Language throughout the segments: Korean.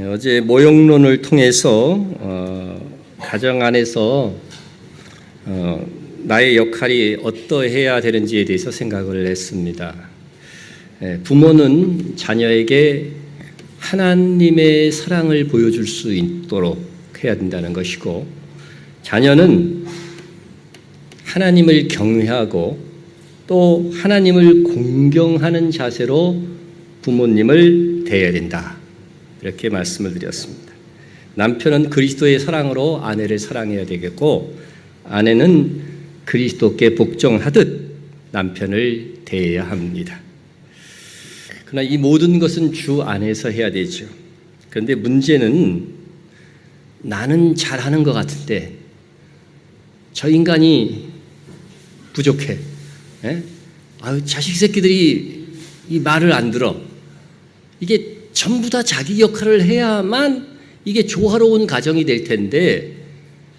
어제 모형론을 통해서 가정 안에서 나의 역할이 어떠해야 되는지에 대해서 생각을 했습니다. 부모는 자녀에게 하나님의 사랑을 보여줄 수 있도록 해야 된다는 것이고, 자녀는 하나님을 경외하고 또 하나님을 공경하는 자세로 부모님을 대해야 된다, 이렇게 말씀을 드렸습니다. 남편은 그리스도의 사랑으로 아내를 사랑해야 되겠고, 아내는 그리스도께 복종하듯 남편을 대해야 합니다. 그러나 이 모든 것은 주 안에서 해야 되죠. 그런데 문제는 나는 잘하는 것 같은데 저 인간이 부족해. 자식 새끼들이 이 말을 안 들어. 이게 전부 다 자기 역할을 해야만 이게 조화로운 가정이 될 텐데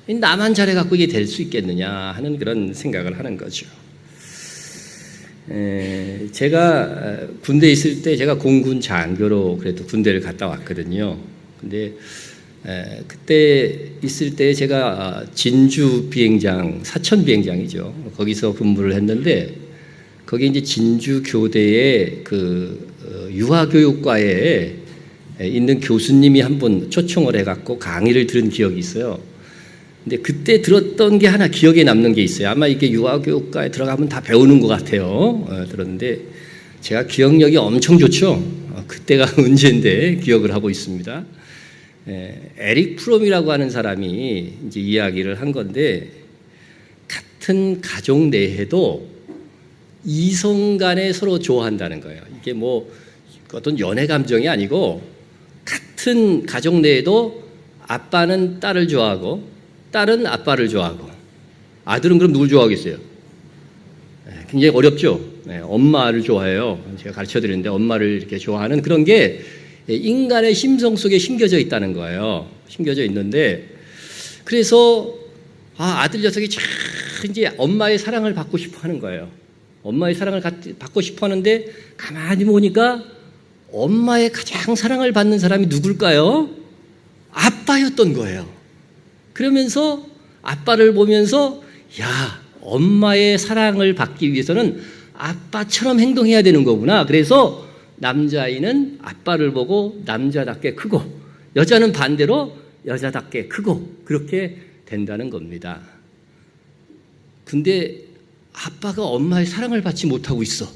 나만 잘해갖고 이게 될 수 있겠느냐 하는 그런 생각을 하는 거죠. 제가 군대에 있을 때 제가 공군 장교로 그래도 군대를 갔다 왔거든요. 근데 그때 있을 때 제가 진주 비행장, 사천 비행장이죠. 거기서 근무를 했는데, 거기 이제 진주 교대의 그 유아교육과에 있는 교수님이 한 분 초청을 해갖고 강의를 들은 기억이 있어요. 근데 그때 들었던 게 하나 기억에 남는 게 있어요. 아마 이게 유아교육과에 들어가면 다 배우는 것 같아요. 들었는데 제가 기억력이 엄청 좋죠. 그때가 언제인데 기억을 하고 있습니다. 에릭 프롬이라고 하는 사람이 이제 이야기를 한 건데, 같은 가족 내에도 이성 간에 서로 좋아한다는 거예요. 이게 뭐 어떤 연애 감정이 아니고, 같은 가족 내에도 아빠는 딸을 좋아하고 딸은 아빠를 좋아하고, 아들은 그럼 누굴 좋아하겠어요? 굉장히 어렵죠. 엄마를 좋아해요. 제가 가르쳐 드리는데 엄마를 이렇게 좋아하는 그런 게 인간의 심성 속에 심겨져 있다는 거예요. 심겨져 있는데, 그래서 아들 녀석이 참 이제 엄마의 사랑을 받고 싶어 하는 거예요. 엄마의 사랑을 받고 싶어 하는데, 가만히 보니까 엄마의 가장 사랑을 받는 사람이 누굴까요? 아빠였던 거예요. 그러면서 아빠를 보면서, 야, 엄마의 사랑을 받기 위해서는 아빠처럼 행동해야 되는 거구나. 그래서 남자아이는 아빠를 보고 남자답게 크고, 여자는 반대로 여자답게 크고, 그렇게 된다는 겁니다. 근데 아빠가 엄마의 사랑을 받지 못하고 있어.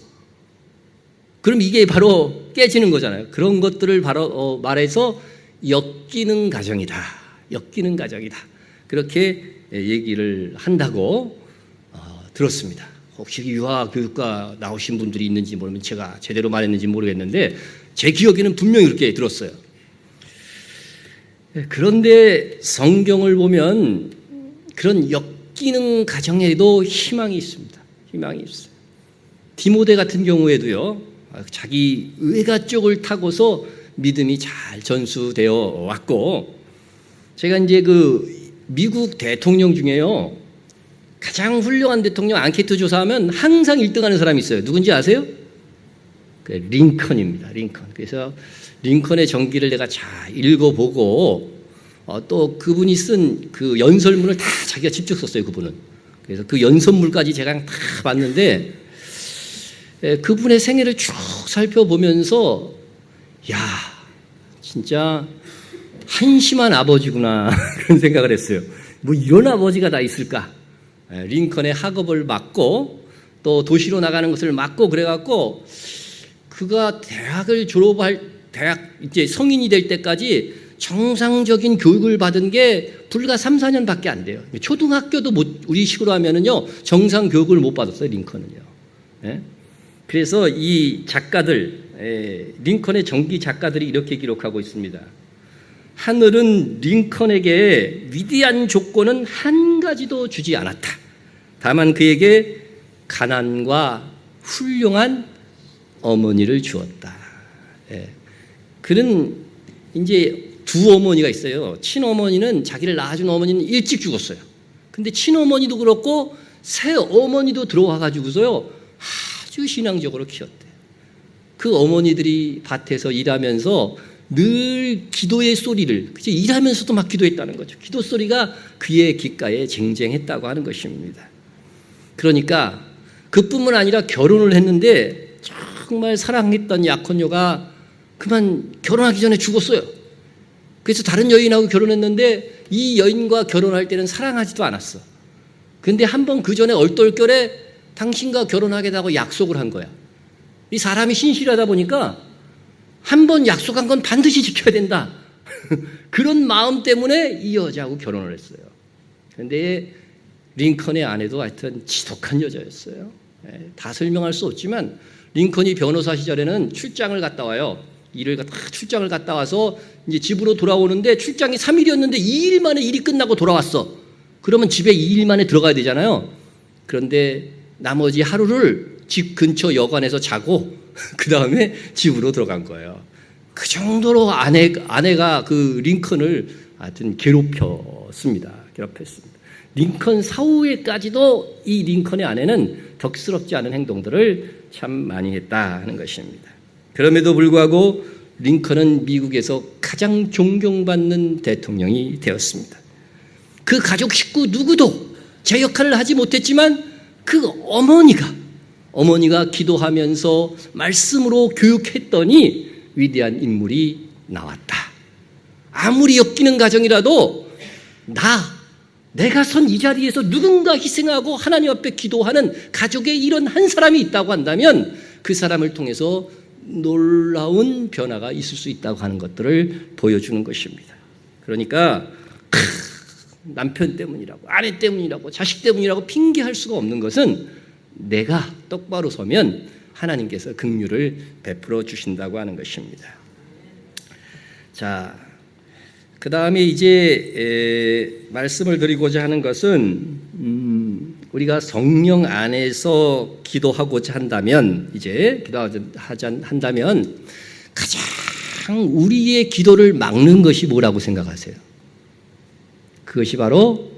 그럼 이게 바로 깨지는 거잖아요. 그런 것들을 바로 말해서 엮이는 가정이다. 엮이는 가정이다. 그렇게 얘기를 한다고 들었습니다. 혹시 유아교육과 나오신 분들이 있는지 모르면 제가 제대로 말했는지 모르겠는데, 제 기억에는 분명히 그렇게 들었어요. 그런데 성경을 보면 그런 엮이는 가정에도 희망이 있습니다. 희망이 있어요. 디모데 같은 경우에도요, 자기 외가 쪽을 타고서 믿음이 잘 전수되어 왔고, 제가 이제 미국 대통령 중에요, 가장 훌륭한 대통령 앙케이트 조사하면 항상 1등 하는 사람이 있어요. 누군지 아세요? 링컨입니다. 링컨. 그래서 링컨의 전기를 내가 잘 읽어보고, 또 그분이 쓴 그 연설문을 다 자기가 직접 썼어요, 그분은. 그래서 그 연설문까지 제가 다 봤는데, 그분의 생애를 쭉 살펴보면서, 야, 진짜 한심한 아버지구나 그런 생각을 했어요. 뭐 이런 아버지가 다 있을까? 링컨의 학업을 막고 또 도시로 나가는 것을 막고, 그래갖고 그가 대학을 졸업할, 대학 이제 성인이 될 때까지 정상적인 교육을 받은 게 불과 3, 4년밖에 안 돼요. 초등학교도 우리 식으로 하면은요, 정상 교육을 못 받았어요, 링컨은요. 그래서 이 작가들, 링컨의 전기 작가들이 이렇게 기록하고 있습니다. 하늘은 링컨에게 위대한 조건은 한 가지도 주지 않았다. 다만 그에게 가난과 훌륭한 어머니를 주었다. 그는 이제 두 어머니가 있어요. 친어머니는, 자기를 낳아준 어머니는 일찍 죽었어요. 근데 친어머니도 그렇고 새 어머니도 들어와 가지고서요, 아주 신앙적으로 키웠대요. 그 어머니들이 밭에서 일하면서 늘 기도의 소리를, 그치? 일하면서도 막 기도했다는 거죠. 기도 소리가 그의 귓가에 쟁쟁했다고 하는 것입니다. 그러니까 그뿐만 아니라 결혼을 했는데 정말 사랑했던 약혼녀가 그만 결혼하기 전에 죽었어요. 그래서 다른 여인하고 결혼했는데 이 여인과 결혼할 때는 사랑하지도 않았어. 근데 한번 그 전에 얼떨결에 당신과 결혼하겠다고 약속을 한 거야. 이 사람이 신실하다 보니까 한번 약속한 건 반드시 지켜야 된다. 그런 마음 때문에 이 여자하고 결혼을 했어요. 그런데 링컨의 아내도 하여튼 지독한 여자였어요. 다 설명할 수 없지만 링컨이 변호사 시절에는 출장을 갔다 와요. 출장을 갔다 와서 이제 집으로 돌아오는데 출장이 3일이었는데 2일 만에 일이 끝나고 돌아왔어. 그러면 집에 2일 만에 들어가야 되잖아요. 그런데 나머지 하루를 집 근처 여관에서 자고 그 다음에 집으로 들어간 거예요. 그 정도로 아내가 그 링컨을 하여튼 괴롭혔습니다. 링컨 사후에까지도 이 링컨의 아내는 덕스럽지 않은 행동들을 참 많이 했다 하는 것입니다. 그럼에도 불구하고 링컨은 미국에서 가장 존경받는 대통령이 되었습니다. 그 가족 식구 누구도 제 역할을 하지 못했지만 그 어머니가 기도하면서 말씀으로 교육했더니 위대한 인물이 나왔다. 아무리 엮이는 가정이라도 내가 선 이 자리에서 누군가 희생하고 하나님 앞에 기도하는 가족에 이런 한 사람이 있다고 한다면 그 사람을 통해서 놀라운 변화가 있을 수 있다고 하는 것들을 보여주는 것입니다. 그러니까 남편 때문이라고 아내 때문이라고 자식 때문이라고 핑계할 수가 없는 것은 내가 똑바로 서면 하나님께서 긍휼을 베풀어 주신다고 하는 것입니다. 자, 그 다음에 이제 말씀을 드리고자 하는 것은 우리가 성령 안에서 기도하고자 한다면 가장 우리의 기도를 막는 것이 뭐라고 생각하세요? 그것이 바로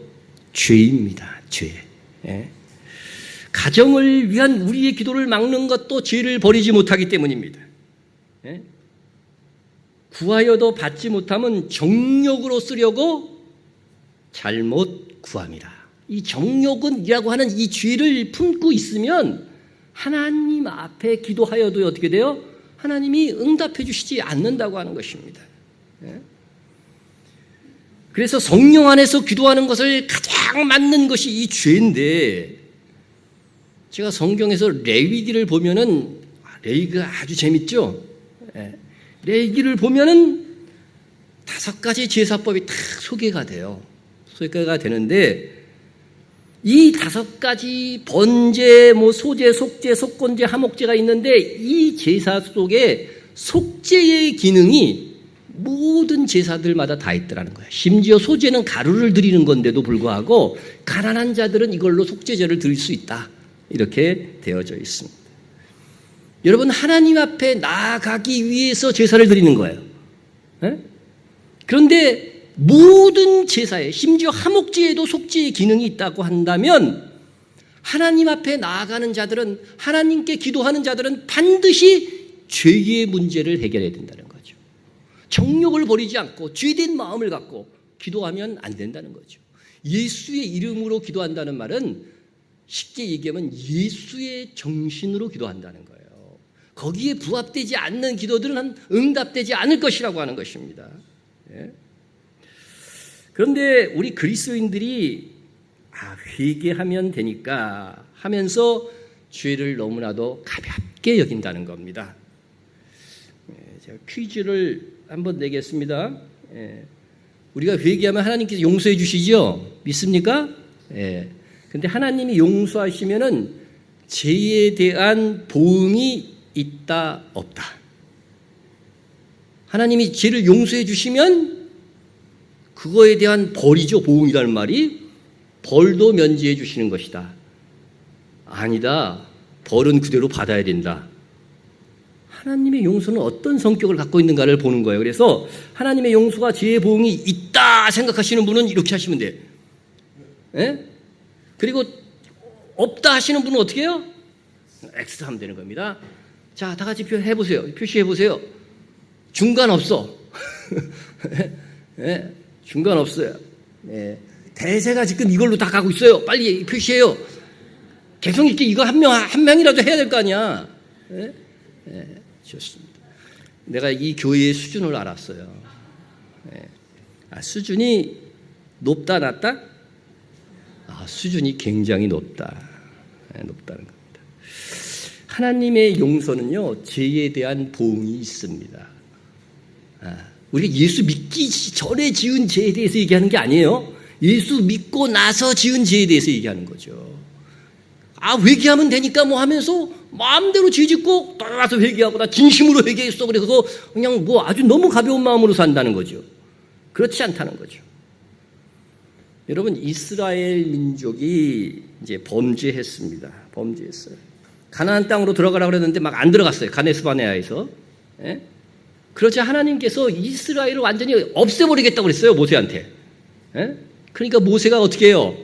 죄입니다. 죄. 예. 가정을 위한 우리의 기도를 막는 것도 죄를 버리지 못하기 때문입니다. 예? 구하여도 받지 못하면 정욕으로 쓰려고 잘못 구함이라. 이 정욕은이라고 하는 이 죄를 품고 있으면 하나님 앞에 기도하여도 어떻게 돼요? 하나님이 응답해 주시지 않는다고 하는 것입니다. 예? 그래서 성령 안에서 기도하는 것을 가장 맞는 것이 이 죄인데, 제가 성경에서 레위기를 보면은 레위기가 아주 재밌죠. 레위기를 보면은 5가지 제사법이 다 소개가 돼요. 소개가 되는데 이 5가지 번제, 소제, 속제, 속건제, 하목제가 있는데 이 제사 속에 속제의 기능이 모든 제사들마다 다 있더라는 거예요. 심지어 소제는 가루를 드리는 건데도 불구하고 가난한 자들은 이걸로 속제제를 드릴 수 있다. 이렇게 되어져 있습니다. 여러분, 하나님 앞에 나아가기 위해서 제사를 드리는 거예요. 네? 그런데 모든 제사에, 심지어 하목제에도 속제의 기능이 있다고 한다면 하나님 앞에 나아가는 자들은, 하나님께 기도하는 자들은 반드시 죄의 문제를 해결해야 된다는 거죠. 정욕을 버리지 않고 죄된 마음을 갖고 기도하면 안 된다는 거죠. 예수의 이름으로 기도한다는 말은 쉽게 얘기하면 예수의 정신으로 기도한다는 거예요. 거기에 부합되지 않는 기도들은 응답되지 않을 것이라고 하는 것입니다. 예? 그런데 우리 그리스도인들이 회개하면 되니까 하면서 죄를 너무나도 가볍게 여긴다는 겁니다. 제가 퀴즈를 한번 내겠습니다. 우리가 회개하면 하나님께서 용서해 주시죠? 믿습니까? 근데 하나님이 용서하시면은 죄에 대한 보응이 있다 없다. 하나님이 죄를 용서해 주시면 그거에 대한 벌이죠. 보응이라는 말이 벌도 면제해 주시는 것이다. 아니다. 벌은 그대로 받아야 된다. 하나님의 용서는 어떤 성격을 갖고 있는가를 보는 거예요. 그래서 하나님의 용서가 죄의 보응이 있다 생각하시는 분은 이렇게 하시면 돼요. 예? 그리고 없다 하시는 분은 어떻게 해요? X 하면 되는 겁니다. 자, 다 같이 표시해 보세요. 중간 없어. 예? 중간 없어요. 예. 대세가 지금 이걸로 다 가고 있어요. 빨리 표시해요. 개성 있게 이거 한 명이라도 해야 될 거 아니야. 예? 예. 좋습니다. 내가 이 교회의 수준을 알았어요. 예. 수준이 높다 낮다? 수준이 굉장히 높다. 예, 높다는 겁니다. 하나님의 용서는요, 죄에 대한 보응이 있습니다. 우리가 예수 믿기 전에 지은 죄에 대해서 얘기하는 게 아니에요. 예수 믿고 나서 지은 죄에 대해서 얘기하는 거죠. 회개하면 되니까 뭐 하면서 마음대로 죄 짓고 따라서 회개하고 나 진심으로 회개했어. 그래서 그냥 뭐 아주 너무 가벼운 마음으로 산다는 거죠. 그렇지 않다는 거죠. 여러분, 이스라엘 민족이 이제 범죄했습니다. 범죄했어요. 가나안 땅으로 들어가라고 그랬는데 막 안 들어갔어요. 가데스 바네아에서. 예? 그러자 하나님께서 이스라엘을 완전히 없애버리겠다고 그랬어요. 모세한테. 예? 그러니까 모세가 어떻게 해요?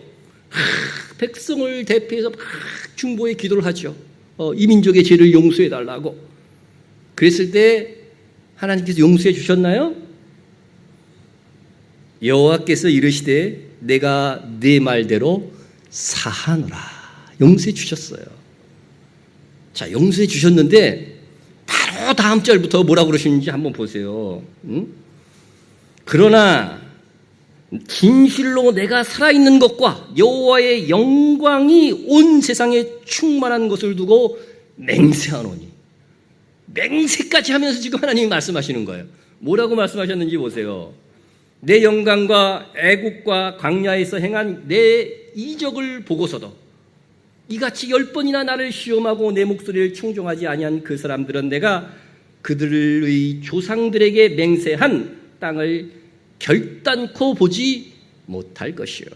백성을 대표해서 막 중보의 기도를 하죠. 이 민족의 죄를 용서해달라고. 그랬을 때 하나님께서 용서해 주셨나요? 여호와께서 이르시되 내가 네 말대로 사하노라. 용서해 주셨어요. 자, 용서해 주셨는데 바로 다음 절부터 뭐라고 그러시는지 한번 보세요. 응? 그러나 진실로 내가 살아있는 것과 여호와의 영광이 온 세상에 충만한 것을 두고 맹세하노니. 맹세까지 하면서 지금 하나님이 말씀하시는 거예요. 뭐라고 말씀하셨는지 보세요. 내 영광과 애국과 광야에서 행한 내 이적을 보고서도 이같이 10번이나 나를 시험하고 내 목소리를 청종하지 아니한 그 사람들은 내가 그들의 조상들에게 맹세한 땅을 결단코 보지 못할 것이요.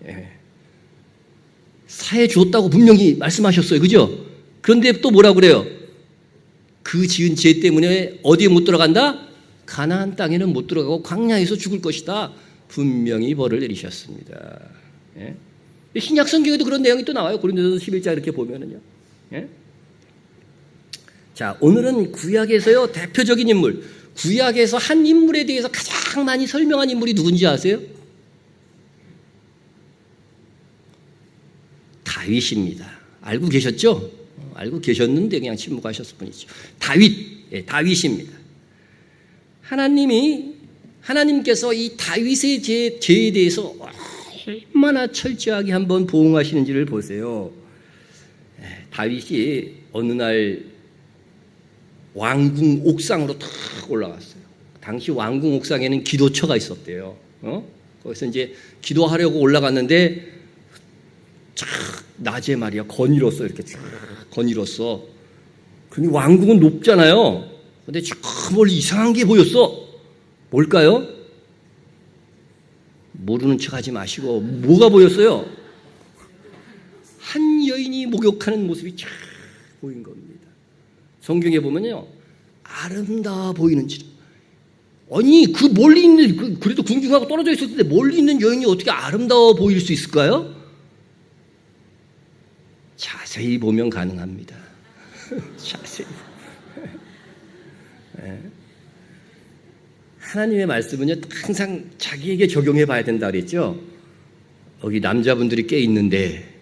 예. 사해 주었다고 분명히 말씀하셨어요. 그죠? 그런데 또 뭐라고 그래요? 그 지은 죄 때문에 어디에 못 들어간다? 가나안 땅에는 못 들어가고 광야에서 죽을 것이다. 분명히 벌을 내리셨습니다. 예? 신약 성경에도 그런 내용이 또 나와요. 고린도서 11장 이렇게 보면은요. 예? 자, 오늘은 구약에서요, 대표적인 인물, 구약에서 한 인물에 대해서 가장 많이 설명한 인물이 누군지 아세요? 다윗입니다. 알고 계셨죠? 알고 계셨는데 그냥 침묵하셨을 뿐이죠. 다윗, 예, 다윗입니다. 하나님께서 이 다윗의 죄에 대해서 얼마나 철저하게 한번 보응하시는지를 보세요. 다윗이 어느 날 왕궁 옥상으로 탁 올라갔어요. 당시 왕궁 옥상에는 기도처가 있었대요. 거기서 이제 기도하려고 올라갔는데 쫙 낮에 말이야 거닐었어. 이렇게 쫙 거닐었어. 그런데 왕궁은 높잖아요. 근데 저 멀리 이상한 게 보였어. 뭘까요? 모르는 척하지 마시고 뭐가 보였어요? 한 여인이 목욕하는 모습이 쫙 보인 겁니다. 성경에 보면요, 아름다워 보이는지. 아니 그 멀리 있는 그래도 궁중하고 떨어져 있을 때 멀리 있는 여인이 어떻게 아름다워 보일 수 있을까요? 자세히 보면 가능합니다. 자세히. 네. 하나님의 말씀은요, 항상 자기에게 적용해 봐야 된다 그랬죠. 여기 남자분들이 꽤 있는데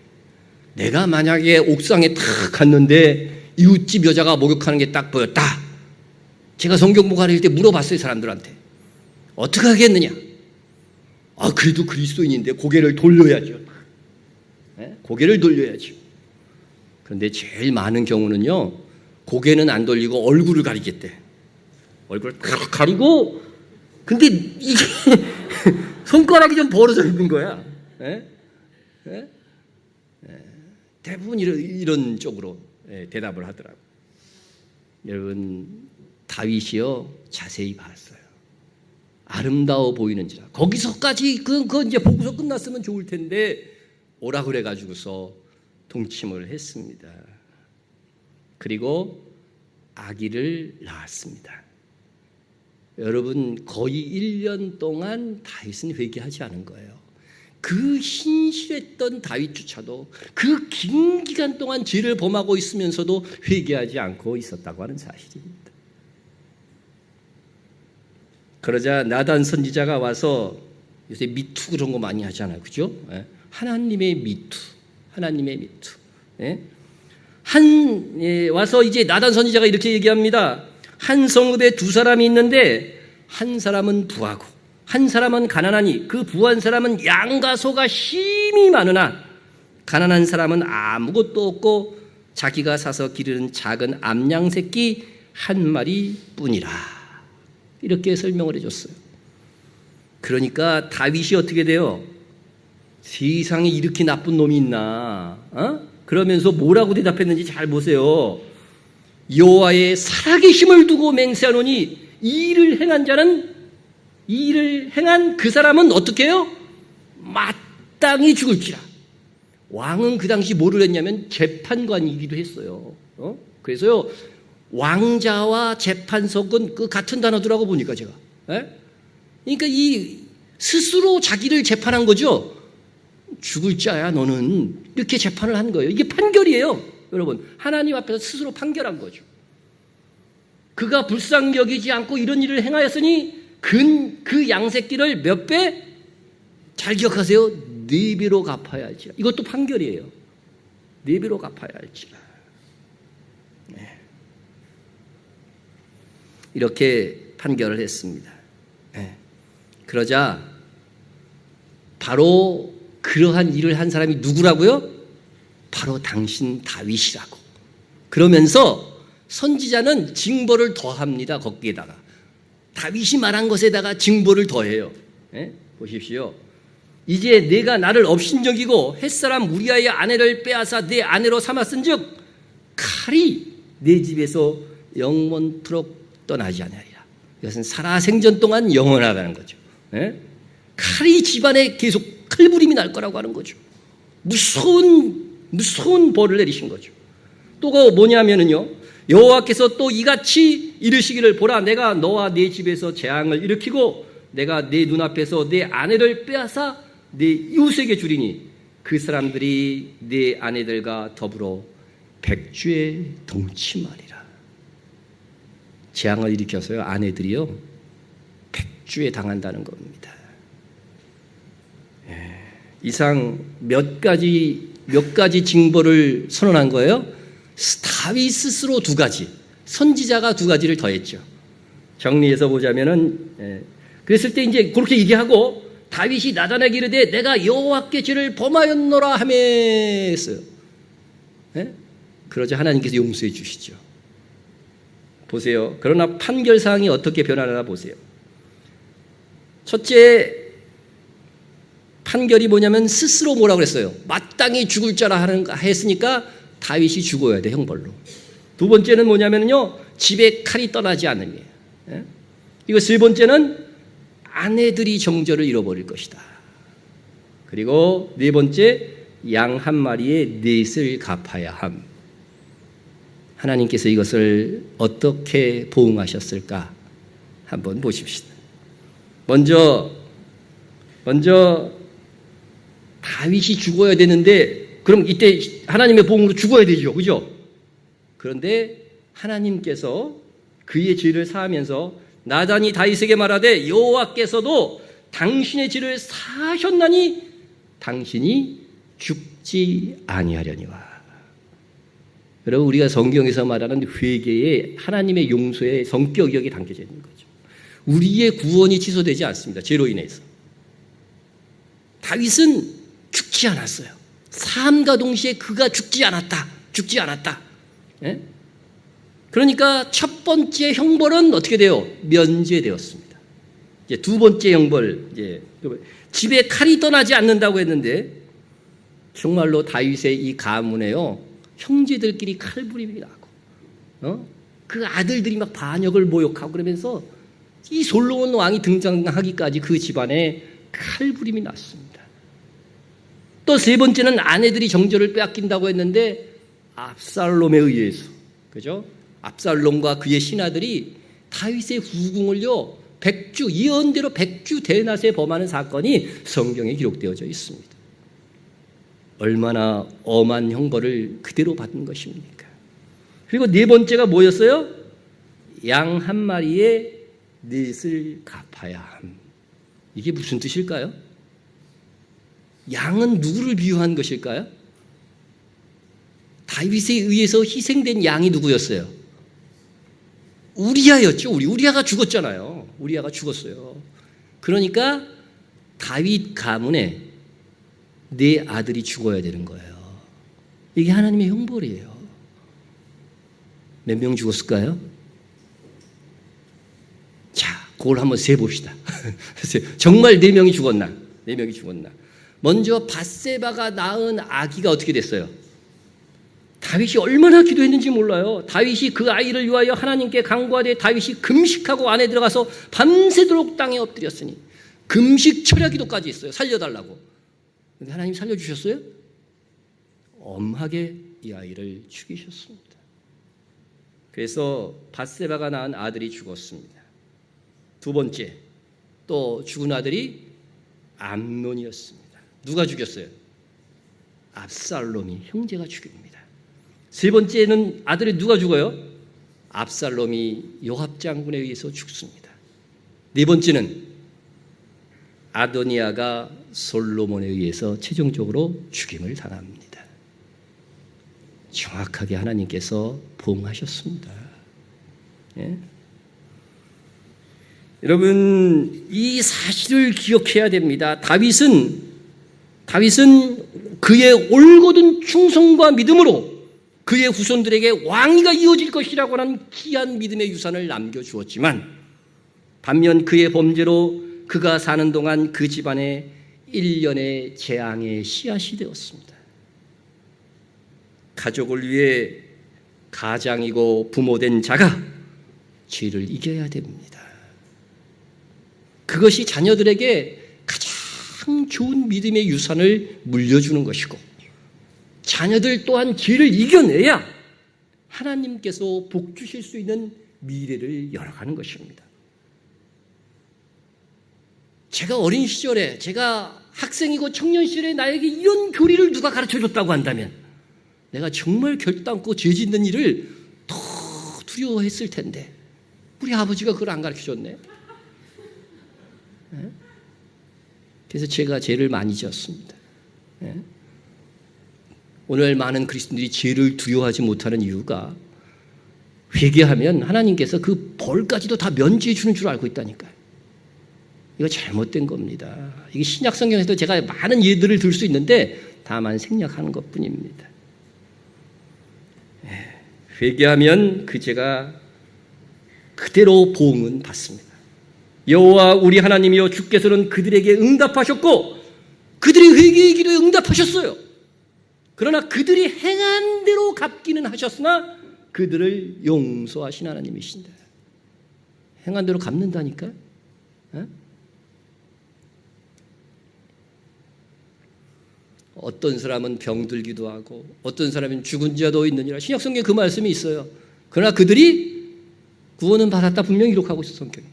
내가 만약에 옥상에 탁 갔는데 이웃집 여자가 목욕하는 게 딱 보였다. 제가 성경 보관할 때 물어봤어요, 사람들한테. 어떻게 하겠느냐? 그래도 그리스도인인데 고개를 돌려야죠. 네? 고개를 돌려야죠. 그런데 제일 많은 경우는요, 고개는 안 돌리고 얼굴을 가리겠대. 얼굴을 딱 가리고, 근데 이게 손가락이 좀 벌어져 있는 거야. 네? 네? 대부분 이런 쪽으로 대답을 하더라고요. 여러분, 다윗이요, 자세히 봤어요. 아름다워 보이는지라. 거기서까지 그거 이제 보고서 끝났으면 좋을 텐데 오라 그래가지고서 동침을 했습니다. 그리고 아기를 낳았습니다. 여러분, 거의 1년 동안 다윗은 회개하지 않은 거예요. 그 신실했던 다윗조차도 그 긴 기간 동안 죄를 범하고 있으면서도 회개하지 않고 있었다고 하는 사실입니다. 그러자 나단 선지자가 와서, 요새 미투 그런 거 많이 하잖아요, 그죠? 예? 하나님의 미투, 하나님의 미투. 예? 와서 이제 나단 선지자가 이렇게 얘기합니다. 한 성읍에 두 사람이 있는데 한 사람은 부하고 한 사람은 가난하니 그 부한 사람은 양과 소가 힘이 많으나 가난한 사람은 아무것도 없고 자기가 사서 기르는 작은 암양 새끼 한 마리뿐이라. 이렇게 설명을 해줬어요. 그러니까 다윗이 어떻게 돼요? 세상에 이렇게 나쁜 놈이 있나? 그러면서 뭐라고 대답했는지 잘 보세요. 여호와의 살아계심을 두고 맹세하노니 이 일을 행한 그 사람은 어떻게 해요? 마땅히 죽을지라. 왕은 그 당시 뭐를 했냐면 재판관이기도 했어요. 그래서요, 왕자와 재판석은 그 같은 단어더라고 보니까 제가. 그러니까 이 스스로 자기를 재판한 거죠. 죽을 자야 너는, 이렇게 재판을 한 거예요. 이게 판결이에요, 여러분. 하나님 앞에서 스스로 판결한 거죠. 그가 불쌍히 여기지 않고 이런 일을 행하였으니 그 양새끼를 몇 배? 잘 기억하세요. 4배로 갚아야 할지라. 이것도 판결이에요. 4배로 갚아야 할지라. 네. 이렇게 판결을 했습니다. 네. 그러자 바로 그러한 일을 한 사람이 누구라고요? 바로 당신 다윗이라고. 그러면서 선지자는 징벌을 더합니다. 거기에다가 다윗이 말한 것에다가 징벌을 더해요. 네? 보십시오. 이제 내가 나를 업신여기고 햇사람 우리아의 아내를 빼앗아 내 아내로 삼았은즉 칼이 내 집에서 영원토록 떠나지 않으리라. 이것은 살아생전 동안 영원하다는 거죠. 네? 칼이 집안에 계속 칼부림이 날 거라고 하는 거죠. 무서운 벌을 내리신 거죠. 또 뭐냐면은요, 여호와께서 또 이같이 이르시기를, 보라 내가 너와 네 집에서 재앙을 일으키고 내가 네 눈앞에서 내 아내를 빼앗아 네 이웃에게 주리니 그 사람들이 네 아내들과 더불어 백주에 동침하리라. 재앙을 일으켜서요, 아내들이요 백주에 당한다는 겁니다. 이상 몇 가지 징벌을 선언한 거예요. 다윗 스스로 2가지, 선지자가 2가지를 더했죠. 정리해서 보자면은, 그랬을 때 이제 그렇게 얘기하고 다윗이 나단에게 이르되 내가 여호와께 죄를 범하였노라 하며 했어요. 그러자 하나님께서 용서해 주시죠. 보세요. 그러나 판결 사항이 어떻게 변하나 보세요. 첫째, 판결이 뭐냐면 스스로 뭐라고 그랬어요? 마땅히 죽을 자라 했으니까 다윗이 죽어야 돼, 형벌로. 2번째는 뭐냐면요, 집에 칼이 떠나지 않으니. 이거 3번째는 아내들이 정절을 잃어버릴 것이다. 그리고 4번째, 양 한 마리의 넷을 갚아야 함. 하나님께서 이것을 어떻게 보응하셨을까? 한번 보십시다. 먼저 다윗이 죽어야 되는데, 그럼 이때 하나님의 보응으로 죽어야 되죠, 그죠? 그런데 하나님께서 그의 죄를 사하면서 나단이 다윗에게 말하되 여호와께서도 당신의 죄를 사하셨나니 당신이 죽지 아니하려니와. 여러분, 우리가 성경에서 말하는 회개의 하나님의 용서의 성격이 여기에 담겨져 있는 거죠. 우리의 구원이 취소되지 않습니다, 죄로 인해서. 다윗은 죽지 않았어요. 삶과 동시에 그가 죽지 않았다. 예? 그러니까 첫 번째 형벌은 어떻게 돼요? 면제되었습니다. 이제 2번째 형벌, 이제 집에 칼이 떠나지 않는다고 했는데, 정말로 다윗의 이 가문에요, 형제들끼리 칼부림이 나고, 그 아들들이 막 반역을 모욕하고 그러면서 이 솔로몬 왕이 등장하기까지 그 집안에 칼부림이 났습니다. 또 3번째는 아내들이 정절을 빼앗긴다고 했는데, 압살롬에 의해서, 그죠? 압살롬과 그의 신하들이 다윗의 후궁을요, 예언대로 100주 대낮에 범하는 사건이 성경에 기록되어져 있습니다. 얼마나 엄한 형벌을 그대로 받은 것입니까? 그리고 4번째가 뭐였어요? 양 한 마리의 넷을 갚아야 함. 이게 무슨 뜻일까요? 양은 누구를 비유한 것일까요? 다윗에 의해서 희생된 양이 누구였어요? 우리아였죠. 우리아가 죽었잖아요. 우리아가 죽었어요. 그러니까 다윗 가문에 네 아들이 죽어야 되는 거예요. 이게 하나님의 형벌이에요. 몇 명 죽었을까요? 자, 그걸 한번 세봅시다. 정말 4명이 죽었나? 4명이 죽었나? 먼저 밧세바가 낳은 아기가 어떻게 됐어요? 다윗이 얼마나 기도했는지 몰라요. 다윗이 그 아이를 위하여 하나님께 간구하되 다윗이 금식하고 안에 들어가서 밤새도록 땅에 엎드렸으니 금식 철야 기도까지 했어요. 살려달라고. 근데 하나님 살려주셨어요? 엄하게 이 아이를 죽이셨습니다. 그래서 밧세바가 낳은 아들이 죽었습니다. 두 번째, 또 죽은 아들이 암논이었습니다. 누가 죽였어요? 압살롬이, 형제가 죽입니다. 세 번째는 아들이 누가 죽어요? 압살롬이 요압 장군에 의해서 죽습니다. 네 번째는 아도니아가 솔로몬에 의해서 최종적으로 죽임을 당합니다. 정확하게 하나님께서 보응하셨습니다. 예? 여러분, 이 사실을 기억해야 됩니다. 다윗은 그의 올곧은 충성과 믿음으로 그의 후손들에게 왕위가 이어질 것이라고 하는 귀한 믿음의 유산을 남겨주었지만, 반면 그의 범죄로 그가 사는 동안 그 집안에 1년의 재앙의 씨앗이 되었습니다. 가족을 위해 가장이고 부모된 자가 죄를 이겨야 됩니다. 그것이 자녀들에게 가장 좋은 믿음의 유산을 물려주는 것이고, 자녀들 또한 죄를 이겨내야 하나님께서 복 주실 수 있는 미래를 열어가는 것입니다. 제가 어린 시절에, 제가 학생이고 청년 시절에 나에게 이런 교리를 누가 가르쳐줬다고 한다면 내가 정말 결단코 죄 짓는 일을 더 두려워했을 텐데, 우리 아버지가 그걸 안 가르쳐줬네. 그래서 제가 죄를 많이 지었습니다. 오늘 많은 그리스도인들이 죄를 두려워하지 못하는 이유가, 회개하면 하나님께서 그 벌까지도 다 면제해 주는 줄 알고 있다니까요. 이거 잘못된 겁니다. 이게 신약 성경에서도 제가 많은 예들을 들 수 있는데 다만 생략하는 것뿐입니다. 회개하면 그 죄가 그대로 보응은 받습니다. 여호와 우리 하나님이여, 주께서는 그들에게 응답하셨고 그들이 회개의 기도에 응답하셨어요. 그러나 그들이 행한 대로 갚기는 하셨으나 그들을 용서하신 하나님이신다. 행한 대로 갚는다니까. 어떤 사람은 병들기도 하고 어떤 사람은 죽은 자도 있느니라. 신약 성경에 그 말씀이 있어요. 그러나 그들이 구원은 받았다 분명히 기록하고 있어, 성경에.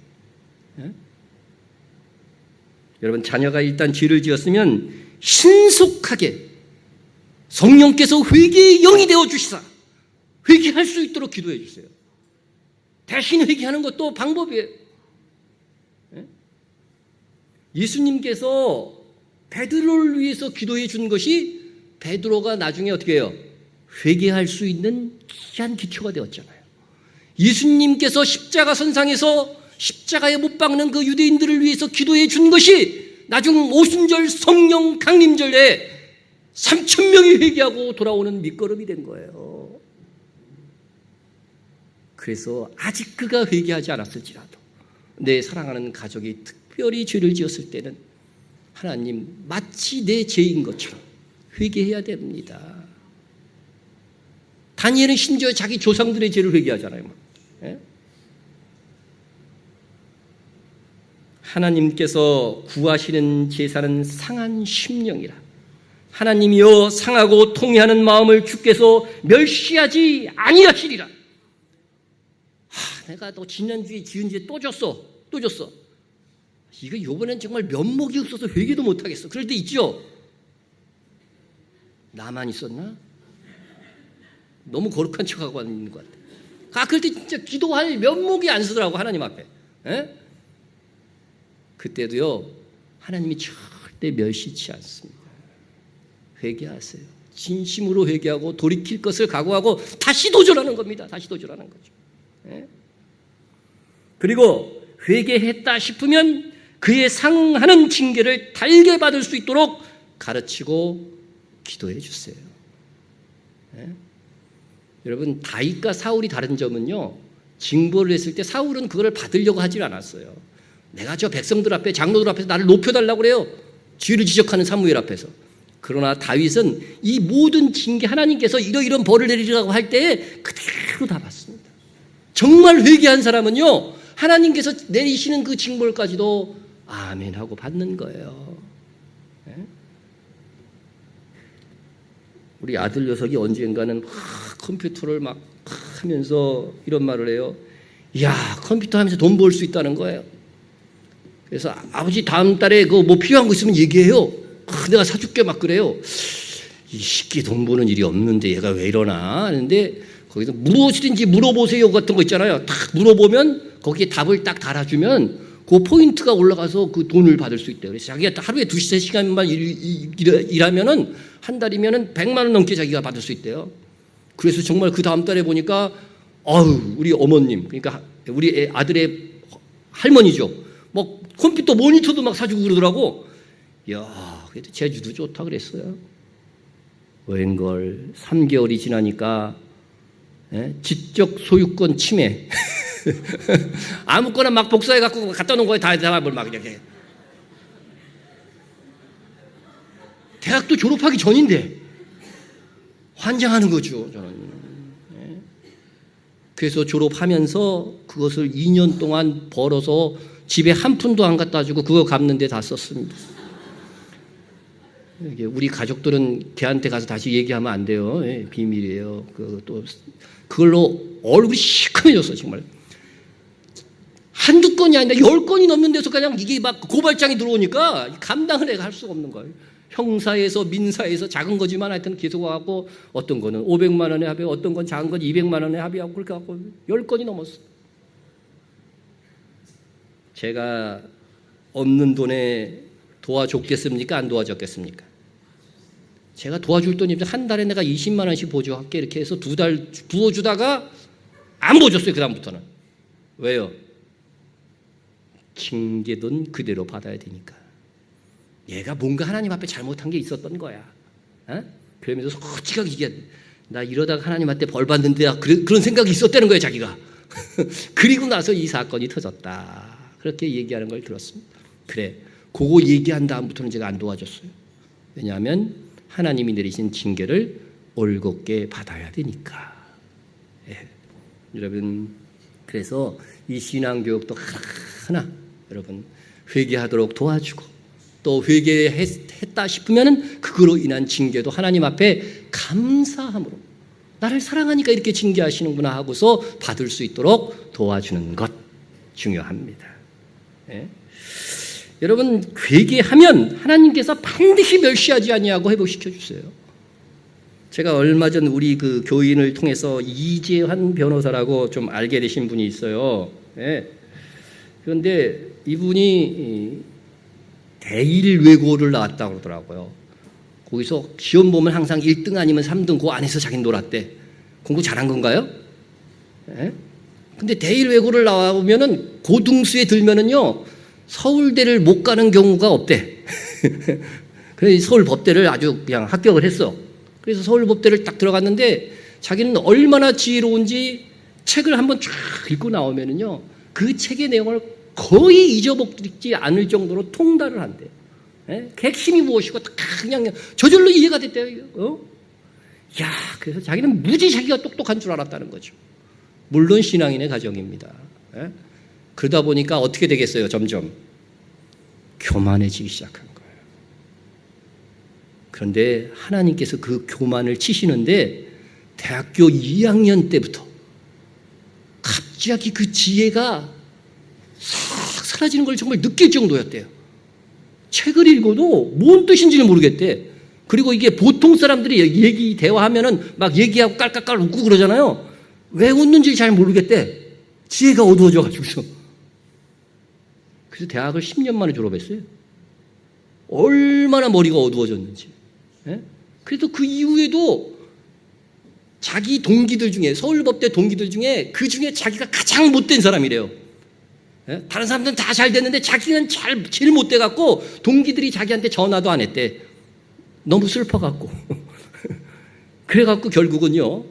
여러분, 자녀가 일단 죄를 지었으면 신속하게 성령께서 회개의 영이 되어 주시사 회개할 수 있도록 기도해 주세요. 대신 회개하는 것도 방법이에요. 예수님께서 베드로를 위해서 기도해 준 것이 베드로가 나중에 어떻게 해요? 회개할 수 있는 귀한 기초가 되었잖아요. 예수님께서 십자가 선상에서 십자가에 못 박는 그 유대인들을 위해서 기도해 준 것이 나중 오순절 성령 강림절에 3,000명이 회개하고 돌아오는 밑거름이 된 거예요. 그래서 아직 그가 회개하지 않았을지라도 내 사랑하는 가족이 특별히 죄를 지었을 때는 하나님, 마치 내 죄인 것처럼 회개해야 됩니다. 다니엘은 심지어 자기 조상들의 죄를 회개하잖아요. 하나님께서 구하시는 제사는 상한 심령이라. 하나님이여, 상하고 통회하는 마음을 주께서 멸시하지 아니하시리라. 내가 또 지난주에 지은 죄 또 줬어. 이거 이번엔 정말 면목이 없어서 회개도 못하겠어. 그럴 때 있죠? 나만 있었나? 너무 거룩한 척하고 있는 것 같아. 그럴 때 진짜 기도할 면목이 안 서더라고, 하나님 앞에. 그때도요, 하나님이 절대 멸시치 않습니다. 회개하세요. 진심으로 회개하고 돌이킬 것을 각오하고 다시 도전하는 겁니다. 다시 도전하는 거죠. 예? 그리고 회개했다 싶으면 그에 상응하는 징계를 달게 받을 수 있도록 가르치고 기도해 주세요. 예? 여러분, 다윗과 사울이 다른 점은요, 징벌을 했을 때 사울은 그걸 받으려고 하질 않았어요. 내가 저 백성들 앞에, 장로들 앞에서 나를 높여달라고 그래요. 죄를 지적하는 사무엘 앞에서. 그러나 다윗은 이 모든 징계, 하나님께서 이러이런 벌을 내리라고 할 때 그대로 다 받습니다. 정말 회개한 사람은요, 하나님께서 내리시는 그 징벌까지도 아멘 하고 받는 거예요. 네? 우리 아들 녀석이 언젠가는 컴퓨터를 막 하면서 이런 말을 해요. 이야, 컴퓨터 하면서 돈 벌 수 있다는 거예요. 그래서 아버지 다음 달에 그 뭐 필요한 거 있으면 얘기해요. 내가 사줄게 막 그래요. 이 쉽게 돈 버는 일이 없는데 얘가 왜 이러나 하는데 거기서 무엇이든지 물어보세요 같은 거 있잖아요. 딱 물어보면 거기에 답을 딱 달아주면 그 포인트가 올라가서 그 돈을 받을 수 있대요. 그래서 자기가 하루에 2, 3시간만 일하면은 한 달이면은 100만 원 넘게 자기가 받을 수 있대요. 그래서 정말 그 다음 달에 보니까 우리 어머님, 그러니까 우리 아들의 할머니죠. 뭐 컴퓨터 모니터도 막 사주고 그러더라고. 이야, 그래도 제주도 좋다 그랬어요. 웬걸 3개월이 지나니까 지적 소유권 침해. 아무거나 막 복사해 갖고 갖다 놓은 거에 다 대답을 막 이렇게. 대학도 졸업하기 전인데 환장하는 거죠, 저는. 그래서 졸업하면서 그것을 2년 동안 벌어서 집에 한 푼도 안 갖다 주고 그거 갚는 데 다 썼습니다. 우리 가족들은 걔한테 가서 다시 얘기하면 안 돼요. 비밀이에요. 그걸로 얼굴이 시커매졌어, 정말. 한두 건이 아니라 10건이 넘는 데서 그냥 이게 막 고발장이 들어오니까 감당을 내가 할 수가 없는 거예요. 형사에서 민사에서 작은 거지만 하여튼 계속 하고 어떤 거는 500만 원에 합의하고 어떤 건 작은 건 200만 원에 합의하고 그렇게 하고 10건이 넘었어. 제가 없는 돈에 도와줬겠습니까? 안 도와줬겠습니까? 제가 도와줄 돈이 없어서 한 달에 내가 20만 원씩 보조할게 이렇게 해서 2달 부어주다가 안 보여줬어요. 그 다음부터는. 왜요? 징계돈 그대로 받아야 되니까. 얘가 뭔가 하나님 앞에 잘못한 게 있었던 거야. 그러면서 솔직하게 얘기해. 나 이러다가 하나님한테 벌 받는데 그런 생각이 있었다는 거예요, 자기가. 그리고 나서 이 사건이 터졌다. 그렇게 얘기하는 걸 들었습니다. 그래, 그거 얘기한 다음부터는 제가 안 도와줬어요. 왜냐하면 하나님이 내리신 징계를 올곧게 받아야 되니까. 여러분, 그래서 이 신앙교육도 하나 여러분 회개하도록 도와주고 또 회개했다 싶으면 그거로 인한 징계도 하나님 앞에 감사함으로 나를 사랑하니까 이렇게 징계하시는구나 하고서 받을 수 있도록 도와주는 것 중요합니다. 여러분, 회개하면 하나님께서 반드시 멸시하지 아니하고 회복시켜 주세요. 제가 얼마 전 우리 그 교인을 통해서 이재환 변호사라고 좀 알게 되신 분이 있어요. 그런데 이분이 대일외고를 나왔다고 그러더라고요. 거기서 시험 보면 항상 1등 아니면 3등 그 안에서 자기는 놀았대. 공부 잘한 건가요? 근데 대일외고를 나오면은 고등수에 들면은요 서울대를 못 가는 경우가 없대. 그래서 서울법대를 아주 그냥 합격을 했어. 그래서 서울법대를 딱 들어갔는데 자기는 얼마나 지혜로운지 책을 한번 쫙 읽고 나오면은요 그 책의 내용을 거의 잊어먹지 않을 정도로 통달을 한대. 핵심이 무엇이고 그냥 저절로 이해가 됐대요. 야, 그래서 자기는 무지 자기가 똑똑한 줄 알았다는 거죠. 물론 신앙인의 가정입니다. 그러다 보니까 어떻게 되겠어요? 점점 교만해지기 시작한 거예요. 그런데 하나님께서 그 교만을 치시는데 대학교 2학년 때부터 갑자기 그 지혜가 싹 사라지는 걸 정말 느낄 정도였대요. 책을 읽어도 뭔 뜻인지는 모르겠대. 그리고 이게 보통 사람들이 대화하면은 막 얘기하고 깔깔깔 웃고 그러잖아요. 왜 웃는지 잘 모르겠대. 지혜가 어두워져가지고서. 그래서 대학을 10년 만에 졸업했어요. 얼마나 머리가 어두워졌는지. 예? 그래도 그 이후에도 자기 동기들 중에, 서울법대 동기들 중에 그 중에 자기가 가장 못된 사람이래요. 예? 다른 사람들은 다 잘 됐는데 자기는 제일 못돼 갖고 동기들이 자기한테 전화도 안 했대. 너무 슬퍼 갖고. 그래 갖고 결국은요,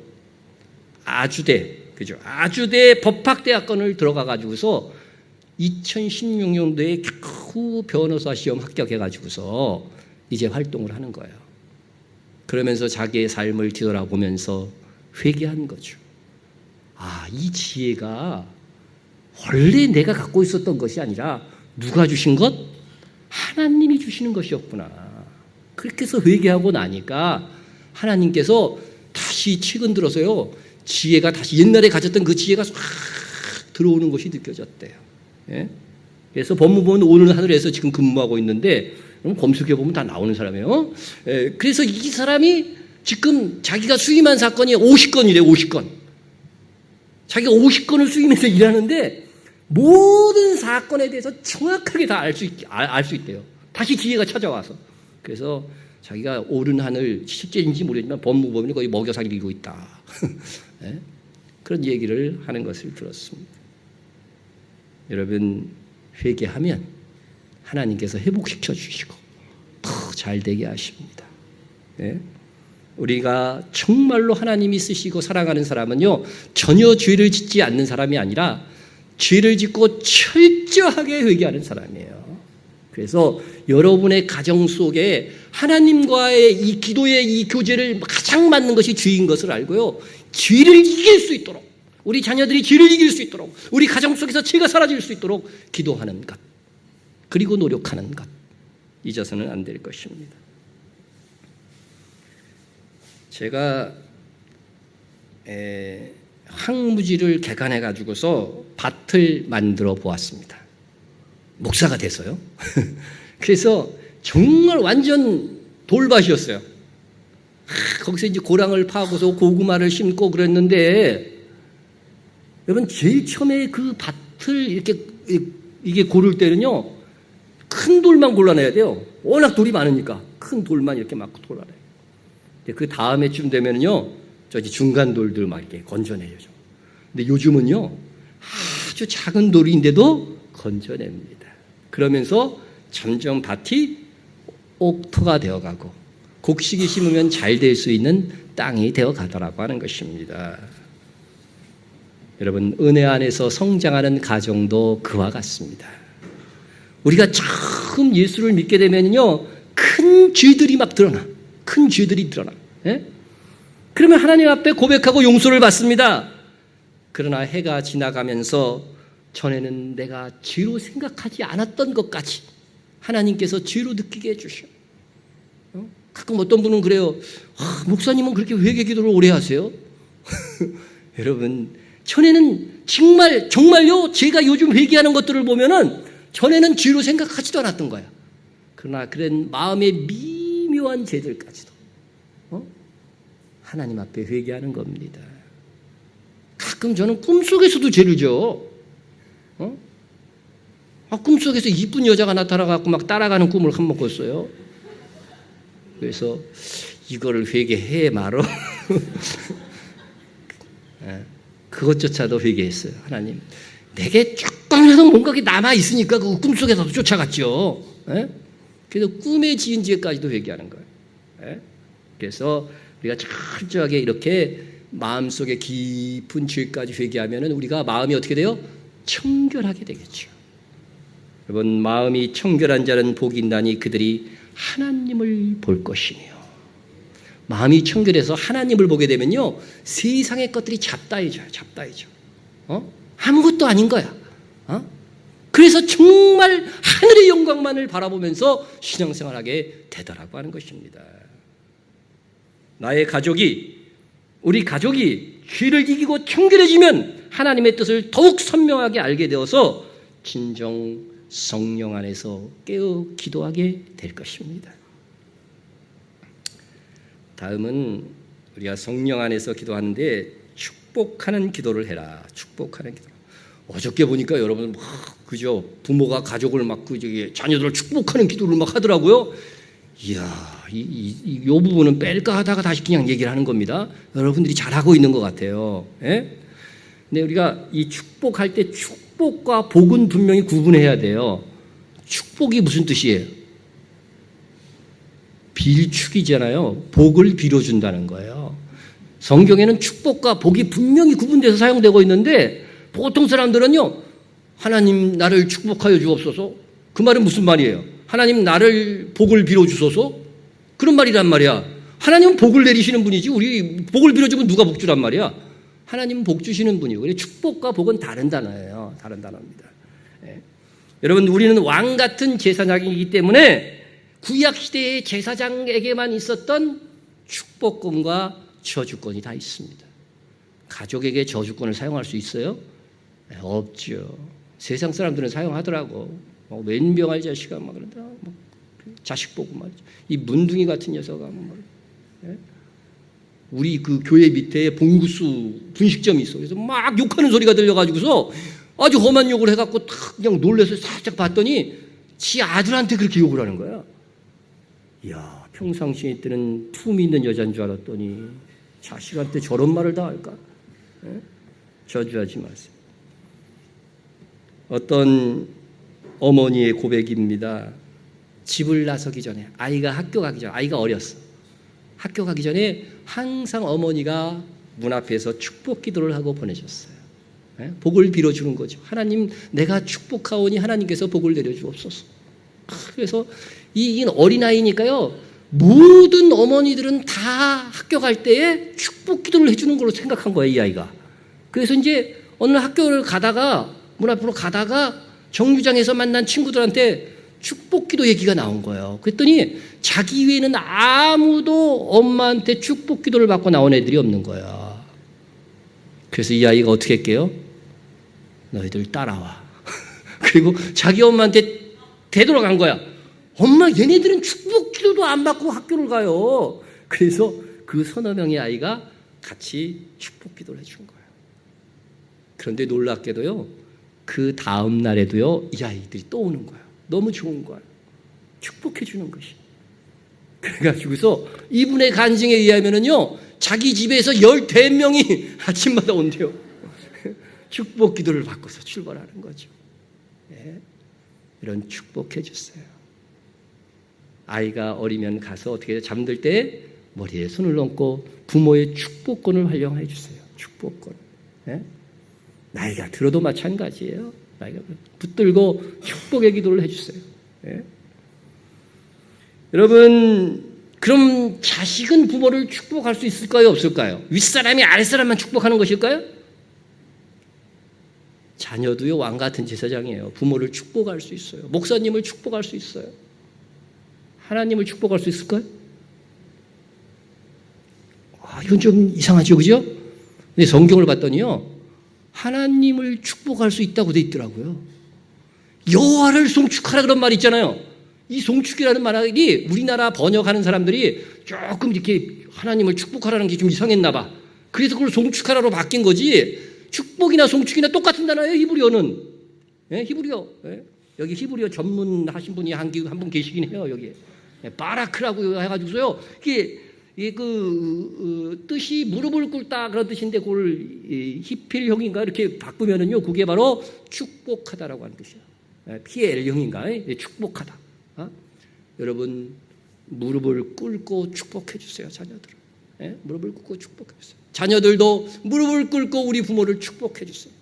아주대 법학대학원을 들어가 가지고서 2016년도에 겨우 변호사 시험 합격해 가지고서 이제 활동을 하는 거예요. 그러면서 자기의 삶을 뒤돌아보면서 회개한 거죠. 아, 이 지혜가 원래 내가 갖고 있었던 것이 아니라 누가 주신 것? 하나님이 주시는 것이었구나. 그렇게 해서 회개하고 나니까 하나님께서 다시 최근 들어서요, 지혜가 다시 옛날에 가졌던 그 지혜가 싹 들어오는 것이 느껴졌대요. 예? 그래서 법무부는 오늘 하늘에서 지금 근무하고 있는데, 검색해 보면 다 나오는 사람이에요. 예, 그래서 이 사람이 지금 자기가 수임한 사건이 50건이래요. 50건. 자기가 50건을 수임해서 일하는데 모든 사건에 대해서 정확하게 다 알 수 있대요. 다시 지혜가 찾아와서. 그래서 자기가 오른 하늘, 실제인지 모르겠지만 법무법인이 거의 먹여 살리고 있다. 네? 그런 얘기를 하는 것을 들었습니다. 여러분, 회개하면 하나님께서 회복시켜 주시고 더 잘 되게 하십니다. 네? 우리가 정말로 하나님이 쓰시고 사랑하는 사람은요, 전혀 죄를 짓지 않는 사람이 아니라 죄를 짓고 철저하게 회개하는 사람이에요. 그래서 여러분의 가정 속에 하나님과의 이 기도의 이 교제를 가장 맞는 것이 죄인 것을 알고요, 죄를 이길 수 있도록, 우리 자녀들이 죄를 이길 수 있도록, 우리 가정 속에서 죄가 사라질 수 있도록 기도하는 것, 그리고 노력하는 것, 잊어서는 안 될 것입니다. 제가 황무지를 개간해 가지고서 밭을 만들어 보았습니다. 목사가 돼서요. 그래서 정말 완전 돌밭이었어요. 거기서 이제 고랑을 파고서 고구마를 심고 그랬는데, 여러분, 제일 처음에 그 밭을 이게 고를 때는요, 큰 돌만 골라내야 돼요. 워낙 돌이 많으니까 큰 돌만 이렇게 막 골라내요. 그 다음에쯤 되면요, 저기 중간 돌들 막 이렇게 건져내요. 근데 요즘은요, 아주 작은 돌인데도 건져냅니다. 그러면서 점점 밭이 옥토가 되어가고 곡식이 심으면 잘 될 수 있는 땅이 되어가더라고 하는 것입니다. 여러분, 은혜 안에서 성장하는 가정도 그와 같습니다. 우리가 처음 예수를 믿게 되면요, 큰 죄들이 막 드러나. 큰 죄들이 드러나. 예? 그러면 하나님 앞에 고백하고 용서를 받습니다. 그러나 해가 지나가면서 전에는 내가 죄로 생각하지 않았던 것까지 하나님께서 죄로 느끼게 해주셔. 가끔 어떤 분은 그래요. 목사님은 그렇게 회개 기도를 오래 하세요? 여러분, 전에는 정말요, 제가 요즘 회개하는 것들을 보면은 전에는 죄로 생각하지도 않았던 거야. 그러나 그런 마음의 미묘한 죄들까지도 하나님 앞에 회개하는 겁니다. 가끔 저는 꿈속에서도 죄를 져. 꿈속에서 이쁜 여자가 나타나갖고 막 따라가는 꿈을 한번 꿨어요. 그래서 이거를 회개해 말어. 그것조차도 회개했어요. 하나님, 내게 조금이라도 뭔가 남아있으니까 그 꿈속에서도 쫓아갔죠. 그래서 꿈에 지은 죄까지도 회개하는 거예요. 그래서 우리가 철저하게 이렇게 마음속에 깊은 죄까지 회개하면 우리가 마음이 어떻게 돼요? 청결하게 되겠죠. 여러분, 마음이 청결한 자는 복이 있나니 그들이 하나님을 볼 것이며, 마음이 청결해서 하나님을 보게 되면요, 세상의 것들이 잡다해져요. 아무것도 아닌 거야. 그래서 정말 하늘의 영광만을 바라보면서 신앙생활하게 되더라고 하는 것입니다. 우리 가족이 죄를 이기고 청결해지면 하나님의 뜻을 더욱 선명하게 알게 되어서 진정 성령 안에서 깨어 기도하게 될 것입니다. 다음은 우리가 성령 안에서 기도하는데 축복하는 기도를 해라. 축복하는 기도. 어저께 보니까 여러분 막 그죠? 부모가 가족을 막 자녀들을 축복하는 기도를 막 하더라고요. 이야, 이 부분은 뺄까 하다가 다시 그냥 얘기를 하는 겁니다. 여러분들이 잘하고 있는 것 같아요. 예? 근데 우리가 이 축복할 때 축복과 복은 분명히 구분해야 돼요. 축복이 무슨 뜻이에요? 빌축이잖아요. 복을 빌어준다는 거예요. 성경에는 축복과 복이 분명히 구분돼서 사용되고 있는데 보통 사람들은요, 하나님 나를 축복하여 주옵소서. 그 말은 무슨 말이에요? 하나님 나를 복을 빌어주소서? 그런 말이란 말이야. 하나님은 복을 내리시는 분이지 우리 복을 빌어주면 누가 복 주란 말이야. 하나님은 복 주시는 분이고, 축복과 복은 다른 단어예요. 다른 단어입니다. 예. 여러분, 우리는 왕 같은 제사장이기 때문에 구약시대의 제사장에게만 있었던 축복권과 저주권이 다 있습니다. 가족에게 저주권을 사용할 수 있어요? 네, 없죠. 세상 사람들은 사용하더라고. 웬병할 자식아 막 그런다. 자식 보고 말이죠. 이 문둥이 같은 녀석아 막 말이죠. 예? 우리 그 교회 밑에 봉구수 분식점이 있어. 그래서 막 욕하는 소리가 들려가지고서 아주 험한 욕을 해갖고 탁 그냥 놀라서 살짝 봤더니 지 아들한테 그렇게 욕을 하는 거야. 이야, 평상시에 때는 품이 있는 여자인 줄 알았더니 자식한테 저런 말을 다 할까? 예? 저주하지 마세요. 어떤 어머니의 고백입니다. 집을 나서기 전에, 아이가 학교 가기 전에, 아이가 어렸어. 학교 가기 전에 항상 어머니가 문 앞에서 축복 기도를 하고 보내셨어요. 예? 복을 빌어주는 거죠. 하나님, 내가 축복하오니 하나님께서 복을 내려주옵소서. 그래서 이 어린아이니까요, 모든 어머니들은 다 학교 갈 때에 축복 기도를 해주는 걸로 생각한 거예요, 이 아이가. 그래서 이제 어느 학교를 가다가, 문 앞으로 가다가 정류장에서 만난 친구들한테 축복 기도 얘기가 나온 거예요. 그랬더니 자기 외에는 아무도 엄마한테 축복 기도를 받고 나온 애들이 없는 거예요. 그래서 이 아이가 어떻게 할게요? 너희들 따라와. 그리고 자기 엄마한테 되돌아간 거야. 엄마, 얘네들은 축복 기도도 안 받고 학교를 가요. 그래서 그 서너 명의 아이가 같이 축복 기도를 해준 거예요. 그런데 놀랍게도요, 그 다음 날에도요, 이 아이들이 또 오는 거예요. 너무 좋은 거예요. 축복해 주는 것이. 그래가지고서 이분의 간증에 의하면은요, 자기 집에서 15명이 아침마다 온대요. 축복 기도를 받고서 출발하는 거죠. 네. 이런 축복해 줬어요. 아이가 어리면 가서 어떻게 해요? 잠들 때 머리에 손을 얹고 부모의 축복권을 활용해 주세요. 축복권. 네? 나이가 들어도 마찬가지예요. 나이가 붙들고 축복의 기도를 해주세요. 네? 여러분, 그럼 자식은 부모를 축복할 수 있을까요? 없을까요? 윗사람이 아랫사람만 축복하는 것일까요? 자녀도요, 왕 같은 제사장이에요. 부모를 축복할 수 있어요. 목사님을 축복할 수 있어요. 하나님을 축복할 수 있을까요? 이건 좀 이상하죠, 그죠? 근데 성경을 봤더니요, 하나님을 축복할 수 있다고 돼 있더라고요. 여호와를 송축하라 그런 말 있잖아요. 이 송축이라는 말이 우리나라 번역하는 사람들이 조금 이렇게 하나님을 축복하라는 게 좀 이상했나 봐. 그래서 그걸 송축하라로 바뀐 거지. 축복이나 송축이나 똑같은 단어예요, 히브리어는. 예? 히브리어. 예? 여기 히브리어 전문하신 분이 한 분 계시긴 해요, 여기. 예, 바라크라고 해가지고서요. 이게 뜻이 무릎을 꿇다 그런 뜻인데 그걸 히필형인가 이렇게 바꾸면은요, 그게 바로 축복하다라고 하는 뜻이에요. PL형인가 축복하다. 여러분, 무릎을 꿇고 축복해 주세요, 자녀들을. 무릎을 꿇고 축복해 주세요. 자녀들도 무릎을 꿇고 우리 부모를 축복해 주세요.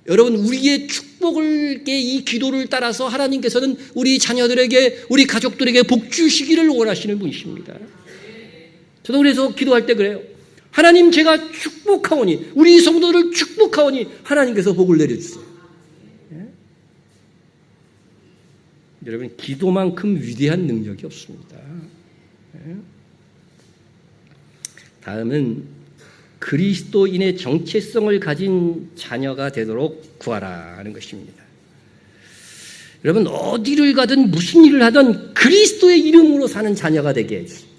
여러분, 우리의 축복을, 이 기도를 따라서 하나님께서는 우리 자녀들에게, 우리 가족들에게 복 주시기를 원하시는 분이십니다. 저도 그래서 기도할 때 그래요. 하나님, 제가 축복하오니, 우리 성도를 축복하오니 하나님께서 복을 내려주세요. 예? 여러분, 기도만큼 위대한 능력이 없습니다. 예? 다음은 그리스도인의 정체성을 가진 자녀가 되도록 구하라 하는 것입니다. 여러분, 어디를 가든 무슨 일을 하든 그리스도의 이름으로 사는 자녀가 되게 해주세요.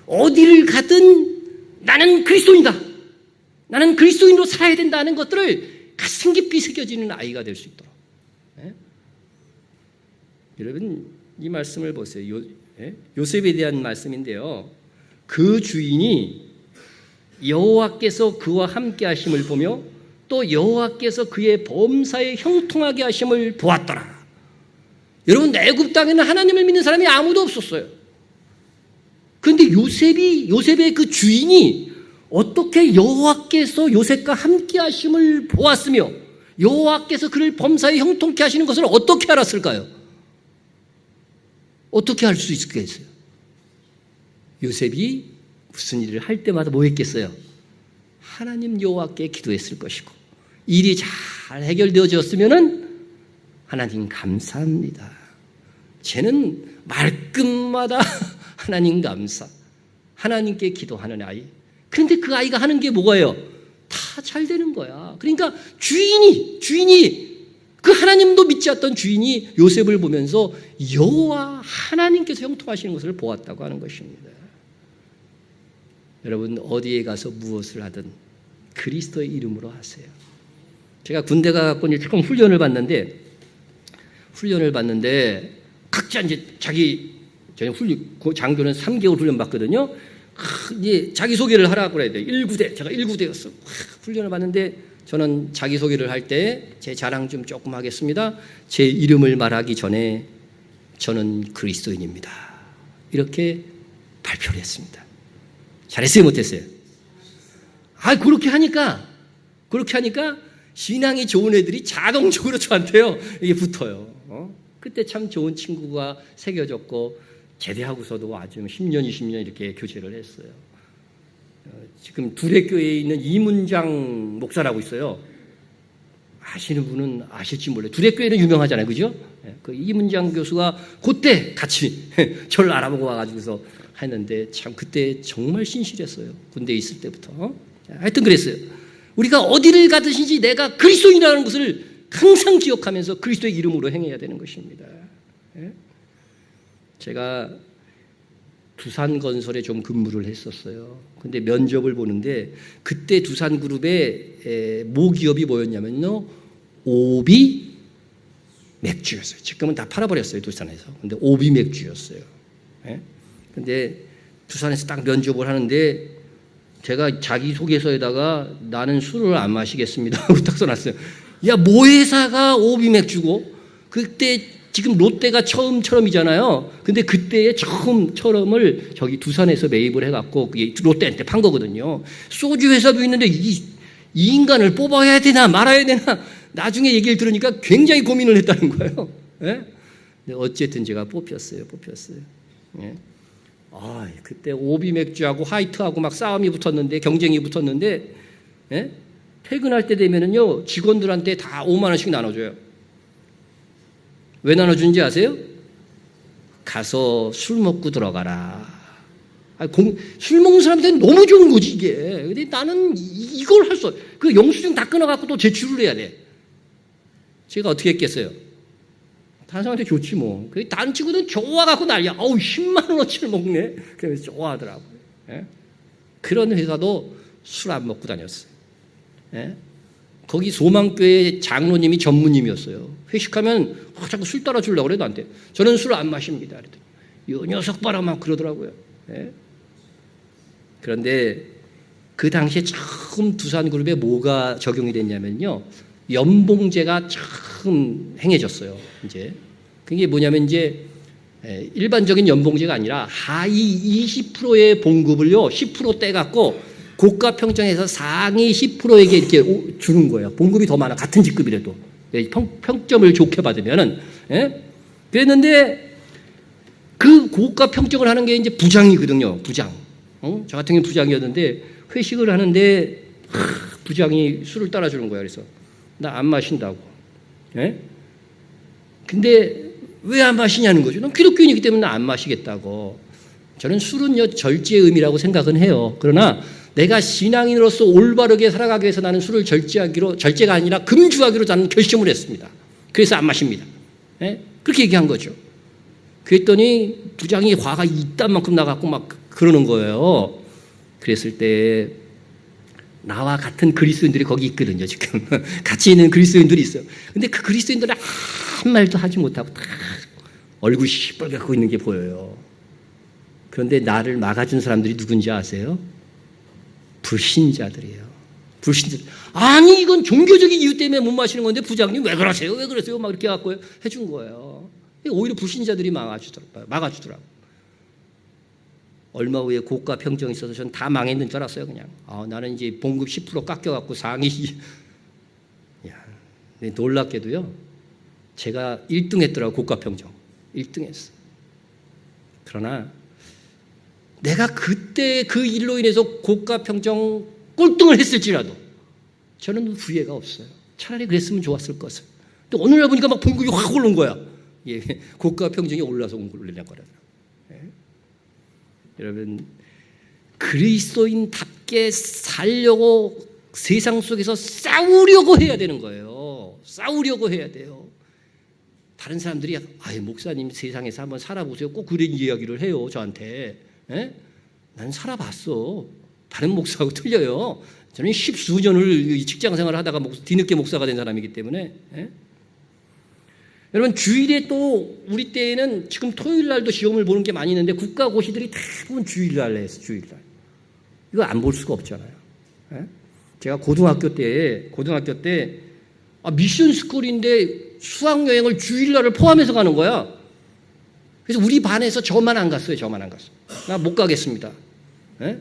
어디를 가든 나는 그리스도인이다. 나는 그리스도인으로 살아야 된다는 것들을 가슴 깊이 새겨지는 아이가 될 수 있도록. 예? 여러분 이 말씀을 보세요. 요셉에 대한 말씀인데요. 그 주인이 여호와께서 그와 함께 하심을 보며 또 여호와께서 그의 범사에 형통하게 하심을 보았더라. 여러분 애굽 땅에는 하나님을 믿는 사람이 아무도 없었어요. 그런데 요셉의 그 주인이 어떻게 여호와께서 요셉과 함께 하심을 보았으며 여호와께서 그를 범사에 형통케 하시는 것을 어떻게 알았을까요? 어떻게 알 수 있겠어요? 요셉이 무슨 일을 할 때마다 뭐 했겠어요? 하나님 여호와께 기도했을 것이고 일이 잘 해결되어졌으면은 하나님 감사합니다. 쟤는 말끝마다 하나님 감사, 하나님께 기도하는 아이. 그런데 그 아이가 하는 게 뭐예요? 다 잘 되는 거야. 그러니까 주인이 그 하나님도 믿지 않던 주인이 요셉을 보면서 여호와 하나님께서 형통하시는 것을 보았다고 하는 것입니다. 여러분 어디에 가서 무엇을 하든 그리스도의 이름으로 하세요. 제가 군대 가갖고 이제 조금 훈련을 받는데 각자 이제 저희 장교는 3개월 훈련 받거든요. 이제 자기 소개를 하라고 그래야 돼. 1구대 제가 1구대였어. 훈련을 받는데 저는 자기 소개를 할 때 제 자랑 좀 조금 하겠습니다. 제 이름을 말하기 전에 저는 그리스도인입니다. 이렇게 발표를 했습니다. 잘했어요, 못했어요? 그렇게 하니까 신앙이 좋은 애들이 자동적으로 저한테요 이게 붙어요. 그때 참 좋은 친구가 새겨졌고 제대하고서도 아주 10년, 20년 이렇게 교제를 했어요. 지금 두레교회에 있는 이문장 목사라고 있어요. 아시는 분은 아실지 몰라요. 두레교회는 유명하잖아요, 그죠? 그 이문장 교수가 그때 같이 저를 알아보고 와가지고서 했는데 참 그때 정말 신실했어요. 군대에 있을 때부터. 하여튼 그랬어요. 우리가 어디를 가든지 내가 그리스도인이라는 것을 항상 기억하면서 그리스도의 이름으로 행해야 되는 것입니다. 제가 두산건설에 좀 근무를 했었어요. 근데 면접을 보는데 그때 두산그룹의 모기업이 뭐였냐면요. 오비 맥주였어요. 지금은 다 팔아버렸어요, 두산에서. 근데 오비 맥주였어요. 근데 두산에서 딱 면접을 하는데 제가 자기소개서에다가 나는 술을 안 마시겠습니다 하고 딱 써놨어요. 야, 모 회사가 오비 맥주고 그때 지금 롯데가 처음이잖아요. 근데 그때의 처음을 저기 두산에서 매입을 해갖고 롯데한테 판 거거든요. 소주 회사도 있는데 이 인간을 뽑아야 되나 말아야 되나 나중에 얘기를 들으니까 굉장히 고민을 했다는 거예요. 예? 근데 어쨌든 제가 뽑혔어요. 예? 그때 오비 맥주하고 화이트하고 막 싸움이 붙었는데 경쟁이 붙었는데 예? 퇴근할 때 되면은요 직원들한테 다 5만 원씩 나눠줘요. 왜 나눠주는지 아세요? 가서 술 먹고 들어가라. 술 먹는 사람한테는 너무 좋은 거지 이게. 근데 나는 이걸 할 수 없어. 그 영수증 다 끊어갖고 또 제출을 해야 돼. 제가 어떻게 했겠어요? 다른 사람한테 좋지 뭐. 다른 친구들은 좋아갖고 난리야. 10만 원어치를 먹네. 그래서 좋아하더라고요. 예? 그런 회사도 술 안 먹고 다녔어요. 예? 거기 소망교회 장로님이 전무님이었어요. 회식하면 자꾸 술 따라주려고 그래 나한테. 저는 술 안 마십니다. 그랬더니 이 녀석 봐라 막 그러더라고요. 예? 그런데 그 당시에 처음 두산그룹에 뭐가 적용이 됐냐면요. 연봉제가 처음 행해졌어요. 이제 그게 뭐냐면 이제 일반적인 연봉제가 아니라 하위 20%의 봉급을요 10% 떼갖고 고가 평정에서 상위 10%에게 이렇게 주는 거예요. 봉급이 더 많아 같은 직급이라도 평점을 좋게 받으면은. 예? 그랬는데 그 고가 평정을 하는 게 이제 부장이거든요. 부장. 저 같은 경우는 부장이었는데 회식을 하는데 부장이 술을 따라주는 거야. 그래서 나 안 마신다고. 예? 근데 왜 안 마시냐는 거죠. 난 기독교인이기 때문에 나 안 마시겠다고. 저는 술은요 절제의 의미라고 생각은 해요. 그러나 내가 신앙인으로서 올바르게 살아가기 위해서 나는 술을 절제가 아니라 금주하기로 나는 결심을 했습니다. 그래서 안 마십니다. 예? 그렇게 얘기한 거죠. 그랬더니 부장이 화가 이딴 만큼 나갖고 막 그러는 거예요. 그랬을 때 나와 같은 그리스도인들이 거기 있거든요, 지금. 같이 있는 그리스도인들이 있어요. 근데 그 그리스도인들은 한 말도 하지 못하고 다 얼굴이 시뻘겋고 있는 게 보여요. 그런데 나를 막아준 사람들이 누군지 아세요? 불신자들이에요. 불신자들. 아니, 이건 종교적인 이유 때문에 못 마시는 건데 부장님 왜 그러세요? 왜 그러세요? 막 이렇게 갖고 해준 거예요. 오히려 불신자들이 막아주더라고요. 얼마 후에 고가 평정이 있어서 전 다 망했는 줄 알았어요, 그냥. 나는 이제 봉급 10% 깎여갖고 상위. 야, 근데 놀랍게도요, 제가 1등 했더라고요, 고가 평정. 1등 했어요. 그러나 내가 그때 그 일로 인해서 고가 평정 꼴등을 했을지라도 저는 후회가 없어요. 차라리 그랬으면 좋았을 것을. 또 오늘날 보니까 막 봉급이 확 오른 거야. 예, 고가 평정이 올라서 올리는 거라더라고요. 예. 여러분, 그리스도인답게 살려고 세상 속에서 싸우려고 해야 되는 거예요. 싸우려고 해야 돼요. 다른 사람들이 목사님 세상에서 한번 살아보세요. 꼭 그런 이야기를 해요, 저한테. 예? 난 살아봤어. 다른 목사하고 틀려요. 저는 10수년을 직장생활을 하다가 뒤늦게 목사가 된 사람이기 때문에. 예? 여러분, 주일에 또 우리 때에는 지금 토요일날도 시험을 보는 게 많이 있는데 국가고시들이 대부분 주일날에 해서 주일날. 이거 안 볼 수가 없잖아요. 예? 제가 고등학교 때 미션 스쿨인데 수학여행을 주일날을 포함해서 가는 거야. 그래서 우리 반에서 저만 안 갔어요. 나 못 가겠습니다. 예?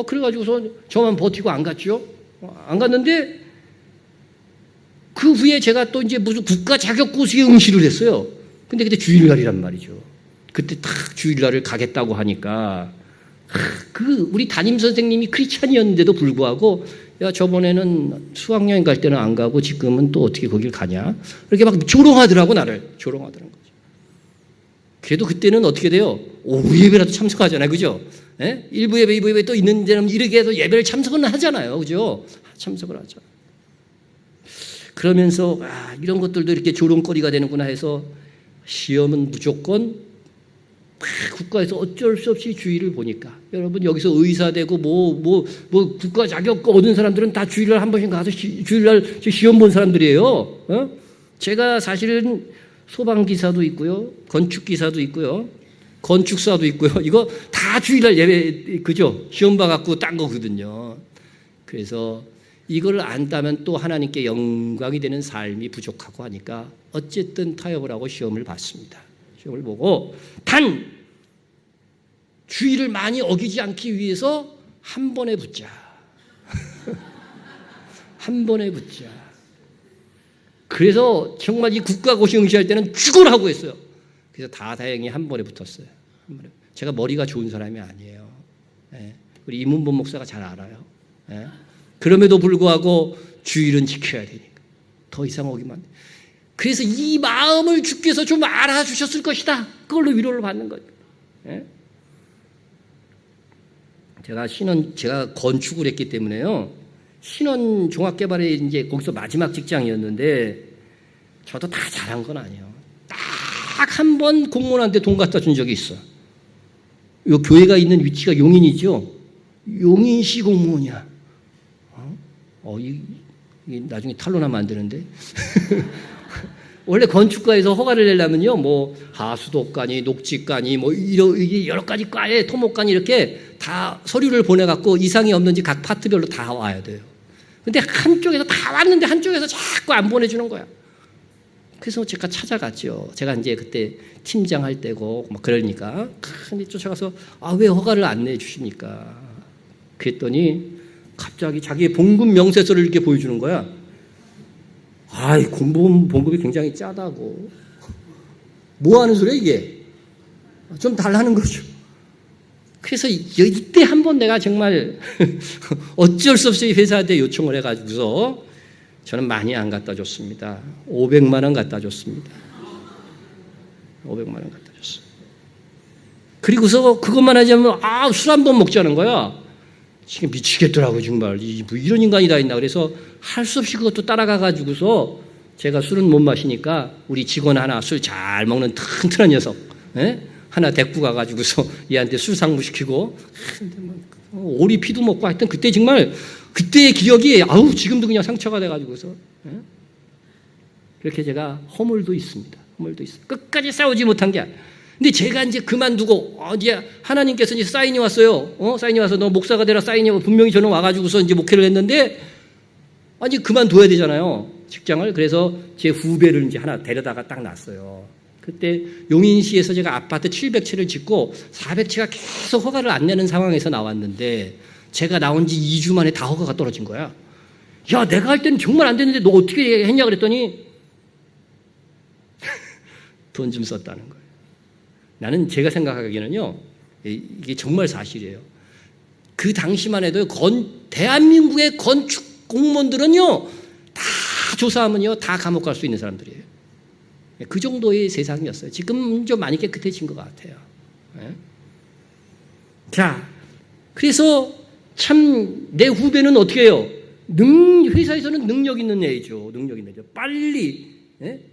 그래가지고서 저만 버티고 안 갔죠. 안 갔는데 그 후에 제가 또 이제 무슨 국가 자격고시에 응시를 했어요. 근데 그때 주일날이란 말이죠. 그때 딱 주일날을 가겠다고 하니까 우리 담임 선생님이 크리스찬이었는데도 불구하고 야, 저번에는 수학여행 갈 때는 안 가고 지금은 또 어떻게 거길 가냐? 이렇게 막 조롱하더라고, 나를. 조롱하더라는 거죠. 그래도 그때는 어떻게 돼요? 오후 예배라도 참석하잖아요. 그죠? 예? 1부 예배, 2부 예배 또 있는 데는 이렇게 해서 예배를 참석은 하잖아요. 그죠? 참석을 하죠. 그러면서 이런 것들도 이렇게 조롱거리가 되는구나 해서 시험은 무조건 국가에서 어쩔 수 없이 주의를 보니까 여러분 여기서 의사 되고 뭐 국가 자격 얻은 사람들은 다 주일날 한 번씩 가서 주일날 시험 본 사람들이에요. 제가 사실은 소방기사도 있고요, 건축기사도 있고요, 건축사도 있고요. 이거 다 주일날 예배 그죠? 시험 봐갖고 딴 거거든요. 그래서 이걸 안다면 또 하나님께 영광이 되는 삶이 부족하고 하니까 어쨌든 타협을 하고 시험을 봤습니다. 시험을 보고 단 주의를 많이 어기지 않기 위해서 한 번에 붙자. 한 번에 붙자. 그래서 정말 이 국가고시 응시할 때는 죽으라고 했어요. 그래서 다행히 한 번에 붙었어요. 제가 머리가 좋은 사람이 아니에요. 예. 우리 이문범 목사가 잘 알아요. 예. 그럼에도 불구하고 주일은 지켜야 되니까 더 이상 어기만. 그래서 이 마음을 주께서 좀 알아주셨을 것이다. 그걸로 위로를 받는 거죠. 예? 제가 건축을 했기 때문에요. 신원 종합개발에 이제 거기서 마지막 직장이었는데 저도 다 잘한 건 아니에요. 딱 한 번 공무원한테 돈 갖다 준 적이 있어. 요 교회가 있는 위치가 용인이죠. 용인시 공무원이야. 나중에 탄론하면 안 되는데. 원래 건축과에서 허가를 내려면요, 뭐 하수도과니, 녹지과니, 뭐 이런 여러 가지 과에 토목과니 이렇게 다 서류를 보내갖고 이상이 없는지 각 파트별로 다 와야 돼요. 근데 한쪽에서 다 왔는데 한쪽에서 자꾸 안 보내주는 거야. 그래서 제가 찾아갔죠. 제가 이제 그때 팀장 할 때고 막 그러니까 근데 쫓아가서 왜 허가를 안 내주십니까? 그랬더니 갑자기 자기의 봉급 명세서를 이렇게 보여주는 거야. 봉급이 굉장히 짜다고. 뭐 하는 소리야, 이게? 좀 달라는 거죠. 그래서 이때 한번 내가 정말 어쩔 수 없이 회사한테 요청을 해가지고서 저는 많이 안 갖다 줬습니다. 500만 원 갖다 줬습니다. 500만 원 갖다 줬어요. 그리고서 그것만 하지 않으면 술 한 번 먹자는 거야. 지금 미치겠더라고요, 정말. 뭐 이런 인간이 다 있나. 그래서 할 수 없이 그것도 따라가가지고서 제가 술은 못 마시니까 우리 직원 하나 술 잘 먹는 튼튼한 녀석 하나 데리고 가가지고서 얘한테 술 상무시키고 오리 피도 먹고 하여튼 그때 정말 그때의 기억이 아우 지금도 그냥 상처가 돼가지고서 그렇게 제가 허물도 있습니다. 허물도 있어요. 끝까지 싸우지 못한 게 아니에요. 근데 제가 이제 그만두고 이제 하나님께서 이제 사인이 왔어요. 사인이 와서 너 목사가 되라 사인이 와서 분명히 저는 와가지고서 이제 목회를 했는데 아니 그만둬야 되잖아요. 직장을. 그래서 제 후배를 이제 하나 데려다가 딱 놨어요. 그때 용인시에서 제가 아파트 700채를 짓고 400채가 계속 허가를 안 내는 상황에서 나왔는데 제가 나온 지 2주 만에 다 허가가 떨어진 거야. 야, 내가 할 때는 정말 안 됐는데 너 어떻게 했냐 그랬더니 돈 좀 썼다는 거예요. 나는 제가 생각하기에는요, 이게 정말 사실이에요. 그 당시만 해도 대한민국의 건축 공무원들은요, 다 조사하면요, 다 감옥 갈 수 있는 사람들이에요. 그 정도의 세상이었어요. 지금 좀 많이 깨끗해진 것 같아요. 자, 그래서 참 내 후배는 어떻게 해요? 회사에서는 능력 있는 애죠. 능력 있는 애죠. 빨리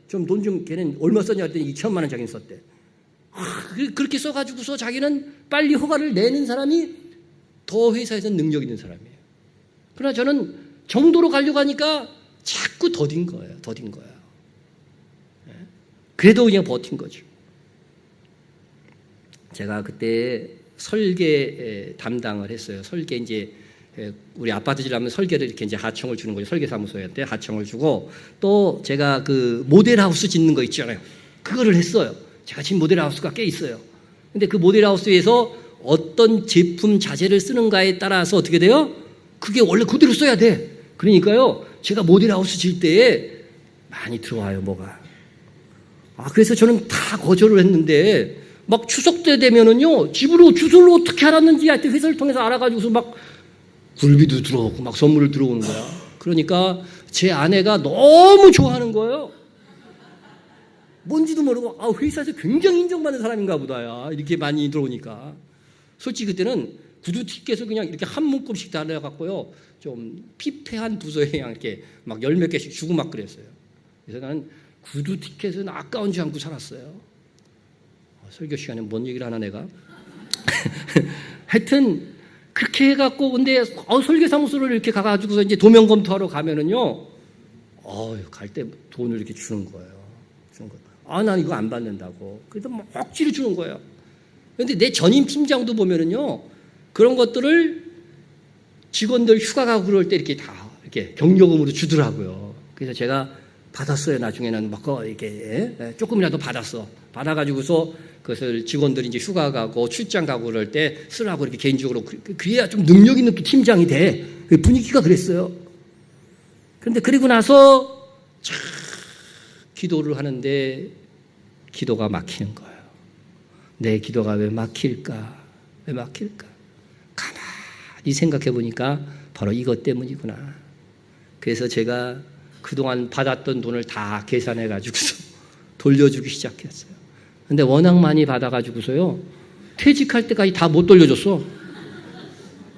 좀 돈 좀 걔는 얼마 썼냐 했더니 2천만 원 자기는 썼대. 그렇게 써가지고서 자기는 빨리 허가를 내는 사람이 더 회사에서는 능력 있는 사람이에요. 그러나 저는 정도로 가려고 하니까 자꾸 더딘 거예요. 더딘 거야. 그래도 그냥 버틴 거죠. 제가 그때 설계 담당을 했어요. 설계 이제 우리 아파트 지으려면 설계를 이렇게 이제 하청을 주는 거죠. 설계사무소한테 하청을 주고 또 제가 그 모델하우스 짓는 거 있잖아요. 그거를 했어요. 제가 지금 모델하우스가 꽤 있어요. 근데 그 모델하우스에서 어떤 제품 자재를 쓰는가에 따라서 어떻게 돼요? 그게 원래 그대로 써야 돼. 그러니까요. 제가 모델하우스 질 때에 많이 들어와요. 뭐가. 그래서 저는 다 거절을 했는데 막 추석 때 되면은요. 집으로 주소를 어떻게 알았는지 하여튼 회사를 통해서 알아가지고서 막 굴비도 들어오고 막 선물을 들어오는 거야. 그러니까 제 아내가 너무 좋아하는 거예요. 뭔지도 모르고 회사에서 굉장히 인정받는 사람인가 보다야. 이렇게 많이 들어오니까. 솔직히 그때는 구두 티켓을 그냥 이렇게 한 묶음씩 달려갖고요. 좀 피폐한 부서에 그냥 이렇게 막 10몇 개씩 주고 막 그랬어요. 그래서 나는 구두 티켓은 아까운지 않고 살았어요. 설교 시간에 뭔 얘기를 하나 내가. 하여튼 그렇게 해갖고 근데 설계사무소를 이렇게 가가지고서 이제 도면 검토하러 가면은요. 갈 때 돈을 이렇게 주는 거예요. 주는 거예요. 난 이거 안 받는다고. 그래도 막 억지로 주는 거예요. 그런데 내 전임 팀장도 보면은요. 그런 것들을 직원들 휴가 가고 그럴 때 이렇게 다 이렇게 경력금으로 주더라고요. 그래서 제가 받았어요. 나중에는 막 이렇게 조금이라도 받아가지고서 그것을 직원들이 이제 휴가 가고 출장 가고 그럴 때 쓰라고 이렇게 개인적으로 그래야 좀 능력 있는 또 팀장이 돼. 분위기가 그랬어요. 그런데 그리고 나서 기도를 하는데 기도가 막히는 거예요. 내 기도가 왜 막힐까? 왜 막힐까? 가만히 생각해 보니까 바로 이것 때문이구나. 그래서 제가 그동안 받았던 돈을 다 계산해 가지고서 돌려주기 시작했어요. 근데 워낙 많이 받아가지고서요. 퇴직할 때까지 다 못 돌려줬어.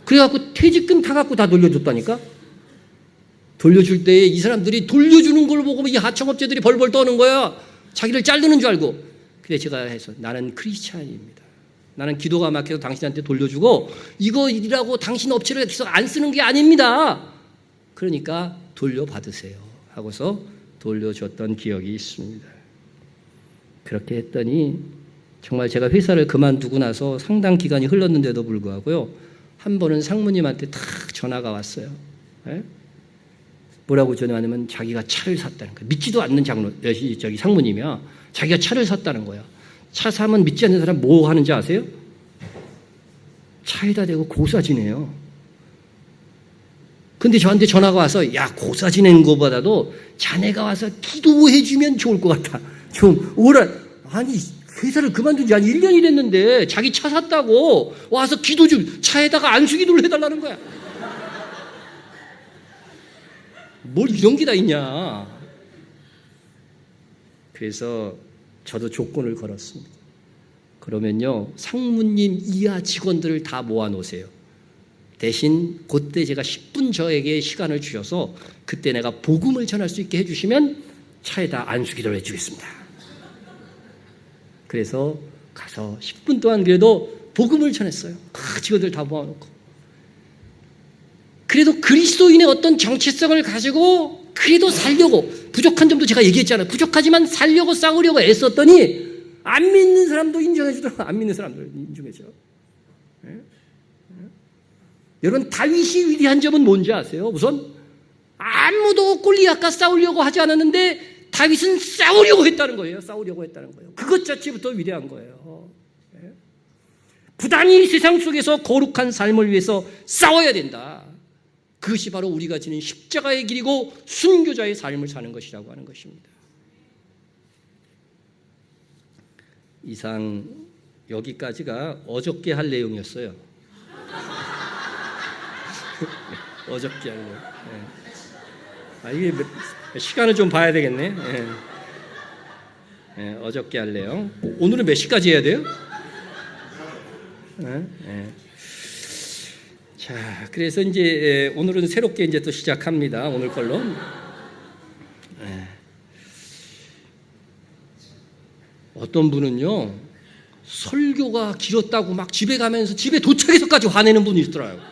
그래갖고 퇴직금 다 갖고 다 돌려줬다니까. 돌려줄 때 이 사람들이 돌려주는 걸 보고 이 하청업체들이 벌벌 떠는 거야. 자기를 자르는 줄 알고. 그래 제가 해서 나는 크리스찬입니다. 나는 기도가 막혀서 당신한테 돌려주고 이거 일이라고 당신 업체를 계속 안 쓰는 게 아닙니다. 그러니까 돌려받으세요 하고서 돌려줬던 기억이 있습니다. 그렇게 했더니 정말 제가 회사를 그만두고 나서 상당 기간이 흘렀는데도 불구하고요. 한 번은 상무님한테 탁 전화가 왔어요. 네? 뭐라고 전화하냐면 자기가 차를 샀다는 거예요. 믿지도 않는 상무님이야. 자기가 차를 샀다는 거야. 차 사면 믿지 않는 사람 뭐 하는지 아세요? 차에다 대고 고사 지내요. 근데 저한테 전화가 와서 야 고사 지내는 것보다도 자네가 와서 기도해 주면 좋을 것 같아. 좀 오라. 아니 회사를 그만둔 지 한 1년이 됐는데 자기 차 샀다고 와서 기도 좀 차에다가 안수기도를 해달라는 거야. 뭘 이런 게 다 있냐. 그래서 저도 조건을 걸었습니다. 그러면요 상무님 이하 직원들을 다 모아놓으세요. 대신 그때 제가 10분 저에게 시간을 주셔서 그때 내가 복음을 전할 수 있게 해주시면 차에다 안수기도를 해주겠습니다. 그래서 가서 10분 동안 그래도 복음을 전했어요. 직원들 다 모아놓고. 그래도 그리스도인의 어떤 정체성을 가지고 그래도 살려고, 부족한 점도 제가 얘기했잖아요. 부족하지만 살려고 싸우려고 애썼더니 안 믿는 사람도 인정해 주더라고요. 안 믿는 사람도 인정해 줘. 여러분, 다윗이 위대한 점은 뭔지 아세요? 우선 아무도 골리앗과 싸우려고 하지 않았는데 다윗은 싸우려고 했다는 거예요. 싸우려고 했다는 거예요. 그것 자체부터 위대한 거예요. 부단히 세상 속에서 거룩한 삶을 위해서 싸워야 된다. 그것이 바로 우리가 지닌 십자가의 길이고 순교자의 삶을 사는 것이라고 하는 것입니다. 이상 여기까지가 어저께 할 내용이었어요. 어저께 할 내용. 이게 시간을 좀 봐야 되겠네. 어저께 할 내용. 오늘은 몇 시까지 해야 돼요? 자, 그래서 이제 오늘은 새롭게 이제 또 시작합니다. 오늘 걸로. 어떤 분은요, 설교가 길었다고 막 집에 가면서 집에 도착해서까지 화내는 분이 있더라고요.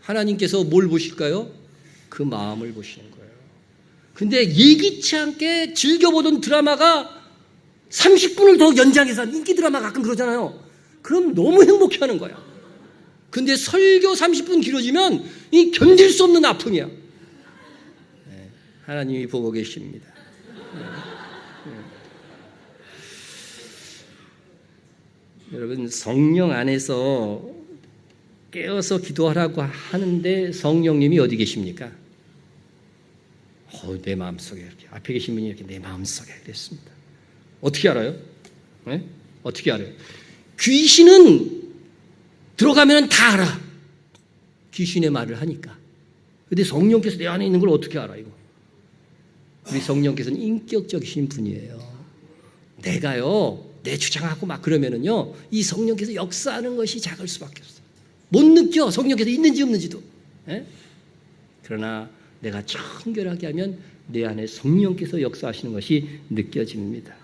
하나님께서 뭘 보실까요? 그 마음을 보시는 거예요. 근데 예기치 않게 즐겨보던 드라마가 30분을 더 연장해서, 인기 드라마 가끔 그러잖아요. 그럼 너무 행복해하는 거야. 근데 설교 30분 길어지면 이 견딜 수 없는 아픔이야. 하나님이 보고 계십니다. 여러분, 성령 안에서 깨어서 기도하라고 하는데 성령님이 어디 계십니까? 내 마음속에, 이렇게 앞에 계신 분이 이렇게 내 마음속에 그랬습니다. 어떻게 알아요? 어떻게 알아요? 귀신은 들어가면 다 알아. 귀신의 말을 하니까. 근데 성령께서 내 안에 있는 걸 어떻게 알아, 이거? 우리 성령께서는 인격적이신 분이에요. 내가요, 내 주장하고 막 그러면은요, 이 성령께서 역사하는 것이 작을 수밖에 없어요. 못 느껴, 성령께서 있는지 없는지도. 그러나 내가 청결하게 하면 내 안에 성령께서 역사하시는 것이 느껴집니다.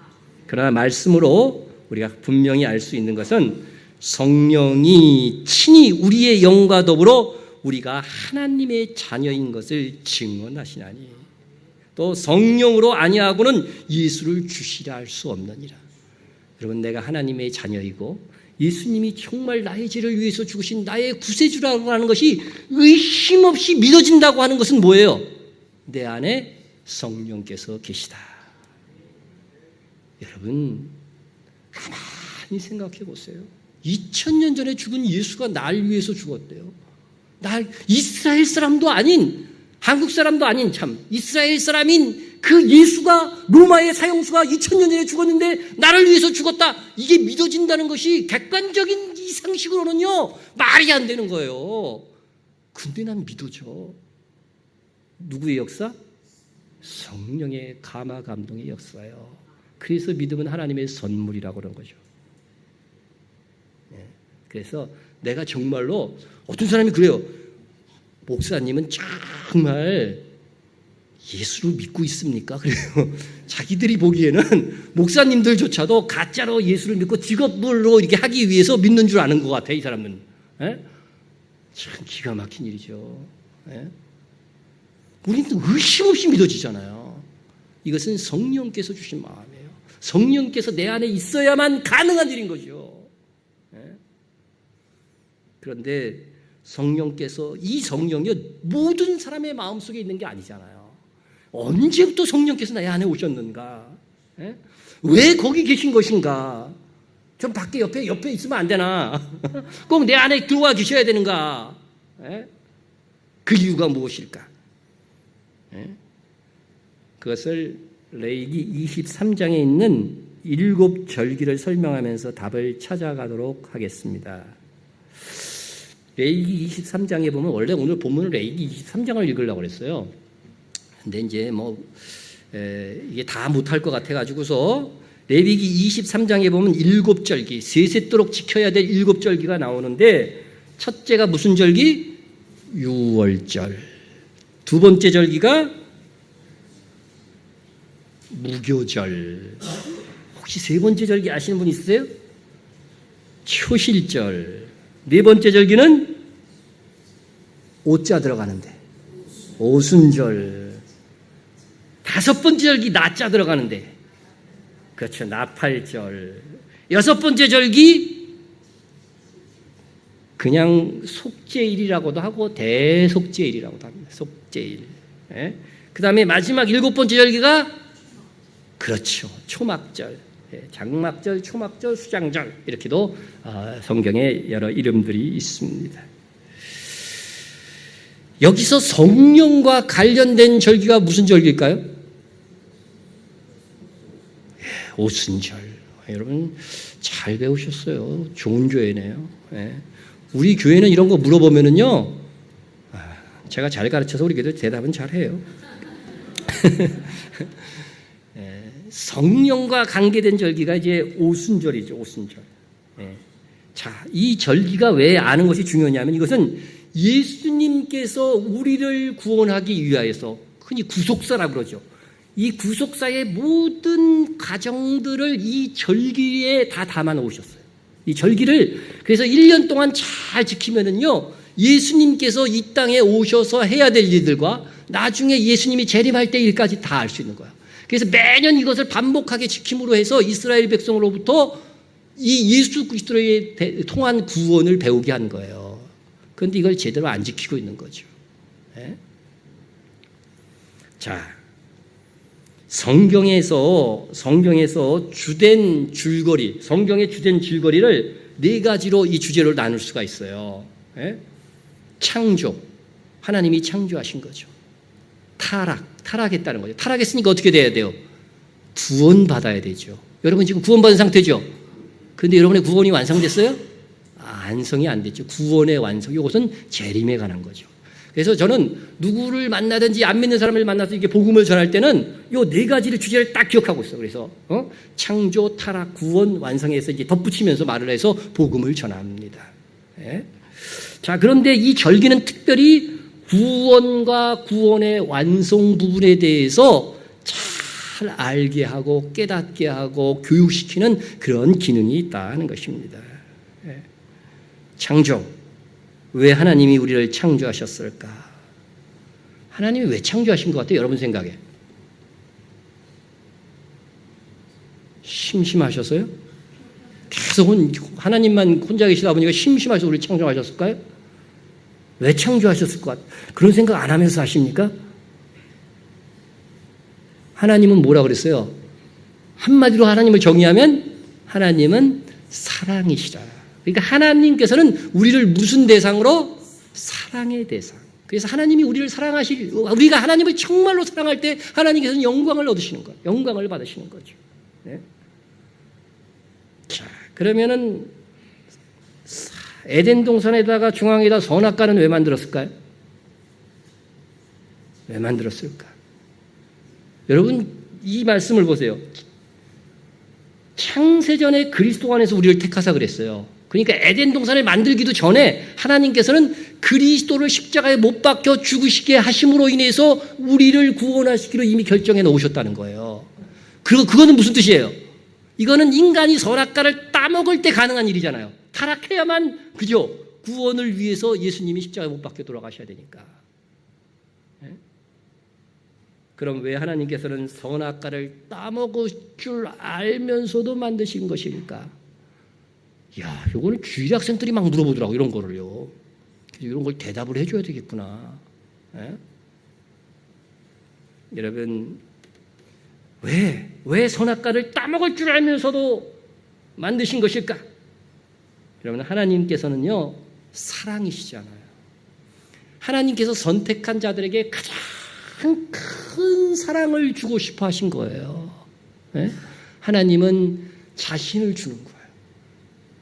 그러나 말씀으로 우리가 분명히 알 수 있는 것은 성령이 친히 우리의 영과 더불어 우리가 하나님의 자녀인 것을 증언하시나니 또 성령으로 아니하고는 예수를 주시라 할 수 없느니라. 여러분, 내가 하나님의 자녀이고 예수님이 정말 나의 죄를 위해서 죽으신 나의 구세주라고 하는 것이 의심 없이 믿어진다고 하는 것은 뭐예요? 내 안에 성령께서 계시다. 여러분, 가만히 생각해 보세요. 2000년 전에 죽은 예수가 날 위해서 죽었대요. 이스라엘 사람도 아닌, 한국 사람도 아닌, 참 이스라엘 사람인 그 예수가, 로마의 사형수가 2000년 전에 죽었는데 나를 위해서 죽었다. 이게 믿어진다는 것이 객관적인 이 상식으로는요, 말이 안 되는 거예요. 근데 난 믿어져. 누구의 역사? 성령의 감화 감동의 역사예요. 그래서 믿음은 하나님의 선물이라고 그런 거죠. 그래서 내가 정말로, 어떤 사람이 그래요. 목사님은 정말 예수를 믿고 있습니까? 그래요. 자기들이 보기에는 목사님들조차도 가짜로 예수를 믿고 직업으로 이렇게 하기 위해서 믿는 줄 아는 것 같아, 이 사람은. 참 기가 막힌 일이죠. 우리는 의심 없이 믿어지잖아요. 이것은 성령께서 주신 마음이에요. 성령께서 내 안에 있어야만 가능한 일인 거죠. 그런데 성령께서, 이 성령이 모든 사람의 마음속에 있는 게 아니잖아요. 언제부터 성령께서 내 안에 오셨는가? 왜 거기 계신 것인가? 좀 밖에 옆에 있으면 안 되나? 꼭 내 안에 들어와 계셔야 되는가? 그 이유가 무엇일까? 그것을 레위기 23장에 있는 7절기를 설명하면서 답을 찾아가도록 하겠습니다. 레위기 23장에 보면, 원래 오늘 본문은 레위기 23장을 읽으려고 그랬어요. 근데 이제 이게 다 못할 것 같아가지고서 레위기 23장에 보면 7절기, 세세토록 지켜야 될 7절기가 나오는데, 첫째가 무슨 절기? 유월절. 두 번째 절기가 무교절. 혹시 세 번째 절기 아시는 분 있으세요? 초실절. 네 번째 절기는 오자 들어가는데. 오순절. 5번째 절기 나자 들어가는데. 그렇죠. 나팔절. 6번째 절기 그냥 속죄일이라고도 하고 대속죄일이라고도 합니다. 속죄일. 예? 그 다음에 마지막 7번째 절기가 그렇죠. 초막절. 예, 장막절, 초막절, 수장절 이렇게도 성경에 여러 이름들이 있습니다. 여기서 성령과 관련된 절기가 무슨 절기일까요? 예, 오순절. 여러분 잘 배우셨어요. 좋은 교회네요. 예. 우리 교회는 이런 거 물어보면은요, 제가 잘 가르쳐서 우리 교회도 대답은 잘해요. 예. 성령과 관계된 절기가 이제 오순절이죠. 오순절. 예. 자, 이 절기가 왜 아는 것이 중요하냐면 이것은 예수님께서 우리를 구원하기 위하여서 흔히 구속사라고 그러죠. 이 구속사의 모든 과정들을 이 절기에 다 담아 놓으셨어요. 이 절기를 그래서 1년 동안 잘 지키면은요, 예수님께서 이 땅에 오셔서 해야 될 일들과 나중에 예수님이 재림할 때 일까지 다 알 수 있는 거야. 그래서 매년 이것을 반복하게 지킴으로 해서 이스라엘 백성으로부터 이 예수 그리스도에 통한 구원을 배우게 한 거예요. 그런데 이걸 제대로 안 지키고 있는 거죠. 네? 자, 성경에서 주된 줄거리, 성경의 주된 줄거리를 4가지로 이 주제를 나눌 수가 있어요. 네? 창조, 하나님이 창조하신 거죠. 타락했다는 거죠. 타락했으니까 어떻게 돼야 돼요? 구원받아야 되죠. 여러분 지금 구원받은 상태죠? 그런데 여러분의 구원이 완성됐어요? 완성이 안 됐죠. 구원의 완성. 이것은 재림에 관한 거죠. 그래서 저는 누구를 만나든지 안 믿는 사람을 만나서 이게 복음을 전할 때는 이 4가지의 주제를 딱 기억하고 있어. 그래서 창조, 타락, 구원, 완성해서 이제 덧붙이면서 말을 해서 복음을 전합니다. 네? 자, 그런데 이 절기는 특별히 구원과 구원의 완성 부분에 대해서 잘 알게 하고 깨닫게 하고 교육시키는 그런 기능이 있다는 것입니다. 네. 창조. 왜 하나님이 우리를 창조하셨을까? 하나님이 왜 창조하신 것 같아요? 여러분 생각에. 심심하셔서요? 계속 하나님만 혼자 계시다 보니까 심심하셔서 우리를 창조하셨을까요? 왜 창조하셨을 것 같아요? 그런 생각 안 하면서 하십니까? 하나님은 뭐라 그랬어요? 한마디로 하나님을 정의하면 하나님은 사랑이시라. 그러니까 하나님께서는 우리를 무슨 대상으로? 사랑의 대상. 그래서 하나님이 우리를 우리가 하나님을 정말로 사랑할 때 하나님께서는 영광을 얻으시는 거예요. 영광을 받으시는 거죠. 네? 자, 그러면은 에덴 동산에다가 중앙에다 선악과는 왜 만들었을까요? 왜 만들었을까? 여러분 이 말씀을 보세요. 창세전에 그리스도 안에서 우리를 택하사 그랬어요. 그러니까 에덴 동산을 만들기도 전에 하나님께서는 그리스도를 십자가에 못 박혀 죽으시게 하심으로 인해서 우리를 구원하시기로 이미 결정해 놓으셨다는 거예요. 그거는 무슨 뜻이에요? 이거는 인간이 선악과를 따먹을 때 가능한 일이잖아요. 타락해야만, 그죠? 구원을 위해서 예수님이 십자가에 못 박혀 돌아가셔야 되니까. 네? 그럼 왜 하나님께서는 선악과를 따먹을 줄 알면서도 만드신 것일까? 야, 요거는 주일학생들이 막 물어보더라고, 이런 거를요. 이런 걸 대답을 해줘야 되겠구나. 네? 여러분, 왜 선악과를 따먹을 줄 알면서도 만드신 것일까? 여러분, 하나님께서는요, 사랑이시잖아요. 하나님께서 선택한 자들에게 가장 큰 사랑을 주고 싶어 하신 거예요. 네? 하나님은 자신을 주는 거예요.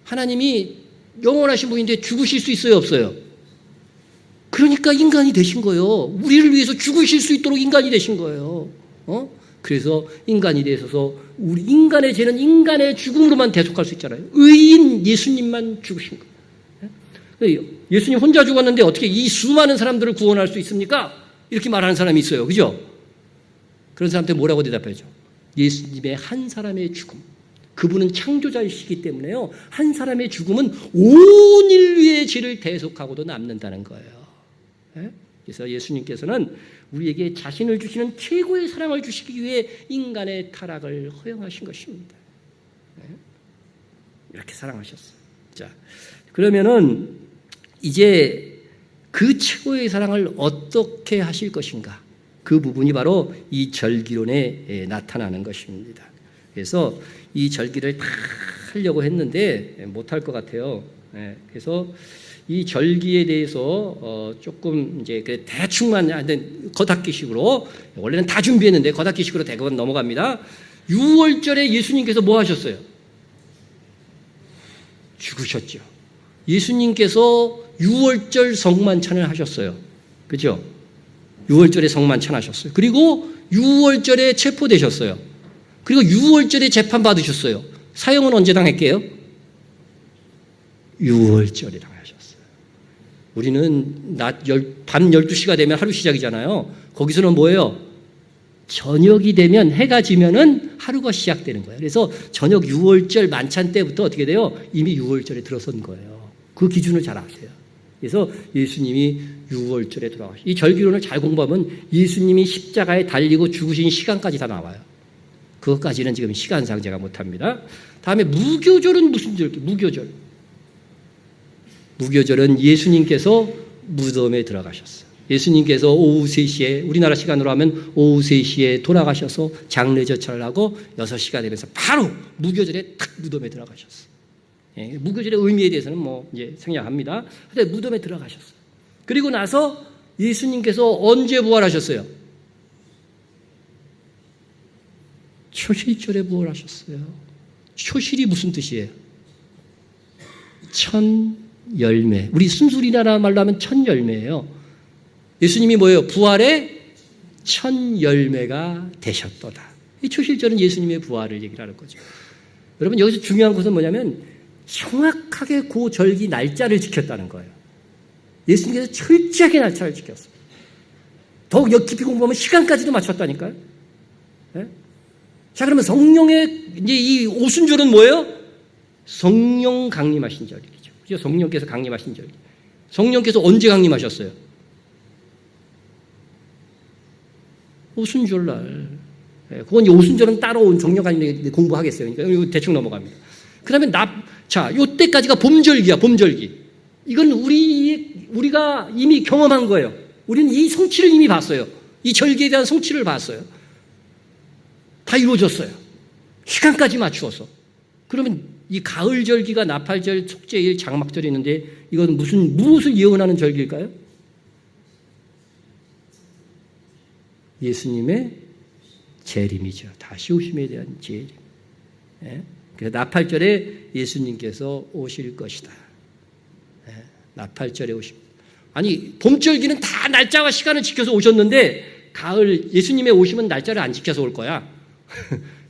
하나님이 영원하신 분인데 죽으실 수 있어요, 없어요? 그러니까 인간이 되신 거예요. 우리를 위해서 죽으실 수 있도록 인간이 되신 거예요. 그래서 인간이 되셔서 우리 인간의 죄는 인간의 죽음으로만 대속할 수 있잖아요. 의인 예수님만 죽으신 거예요. 예수님 혼자 죽었는데 어떻게 이 수많은 사람들을 구원할 수 있습니까? 이렇게 말하는 사람이 있어요. 그죠? 그런 사람한테 뭐라고 대답하죠? 예수님의 한 사람의 죽음. 그분은 창조자이시기 때문에요. 한 사람의 죽음은 온 인류의 죄를 대속하고도 남는다는 거예요. 그래서 예수님께서는 우리에게 자신을 주시는 최고의 사랑을 주시기 위해 인간의 타락을 허용하신 것입니다. 이렇게 사랑하셨어요. 자, 그러면은 이제 그 최고의 사랑을 어떻게 하실 것인가? 그 부분이 바로 이 절기론에 나타나는 것입니다. 그래서 이 절기를 다 하려고 했는데 못할 것 같아요. 그래서 이 절기에 대해서 조금 이제 대충만 겉핥기식으로, 원래는 다 준비했는데 겉핥기식으로 대부분 넘어갑니다. 6월절에 예수님께서 뭐 하셨어요? 죽으셨죠. 예수님께서 6월절 성만찬을 하셨어요. 그죠? 6월절에 성만찬 하셨어요. 그리고 6월절에 체포되셨어요. 그리고 6월절에 재판받으셨어요. 사형은 언제 당했게요? 6월절에 당하셨어요. 우리는 밤 12시가 되면 하루 시작이잖아요. 거기서는 뭐예요? 저녁이 되면, 해가 지면은 하루가 시작되는 거예요. 그래서 저녁 6월절 만찬 때부터 어떻게 돼요? 이미 6월절에 들어선 거예요. 그 기준을 잘 아세요. 그래서 예수님이 6월절에 돌아가셨어요. 이 절기론을 잘 공부하면 예수님이 십자가에 달리고 죽으신 시간까지 다 나와요. 그것까지는 지금 시간상 제가 못합니다. 다음에 무교절은 무슨 절기? 무교절. 무교절은 예수님께서 무덤에 들어가셨어요. 예수님께서 오후 3시에, 우리나라 시간으로 하면 오후 3시에 돌아가셔서 장례절차를 하고 6시가 되면서 바로 무교절에 탁 무덤에 들어가셨어요. 무교절의 의미에 대해서는 뭐 이제 생략합니다. 근데 무덤에 들어가셨어요. 그리고 나서 예수님께서 언제 부활하셨어요? 초실절에 부활하셨어요. 초실이 무슨 뜻이에요? 천열매. 우리 순수 우리나라 말로 하면 천열매예요. 예수님이 뭐예요? 부활의 천열매가 되셨도다. 이 초실절은 예수님의 부활을 얘기를 하는 거죠. 여러분, 여기서 중요한 것은 뭐냐면 정확하게 그 절기 날짜를 지켰다는 거예요. 예수님께서 철저하게 날짜를 지켰어요. 더욱 깊이 공부하면 시간까지도 맞췄다니까요. 네? 자, 그러면 성령의 이제 이 오순절은 뭐예요? 성령 강림하신 절기죠. 그죠? 성령께서 강림하신 절기. 성령께서 언제 강림하셨어요? 오순절날. 그건 오순절은 따로 성령 강림 공부하겠어요. 그러니까 이거 대충 넘어갑니다. 그다음에 자, 요때까지가 봄절기야, 봄절기. 이건 우리가 이미 경험한 거예요. 우리는 이 성취를 이미 봤어요. 이 절기에 대한 성취를 봤어요. 다 이루어졌어요. 시간까지 맞추어서. 그러면 이 가을절기가 나팔절, 속죄일, 장막절이 있는데 이건 무엇을 예언하는 절기일까요? 예수님의 재림이죠. 다시 오심에 대한 재림. 그래서 나팔절에 예수님께서 오실 것이다. 나팔절에 오십니다. 아니, 봄절기는 다 날짜와 시간을 지켜서 오셨는데 가을 예수님의 오심은 날짜를 안 지켜서 올 거야.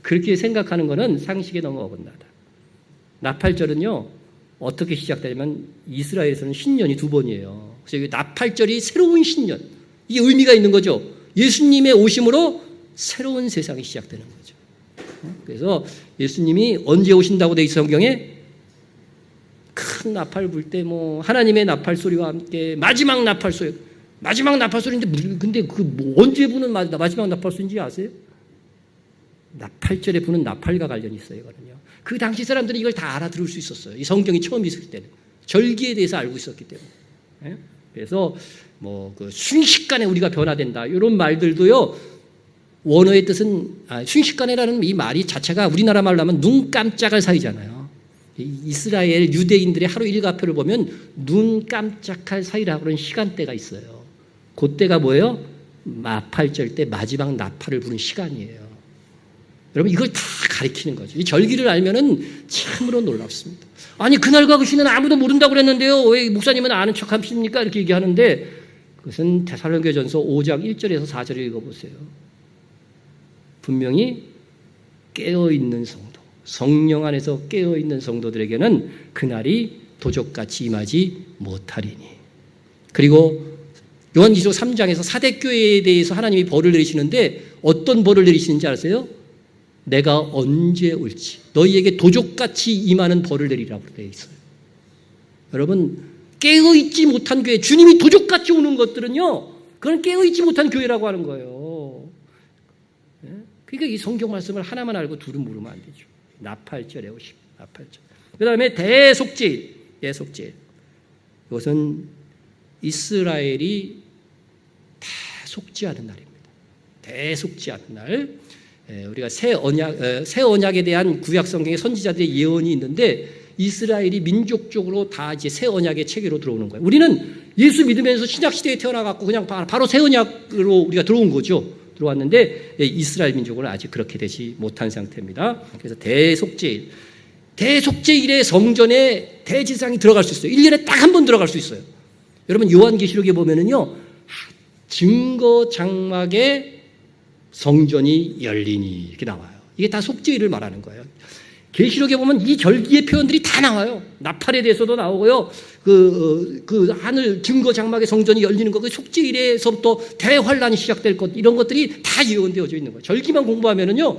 그렇게 생각하는 것은 상식에 너무 어긋나다. 나팔절은요, 어떻게 시작되냐면 이스라엘에서는 신년이 2번이에요. 그래서 나팔절이 새로운 신년, 이게 의미가 있는 거죠. 예수님의 오심으로 새로운 세상이 시작되는 거죠. 그래서 예수님이 언제 오신다고 돼 있어 성경에? 큰 나팔 불 때 뭐 하나님의 나팔 소리와 함께 마지막 나팔 소리인데 근데 뭐 언제 부는 마지막 나팔 소리인지 아세요? 나팔절에 부는 나팔과 관련이 있어요. 이거는요. 그 당시 사람들이 이걸 다 알아들을 수 있었어요. 이 성경이 처음 있을 때는 절기에 대해서 알고 있었기 때문에. 그래서 뭐 그 순식간에 우리가 변화된다 이런 말들도요. 원어의 뜻은 순식간에라는 이 말이 자체가 우리나라 말로 하면 눈 깜짝할 사이잖아요. 이스라엘 유대인들의 하루 일과표를 보면 눈 깜짝할 사이라고 하는 시간대가 있어요. 그때가 뭐예요? 나팔절 때 마지막 나팔을 부는 시간이에요. 여러분, 이걸 다 가리키는 거죠. 이 절기를 알면은 참으로 놀랍습니다. 아니, 그날과 그 시는 아무도 모른다고 그랬는데요. 왜 목사님은 아는 척 하십니까? 이렇게 얘기하는데 그것은 데살로니가전서 5장 1절에서 4절을 읽어보세요. 분명히 깨어있는 성도, 성령 안에서 깨어있는 성도들에게는 그날이 도적같이 임하지 못하리니. 그리고 요한계시록 3장에서 사대교회에 대해서 하나님이 벌을 내리시는데 어떤 벌을 내리시는지 아세요? 내가 언제 올지 너희에게 도적같이 임하는 벌을 내리라고 되어 있어요. 여러분, 깨어있지 못한 교회, 주님이 도적같이 오는 것들은요, 그건 깨어있지 못한 교회라고 하는 거예요. 그러니까 이 성경 말씀을 하나만 알고 둘은 모르면 안 되죠. 나팔절 외우시고, 나팔절. 그 다음에 대속죄일. 이것은 이스라엘이 다 속지 않은 날입니다. 대속지 않은 날. 우리가 새 언약에 대한 구약 성경의 선지자들의 예언이 있는데 이스라엘이 민족적으로 다 이제 새 언약의 체계로 들어오는 거예요. 우리는 예수 믿으면서 신약 시대에 태어나갖고 그냥 바로 새 언약으로 우리가 들어온 거죠. 들어왔는데 이스라엘 민족은 아직 그렇게 되지 못한 상태입니다. 그래서 대속죄일에 성전에 대제사장이 들어갈 수 있어요. 1년에 딱 한 번 들어갈 수 있어요. 여러분 요한계시록에 보면은요, 증거 장막에 성전이 열리니 이렇게 나와요. 이게 다 속죄일을 말하는 거예요. 계시록에 보면 이 절기의 표현들이 다 나와요. 나팔에 대해서도 나오고요. 그 하늘 증거 장막의 성전이 열리는 거, 그 속죄일에서부터 대환란이 시작될 것, 이런 것들이 다 예언되어져 있는 거예요. 절기만 공부하면은요.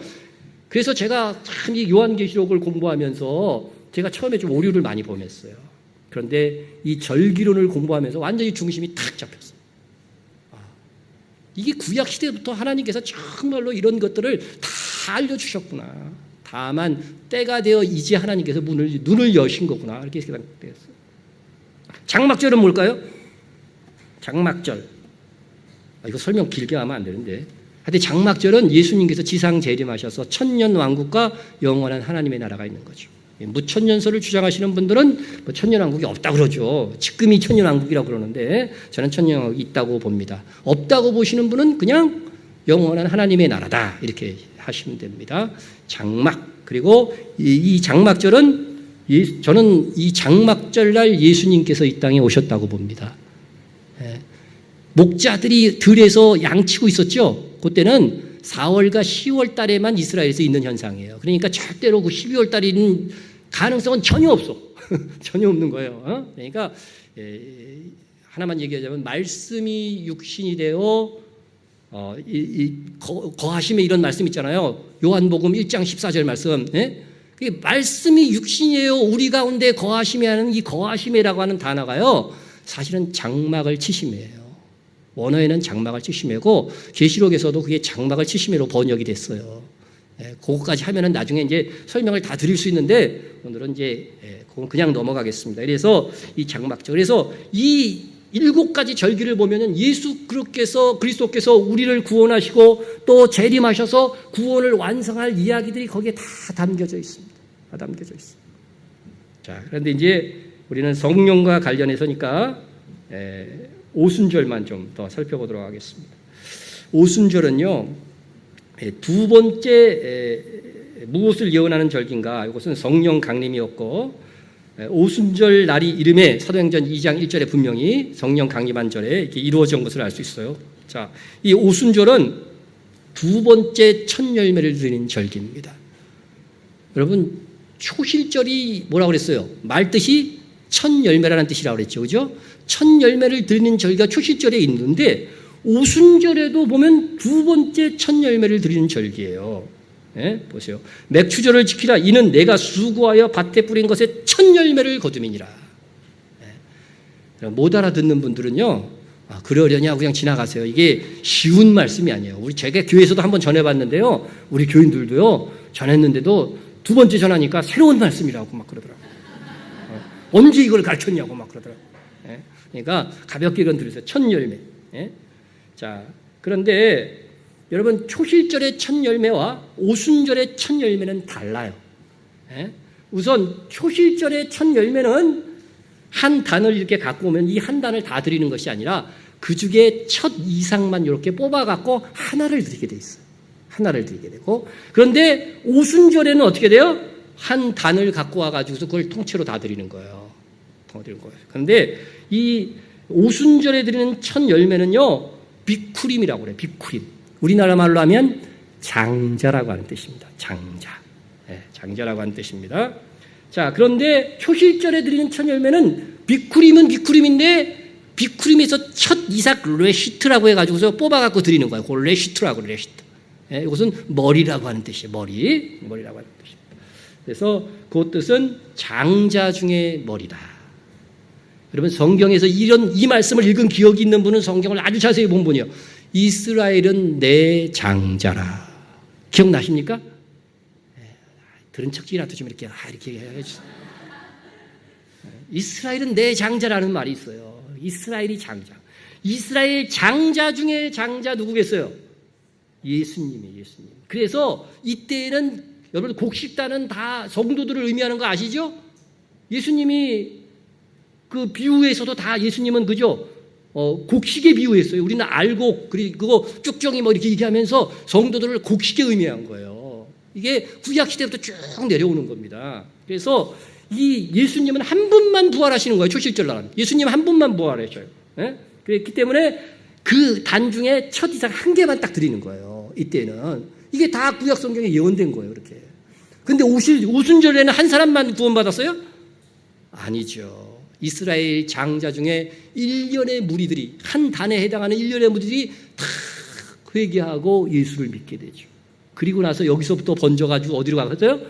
그래서 제가 참 이 요한계시록을 공부하면서 제가 처음에 좀 오류를 많이 범했어요. 그런데 이 절기론을 공부하면서 완전히 중심이 탁 잡혔어요. 이게 구약 시대부터 하나님께서 정말로 이런 것들을 다 알려주셨구나. 다만 때가 되어 이제 하나님께서 눈을 여신 거구나. 이렇게 생각되었어요. 장막절은 뭘까요? 장막절. 이거 설명 길게 하면 안 되는데. 하여튼 장막절은 예수님께서 지상 재림하셔서 천년 왕국과 영원한 하나님의 나라가 있는 거죠. 무천년설을 주장하시는 분들은 뭐 천년왕국이 없다고 그러죠. 지금이 천년왕국이라고 그러는데 저는 천년왕국이 있다고 봅니다. 없다고 보시는 분은 그냥 영원한 하나님의 나라다 이렇게 하시면 됩니다. 장막. 그리고 이 장막절은 저는 이 장막절날 예수님께서 이 땅에 오셨다고 봅니다. 목자들이 들에서 양치고 있었죠. 그때는 4월과 10월 달에만 이스라엘에서 있는 현상이에요. 그러니까 절대로 그 12월 달에 있는 가능성은 전혀 없어. 전혀 없는 거예요. 그러니까 하나만 얘기하자면 말씀이 육신이 되어 거하심에 이런 말씀 있잖아요. 요한복음 1장 14절 말씀. 말씀이 육신이에요. 우리 가운데 거하심에 하는 이 거하심이라고 하는 단어가요. 사실은 장막을 치심이에요. 원어에는 장막을 치심이고 계시록에서도 그게 장막을 치심으로 번역이 됐어요. 그거까지 하면은 나중에 이제 설명을 다 드릴 수 있는데 오늘은 이제 그건 그냥 넘어가겠습니다. 그래서 이 장막절. 그래서 이 7가지 절기를 보면은 예수 그리스도께서 우리를 구원하시고 또 재림하셔서 구원을 완성할 이야기들이 거기에 다 담겨져 있습니다. 다 담겨져 있습니다. 자, 그런데 이제 우리는 성령과 관련해서니까 오순절만 좀 더 살펴보도록 하겠습니다. 오순절은요, 두 번째 무엇을 예언하는 절기인가? 이것은 성령 강림이었고, 오순절 날이 이름에 사도행전 2장 1절에 분명히 성령 강림한 절에 이렇게 이루어진 것을 알 수 있어요. 자, 이 오순절은 두 번째 첫 열매를 드리는 절기입니다. 여러분, 초실절이 뭐라고 그랬어요? 말뜻이 첫 열매라는 뜻이라고 그랬죠. 그죠? 첫 열매를 드리는 절기가 초실절에 있는데 오순절에도 보면 두 번째 첫 열매를 드리는 절기예요. 보세요. 맥추절을 지키라. 이는 내가 수고하여 밭에 뿌린 것에 첫 열매를 거두미니라. 못 알아듣는 분들은요, 그러려냐 그냥 지나가세요. 이게 쉬운 말씀이 아니에요. 제가 교회에서도 한번 전해봤는데요. 우리 교인들도요, 전했는데도 두 번째 전하니까 새로운 말씀이라고 막 그러더라고요. 언제 이걸 가르쳤냐고 막 그러더라고요. 그러니까 가볍게 이건 들으세요. 첫 열매. 자, 그런데 여러분 초실절의 첫 열매와 오순절의 첫 열매는 달라요. 우선 초실절의 첫 열매는 한 단을 이렇게 갖고 오면 이 한 단을 다 드리는 것이 아니라 그 중에 첫 이상만 이렇게 뽑아갖고 하나를 드리게 돼 있어요. 하나를 드리게 되고, 그런데 오순절에는 어떻게 돼요? 한 단을 갖고 와가지고서 그걸 통째로 다 드리는 거예요. 그런데 이 오순절에 드리는 첫 열매는요, 비쿠림이라고 그래요. 비쿠림. 우리나라 말로 하면 장자라고 하는 뜻입니다. 장자. 장자라고 하는 뜻입니다. 자, 그런데 초실절에 드리는 첫 열매는 비쿠림은 비쿠림인데 비쿠림에서 첫 이삭 레시트라고 해가지고서 뽑아갖고 드리는 거예요. 그걸 레시트라고 그래요. 레시트. 이것은 머리라고 하는 뜻이에요. 머리라고 하는 뜻입니다. 그래서 그 뜻은 장자 중의 머리다. 여러분 성경에서 이 말씀을 읽은 기억이 있는 분은 성경을 아주 자세히 본 분이요. 이스라엘은 내 장자라. 기억나십니까? 들은 척이라도 좀 이렇게 해야지. 이스라엘은 내 장자라는 말이 있어요. 이스라엘이 장자. 이스라엘 장자 중에 장자 누구겠어요? 예수님이에요. 예수님. 그래서 이때에는 여러분 곡식단은 다 성도들을 의미하는 거 아시죠? 예수님이 그 비유에서도 다 예수님은 그죠? 곡식에 비유했어요. 우리는 알곡 그리고 쭉쭉이 뭐 이렇게 얘기하면서 성도들을 곡식에 의미한 거예요. 이게 구약 시대부터 쭉 내려오는 겁니다. 그래서 이 예수님은 한 분만 부활하시는 거예요. 초실절날은 예수님 한 분만 부활하셔요. 예? 그렇기 때문에 그 단중에 첫 이상 한 개만 딱 드리는 거예요. 이때는 이게 다 구약 성경에 예언된 거예요. 그렇게. 근데 오순절에는 한 사람만 구원받았어요? 아니죠. 이스라엘 장자 중에 1년의 무리들이 한 단에 해당하는 1년의 무리들이 다 회개하고 예수를 믿게 되죠. 그리고 나서 여기서부터 번져가지고 어디로 가겠어요?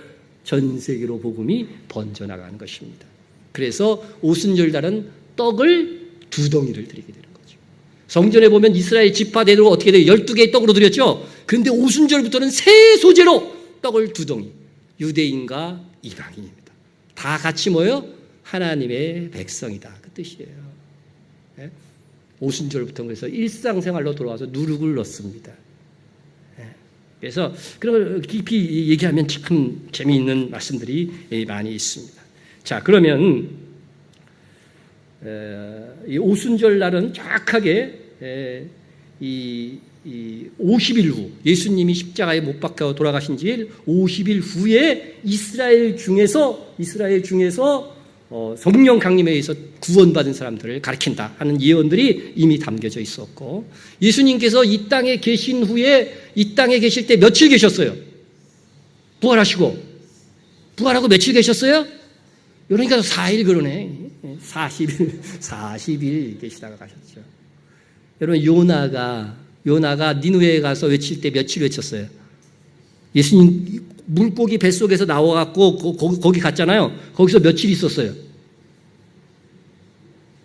전 세계로 복음이 번져나가는 것입니다. 그래서 오순절날은 떡을 2덩이를 드리게 되는 거죠. 성전에 보면 이스라엘 지파대로 어떻게 돼요? 12개의 떡으로 드렸죠. 그런데 오순절부터는 새 소재로 떡을 2덩이. 유대인과 이방인입니다. 다 같이 모여 하나님의 백성이다. 그 뜻이에요. 네? 오순절부터 그래서 일상생활로 돌아와서 누룩을 넣습니다. 네? 그래서 그런 걸 깊이 얘기하면 참 재미있는 말씀들이 많이 있습니다. 자, 그러면 이 오순절 날은 정확하게 이 50일 후 예수님이 십자가에 못 박혀 돌아가신 지 50일 후에 이스라엘 중에서 성령 강림에 의해서 구원받은 사람들을 가리킨다 하는 예언들이 이미 담겨져 있었고, 예수님께서 이 땅에 계신 후에 이 땅에 계실 때 며칠 계셨어요? 부활하고 며칠 계셨어요? 그러니까 4일 그러네. 40일 계시다가 가셨죠. 여러분 요나가 니느웨에 가서 외칠 때 며칠 외쳤어요? 예수님 물고기 뱃속에서 나와갖고 거기 갔잖아요. 거기서 며칠 있었어요?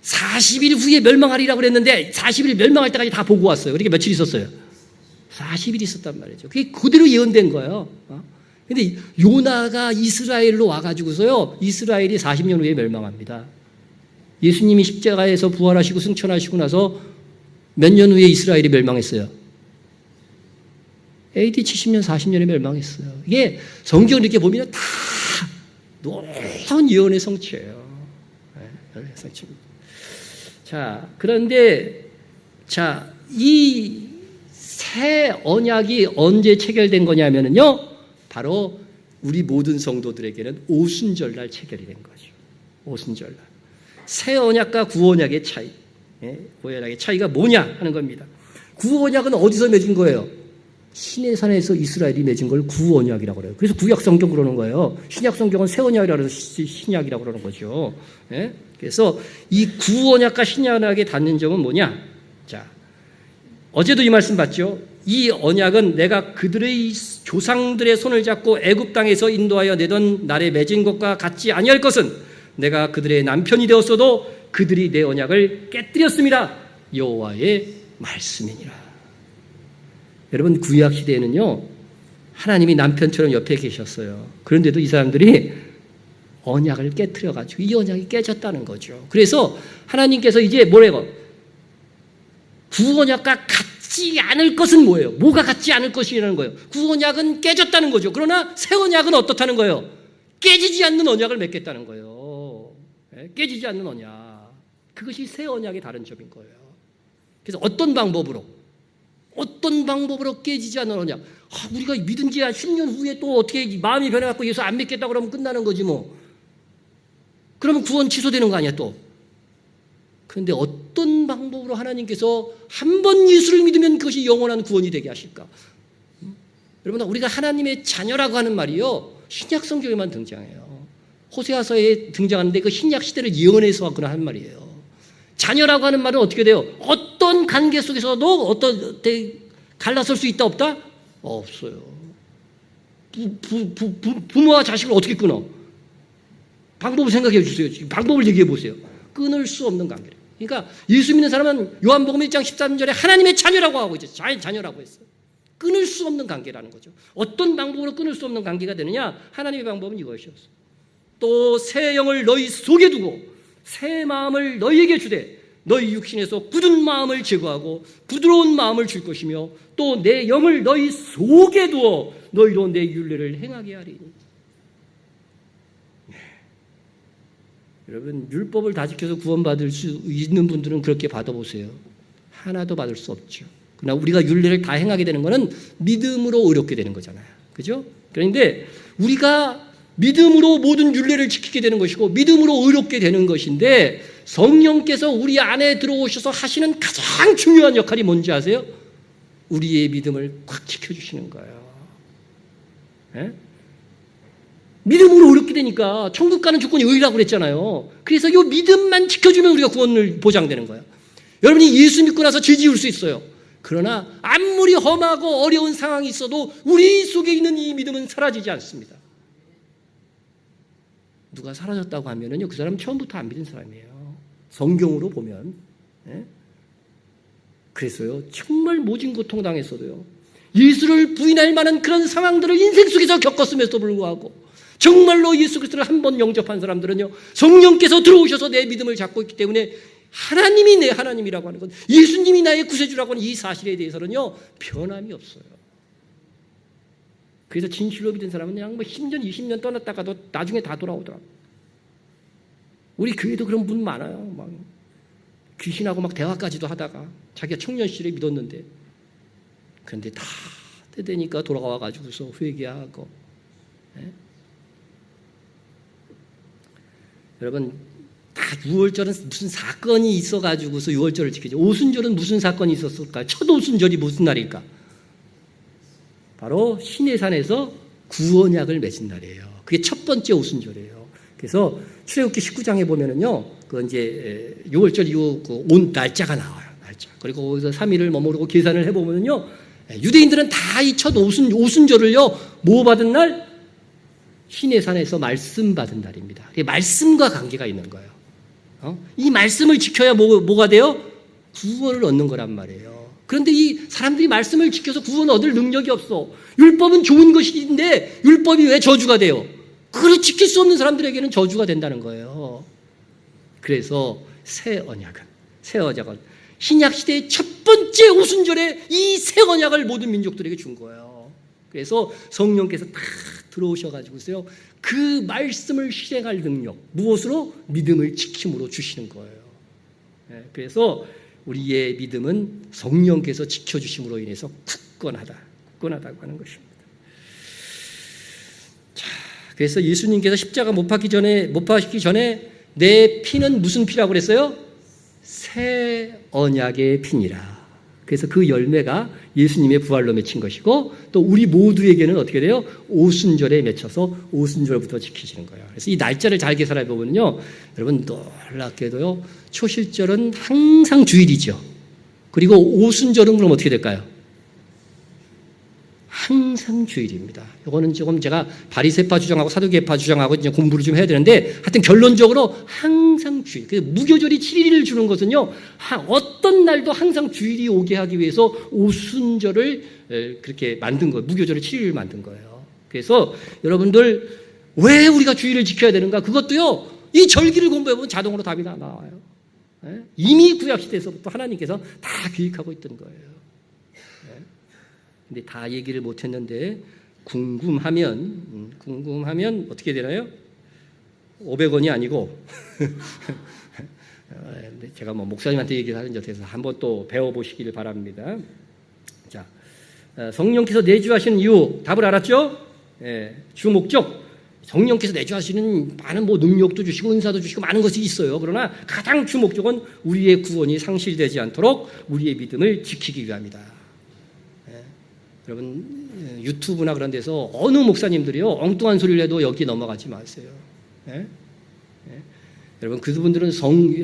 40일 후에 멸망하리라고 그랬는데 40일 멸망할 때까지 다 보고 왔어요. 그러니까 며칠 있었어요? 40일 있었단 말이죠. 그게 그대로 예언된 거예요. 근데 요나가 이스라엘로 와가지고서요, 이스라엘이 40년 후에 멸망합니다. 예수님이 십자가에서 부활하시고 승천하시고 나서 몇 년 후에 이스라엘이 멸망했어요? AD 70년, 40년에 멸망했어요. 이게 성경을 이렇게 보면 다 놀라운 예언의 성취예요. 예언의 성취입니다. 자, 그런데 이 새 언약이 언제 체결된 거냐면요, 바로 우리 모든 성도들에게는 오순절날 체결이 된 거죠. 오순절날. 새 언약과 구언약의 차이. 구언약의 차이가 뭐냐 하는 겁니다. 구언약은 어디서 맺은 거예요? 시내산에서 이스라엘이 맺은 걸 구언약이라고 그래요. 그래서 구약 성경 그러는 거예요. 신약 성경은 새 언약이라고 해서 신약이라고 그러는 거죠. 그래서 이 구언약과 신약에 닿는 점은 뭐냐? 자, 어제도 이 말씀 봤죠. 이 언약은 내가 그들의 조상들의 손을 잡고 애굽 땅에서 인도하여 내던 날에 맺은 것과 같지 아니할 것은 내가 그들의 남편이 되었어도 그들이 내 언약을 깨뜨렸습니다. 여호와의 말씀이니라. 여러분, 구약 시대에는요, 하나님이 남편처럼 옆에 계셨어요. 그런데도 이 사람들이 언약을 깨뜨려가지고 이 언약이 깨졌다는 거죠. 그래서 하나님께서 이제 뭐래요? 구언약과 같지 않을 것은 뭐예요? 뭐가 같지 않을 것이라는 거예요? 구언약은 깨졌다는 거죠. 그러나 새 언약은 어떻다는 거예요? 깨지지 않는 언약을 맺겠다는 거예요. 깨지지 않는 언약. 그것이 새 언약의 다른 점인 거예요. 그래서 어떤 방법으로 깨지지 않는 언약. 우리가 믿은 지 10년 후에 또 어떻게 마음이 변해갖고 예수 안 믿겠다 그러면 끝나는 거지 뭐. 그러면 구원 취소되는 거 아니야 또. 그런데 어떤 방법으로 하나님께서 한 번 예수를 믿으면 그것이 영원한 구원이 되게 하실까? 여러분, 우리가 하나님의 자녀라고 하는 말이요, 신약 성경에만 등장해요. 호세아서에 등장하는데 그 신약 시대를 예언해서 왔구나 하는 말이에요. 자녀라고 하는 말은 어떻게 돼요? 어떤 관계 속에서도 어떤 때 갈라설 수 있다 없다? 없어요. 부모와 자식을 어떻게 끊어? 방법을 생각해 주세요. 방법을 얘기해 보세요. 끊을 수 없는 관계를. 그러니까 예수 믿는 사람은 요한복음 1장 13절에 하나님의 자녀라고 하고 있죠. 자녀라고 했어요. 끊을 수 없는 관계라는 거죠. 어떤 방법으로 끊을 수 없는 관계가 되느냐? 하나님의 방법은 이것이었어요. 또 새 영을 너희 속에 두고 새 마음을 너희에게 주되 너희 육신에서 굳은 마음을 제거하고 부드러운 마음을 줄 것이며 또 내 영을 너희 속에 두어 너희로 내 율례를 행하게 하리니. 여러분, 율법을 다 지켜서 구원받을 수 있는 분들은 그렇게 받아보세요. 하나도 받을 수 없죠. 그러나 우리가 율례를 다 행하게 되는 것은 믿음으로 의롭게 되는 거잖아요. 그죠? 그런데 우리가 믿음으로 모든 율례를 지키게 되는 것이고 믿음으로 의롭게 되는 것인데 성령께서 우리 안에 들어오셔서 하시는 가장 중요한 역할이 뭔지 아세요? 우리의 믿음을 꽉 지켜주시는 거예요. 예? 믿음으로 의롭게 되니까 천국 가는 조건이 의라고 그랬잖아요. 그래서 이 믿음만 지켜주면 우리가 구원을 보장되는 거예요. 여러분이 예수 믿고 나서 죄 지을 수 있어요. 그러나 아무리 험하고 어려운 상황이 있어도 우리 속에 있는 이 믿음은 사라지지 않습니다. 누가 사라졌다고 하면은요, 그 사람은 처음부터 안 믿은 사람이에요. 성경으로 보면. 예? 그래서요, 정말 모진 고통 당했어도요, 예수를 부인할 만한 그런 상황들을 인생 속에서 겪었음에도 불구하고 정말로 예수 그리스도를 한 번 영접한 사람들은요, 성령께서 들어오셔서 내 믿음을 잡고 있기 때문에 하나님이 내 하나님이라고 하는 것, 예수님이 나의 구세주라고 하는 이 사실에 대해서는요, 변함이 없어요. 그래서 진실로 믿은 사람은 그냥 뭐 10년, 20년 떠났다가도 나중에 다 돌아오더라고요. 우리 교회도 그런 분 많아요. 막 귀신하고 막 대화까지도 하다가 자기가 청년 시절에 믿었는데, 그런데 다 때 되니까 돌아와가지고서 회개하고. 예? 여러분, 다 6월절은 무슨 사건이 있어가지고서 6월절을 지키죠. 오순절은 무슨 사건이 있었을까요? 첫 오순절이 무슨 날일까? 바로 시내산에서 구원약을 맺은 날이에요. 그게 첫 번째 오순절이에요. 그래서 출애굽기 19장에 보면은요, 그 이제 6월절 이후 그 온 날짜가 나와요. 날짜. 그리고 거기서 3일을 머무르고 계산을 해보면은요, 유대인들은 다 이 첫 오순절을요, 뭐 받은 날? 시내산에서 말씀 받은 날입니다. 말씀과 관계가 있는 거예요. 이 말씀을 지켜야 뭐가 돼요? 구원을 얻는 거란 말이에요. 그런데 이 사람들이 말씀을 지켜서 구원 얻을 능력이 없어. 율법은 좋은 것인데 율법이 왜 저주가 돼요? 그걸 지킬 수 없는 사람들에게는 저주가 된다는 거예요. 그래서 새 언약은 신약 시대의 첫 번째 오순절에 이 새 언약을 모든 민족들에게 준 거예요. 그래서 성령께서 다 들어오셔가지고서요, 그 말씀을 실행할 능력, 무엇으로? 믿음을 지킴으로 주시는 거예요. 그래서 우리의 믿음은 성령께서 지켜주심으로 인해서 굳건하다고 하는 것입니다. 자, 그래서 예수님께서 십자가 못 박히기 전에 내 피는 무슨 피라고 그랬어요? 새 언약의 피니라. 그래서 그 열매가 예수님의 부활로 맺힌 것이고, 또 우리 모두에게는 어떻게 돼요? 오순절에 맺혀서 오순절부터 지키시는 거예요. 그래서 이 날짜를 잘 계산해 보면요, 여러분 놀랍게도요, 초실절은 항상 주일이죠. 그리고 오순절은 그럼 어떻게 될까요? 항상 주일입니다. 이거는 조금 제가 바리새파 주장하고 사두개파 주장하고 이제 공부를 좀 해야 되는데, 하여튼 결론적으로 항상 주일. 그래서 무교절이 7일을 주는 것은요, 어떤 날도 항상 주일이 오게 하기 위해서 오순절을 그렇게 만든 거예요. 무교절을 7일을 만든 거예요. 그래서 여러분들 왜 우리가 주일을 지켜야 되는가? 그것도요, 이 절기를 공부해보면 자동으로 답이 나와요. 이미 구약시대에서부터 하나님께서 다 계획하고 있던 거예요. 근데 다 얘기를 못했는데, 궁금하면 어떻게 되나요? 500원이 아니고 제가 뭐 목사님한테 얘기를 하는 듯해서 한번 또 배워보시기를 바랍니다. 자, 성령께서 내주하시는 이유, 답을 알았죠? 주 목적, 성령께서 내주하시는 많은 뭐 능력도 주시고 은사도 주시고 많은 것이 있어요. 그러나 가장 주 목적은 우리의 구원이 상실되지 않도록 우리의 믿음을 지키기 위함이다. 여러분, 유튜브나 그런 데서 어느 목사님들이요, 엉뚱한 소리를 해도 여기 넘어가지 마세요. 여러분, 그분들은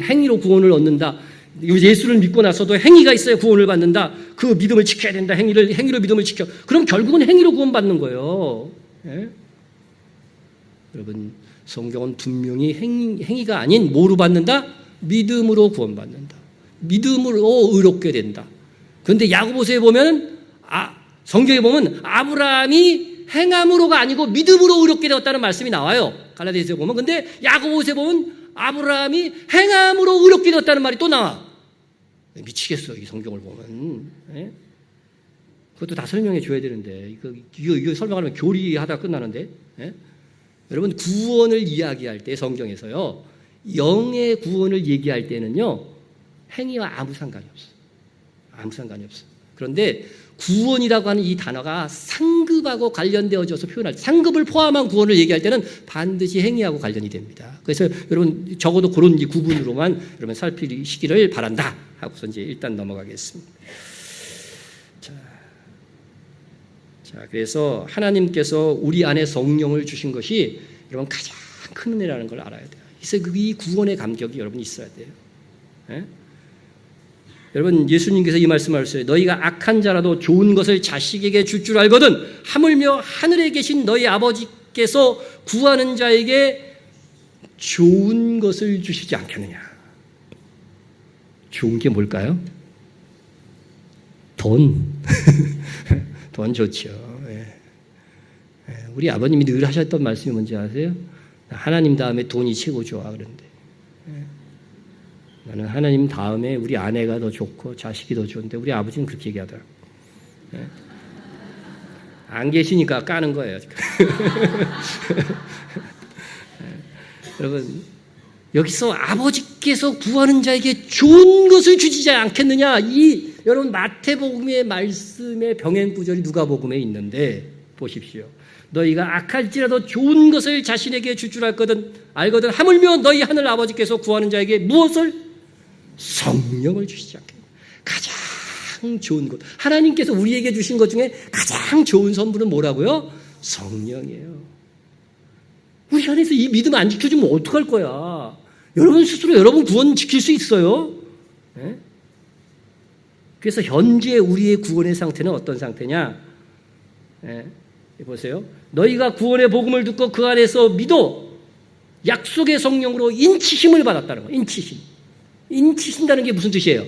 행위로 구원을 얻는다. 예수를 믿고 나서도 행위가 있어야 구원을 받는다. 그 믿음을 지켜야 된다. 행위로 믿음을 지켜. 그럼 결국은 행위로 구원받는 거예요. 여러분, 성경은 분명히 행위가 아닌 뭐로 받는다? 믿음으로 구원받는다. 믿음으로 의롭게 된다. 그런데 야고보서에 보면 성경에 보면 아브라함이 행함으로가 아니고 믿음으로 의롭게 되었다는 말씀이 나와요. 갈라디아서에 보면. 근데 야고보서에 보면 아브라함이 행함으로 의롭게 되었다는 말이 또 나와. 미치겠어, 이 성경을 보면. 예? 그것도 다 설명해 줘야 되는데 이거 설명하면 교리하다 끝나는데. 예? 여러분, 구원을 이야기할 때 성경에서요, 영의 구원을 얘기할 때는요, 행위와 아무 상관이 없어. 아무 상관이 없어. 그런데 구원이라고 하는 이 단어가 상급하고 관련되어져서 표현할 때, 상급을 포함한 구원을 얘기할 때는 반드시 행위하고 관련이 됩니다. 그래서 여러분, 적어도 그런 구분으로만 여러분 살피시기를 바란다 하고서 이제 일단 넘어가겠습니다. 자, 그래서 하나님께서 우리 안에 성령을 주신 것이 여러분 가장 큰 은혜라는 걸 알아야 돼요. 그래서 이 구원의 감격이 여러분 있어야 돼요. 예? 여러분, 예수님께서 이 말씀을 하셨어요. 너희가 악한 자라도 좋은 것을 자식에게 줄 줄 알거든 하물며 하늘에 계신 너희 아버지께서 구하는 자에게 좋은 것을 주시지 않겠느냐. 좋은 게 뭘까요? 돈. 돈 좋죠. 우리 아버님이 늘 하셨던 말씀이 뭔지 아세요? 하나님 다음에 돈이 최고 좋아 그런데. 나는 하나님 다음에 우리 아내가 더 좋고 자식이 더 좋은데 우리 아버지는 그렇게 얘기하더라고요. 안 계시니까 까는 거예요. 여러분, 여기서 아버지께서 구하는 자에게 좋은 것을 주시지 않겠느냐. 이 여러분 마태복음의 말씀의 병행 구절이 누가복음에 있는데 보십시오. 너희가 악할지라도 좋은 것을 자신에게 줄 줄 알거든 하물며 너희 하늘 아버지께서 구하는 자에게 무엇을? 성령을 주시지 않겠느냐. 가장 좋은 것, 하나님께서 우리에게 주신 것 중에 가장 좋은 선물은 뭐라고요? 성령이에요. 우리 안에서 이 믿음 안 지켜주면 어떡할 거야? 여러분 스스로 여러분 구원 지킬 수 있어요? 네? 그래서 현재 우리의 구원의 상태는 어떤 상태냐? 네? 보세요. 너희가 구원의 복음을 듣고 그 안에서 믿어 약속의 성령으로 인치심을 받았다는 거예요. 인치신다는 게 무슨 뜻이에요?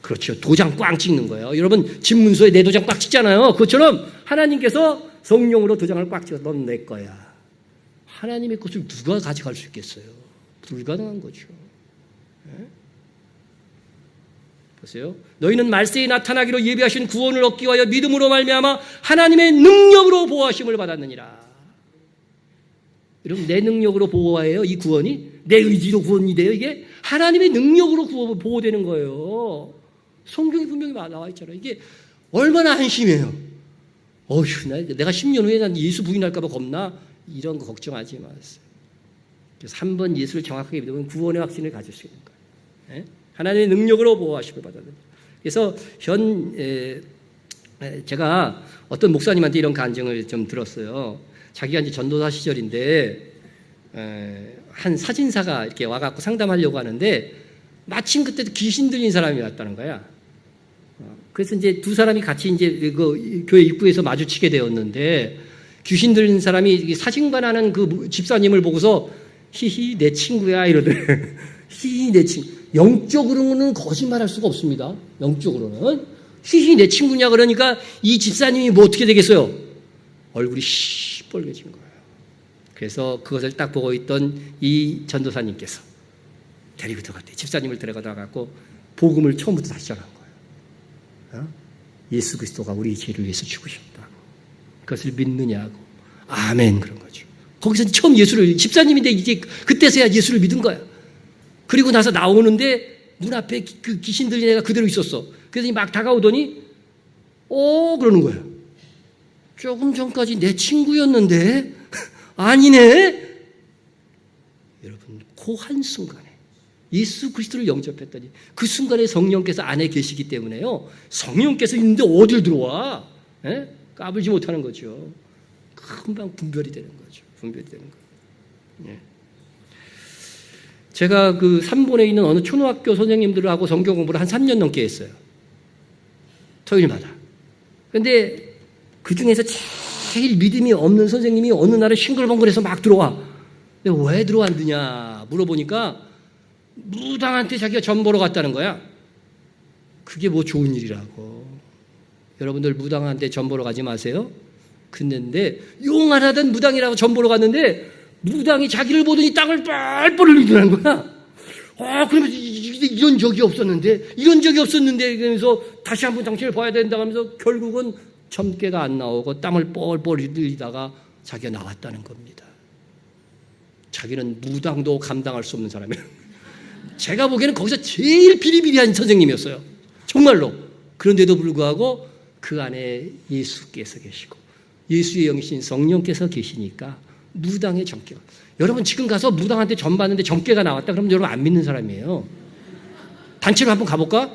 그렇죠. 도장 꽝 찍는 거예요. 여러분 집문서에 내 도장 꽉 찍잖아요. 그것처럼 하나님께서 성령으로 도장을 꽉 찍어서 넌 내 거야. 하나님의 것을 누가 가져갈 수 있겠어요? 불가능한 거죠. 네? 보세요. 너희는 말세에 나타나기로 예비하신 구원을 얻기 위하여 믿음으로 말미암아 하나님의 능력으로 보호하심을 받았느니라. 여러분, 내 능력으로 보호해요? 이 구원이? 내 의지로 구원이 돼요? 이게? 하나님의 능력으로 보호되는 거예요. 성경이 분명히 나와 있잖아요. 이게 얼마나 한심해요. 어휴, 내가 10년 후에 난 예수 부인할까 봐 겁나? 이런 거 걱정하지 마세요. 그래서 한번 예수를 정확하게 믿으면 구원의 확신을 가질 수 있는 거예요. 네? 하나님의 능력으로 보호하심을 받았는데. 그래서 제가 어떤 목사님한테 이런 간증을 좀 들었어요. 자기가 이제 전도사 시절인데 한 사진사가 이렇게 와갖고 상담하려고 하는데 마침 그때도 귀신 들린 사람이 왔다는 거야. 그래서 이제 두 사람이 같이 이제 그 교회 입구에서 마주치게 되었는데 귀신 들린 사람이 사진관하는 그 집사님을 보고서 히히 내 친구야 이러더래. 히히 내 친구. 영적으로는 거짓말할 수가 없습니다. 영적으로는 히히 내 친구냐 그러니까 이 집사님이 뭐 어떻게 되겠어요? 얼굴이 시뻘개진 거예요. 그래서 그것을 딱 보고 있던 이 전도사님께서 데리고 들어갔대. 집사님을 데려가다 갖고 복음을 처음부터 다시 전한 거예요. 예수 그리스도가 우리 죄를 위해서 죽으셨다고. 그것을 믿느냐고. 아멘 그런 거죠. 거기서 처음 예수를 집사님인데 이제 그때서야 예수를 믿은 거야. 그리고 나서 나오는데 문 앞에 그 귀신 들린 애가 그대로 있었어. 그래서 막 다가오더니 그러는 거예요. 조금 전까지 내 친구였는데 아니네. 여러분 그 한순간에 예수 그리스도를 영접했더니 그 순간에 성령께서 안에 계시기 때문에요. 성령께서 있는데 어딜 들어와? 에? 까불지 못하는 거죠. 금방 분별이 되는 거죠. 분별이 되는 거예요. 예. 제가 그 삼본에 있는 어느 초등학교 선생님들하고 성경 공부를 한 3년 넘게 했어요. 토요일마다. 그런데 그 중에서 제일 믿음이 없는 선생님이 어느 날에 싱글벙글해서 막 들어와. 근데 왜 들어왔느냐 물어보니까 무당한테 자기가 점 보러 갔다는 거야. 그게 뭐 좋은 일이라고. 여러분들 무당한테 점 보러 가지 마세요. 근데 용하다던 무당이라고 점 보러 갔는데 무당이 자기를 보더니 땅을 뻘뻘 흘리더라는 거야. 그러면서 이런 적이 없었는데 그러면서 다시 한번 당신을 봐야 된다 하면서 결국은 점괘가 안 나오고 땀을 뻘뻘 흘리다가 자기가 나왔다는 겁니다. 자기는 무당도 감당할 수 없는 사람이에요. 제가 보기에는 거기서 제일 비리비리한 선생님이었어요. 정말로. 그런데도 불구하고 그 안에 예수께서 계시고 예수의 영이신 성령께서 계시니까 무당의 점괘가. 여러분 지금 가서 무당한테 점 봤는데 점괘가 나왔다 그러면 여러분 안 믿는 사람이에요. 단체로 한번 가볼까?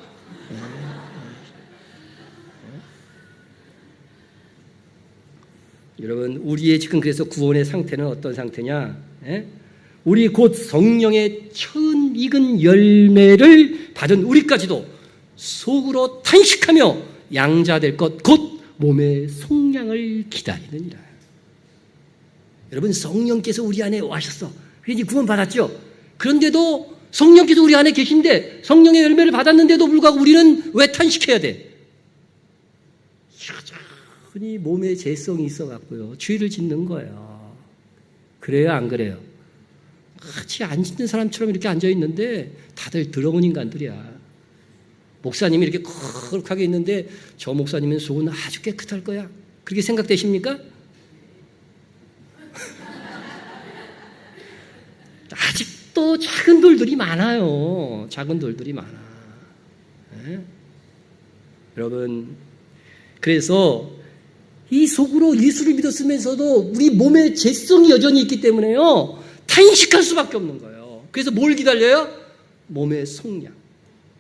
여러분 우리의 지금 그래서 구원의 상태는 어떤 상태냐? 우리 곧 성령의 처음 익은 열매를 받은 우리까지도 속으로 탄식하며 양자될 것 곧 몸의 속량을 기다리느니라. 여러분 성령께서 우리 안에 와셨어. 그래서 구원 받았죠. 그런데도 성령께서 우리 안에 계신데 성령의 열매를 받았는데도 불구하고 우리는 왜 탄식해야 돼? 여전히 몸에 죄성이 있어갖고요. 죄를 짓는 거예요. 그래요 안 그래요? 같이 안 짓는 사람처럼 이렇게 앉아있는데 다들 더러운 인간들이야. 목사님이 이렇게 거룩하게 있는데 저 목사님은 속은 아주 깨끗할 거야. 그렇게 생각되십니까? 아직도 작은 돌들이 많아요. 작은 돌들이 많아. 여러분 그래서 이 속으로 예수를 믿었으면서도 우리 몸에 죄성이 여전히 있기 때문에요. 탄식할 수밖에 없는 거예요. 그래서 뭘 기다려요? 몸의 속량.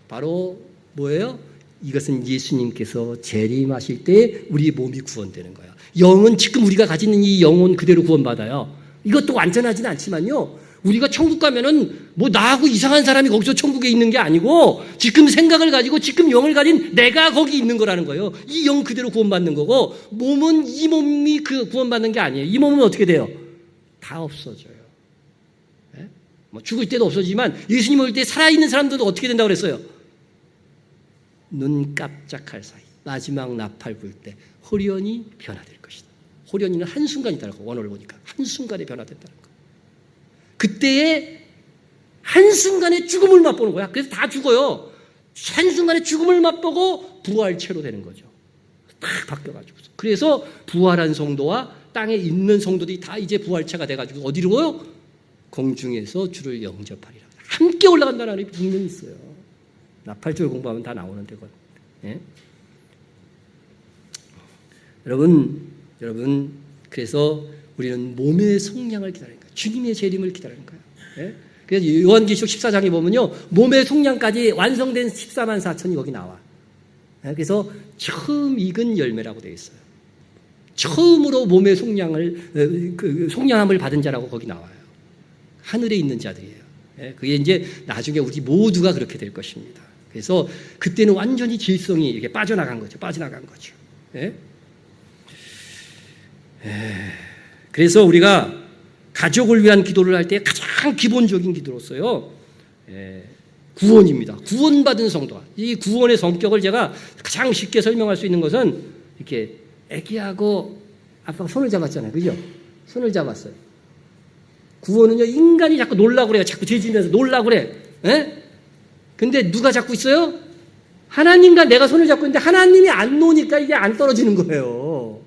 바로 뭐예요? 이것은 예수님께서 재림하실 때 우리 몸이 구원되는 거예요. 영은 지금 우리가 가지는 이 영혼 그대로 구원받아요. 이것도 완전하지는 않지만요. 우리가 천국 가면은 뭐 나하고 이상한 사람이 거기서 천국에 있는 게 아니고 지금 생각을 가지고 지금 영을 가진 내가 거기 있는 거라는 거예요. 이 영 그대로 구원받는 거고 몸은 이 몸이 그 구원받는 게 아니에요. 이 몸은 어떻게 돼요? 다 없어져요. 네? 뭐 죽을 때도 없어지만 예수님 올 때 살아있는 사람들도 어떻게 된다고 그랬어요? 눈 깜짝할 사이 마지막 나팔 불 때 호련히 변화될 것이다. 호련히는 한순간이다라고 원어를 보니까 한순간에 변화된다는 거. 그때에 한순간에 죽음을 맛보는 거야. 그래서 다 죽어요. 한순간에 죽음을 맛보고 부활체로 되는 거죠. 딱 바뀌어가지고. 그래서 부활한 성도와 땅에 있는 성도들이 다 이제 부활체가 돼가지고 어디로 가요? 공중에서 주를 영접하리라. 함께 올라간다는 말이 분명히 있어요. 나팔절 공부하면 다 나오는 데거든요. 예? 여러분, 그래서 우리는 몸의 속량을 기다리는 거예요. 주님의 재림을 기다리는 거예요. 예? 그래서 요한계시록 14장에 보면요, 몸의 속량까지 완성된 14만 4천이 여기 나와. 예? 그래서 처음 익은 열매라고 되어 있어요. 처음으로 몸의 속량함을 받은 자라고 거기 나와요. 하늘에 있는 자들이에요. 예? 그게 이제 나중에 우리 모두가 그렇게 될 것입니다. 그래서 그때는 완전히 질성이 이렇게 빠져나간 거죠. 예? 그래서 우리가 가족을 위한 기도를 할 때 가장 기본적인 기도로서요, 구원입니다. 구원받은 성도가. 이 구원의 성격을 제가 가장 쉽게 설명할 수 있는 것은 이렇게 애기하고 아빠가 손을 잡았잖아요. 그죠? 손을 잡았어요. 구원은요, 인간이 자꾸 놀라고 그래요. 자꾸 죄지면서 놀라고 그래. 예? 근데 누가 잡고 있어요? 하나님과 내가 손을 잡고 있는데 하나님이 안 놓으니까 이게 안 떨어지는 거예요.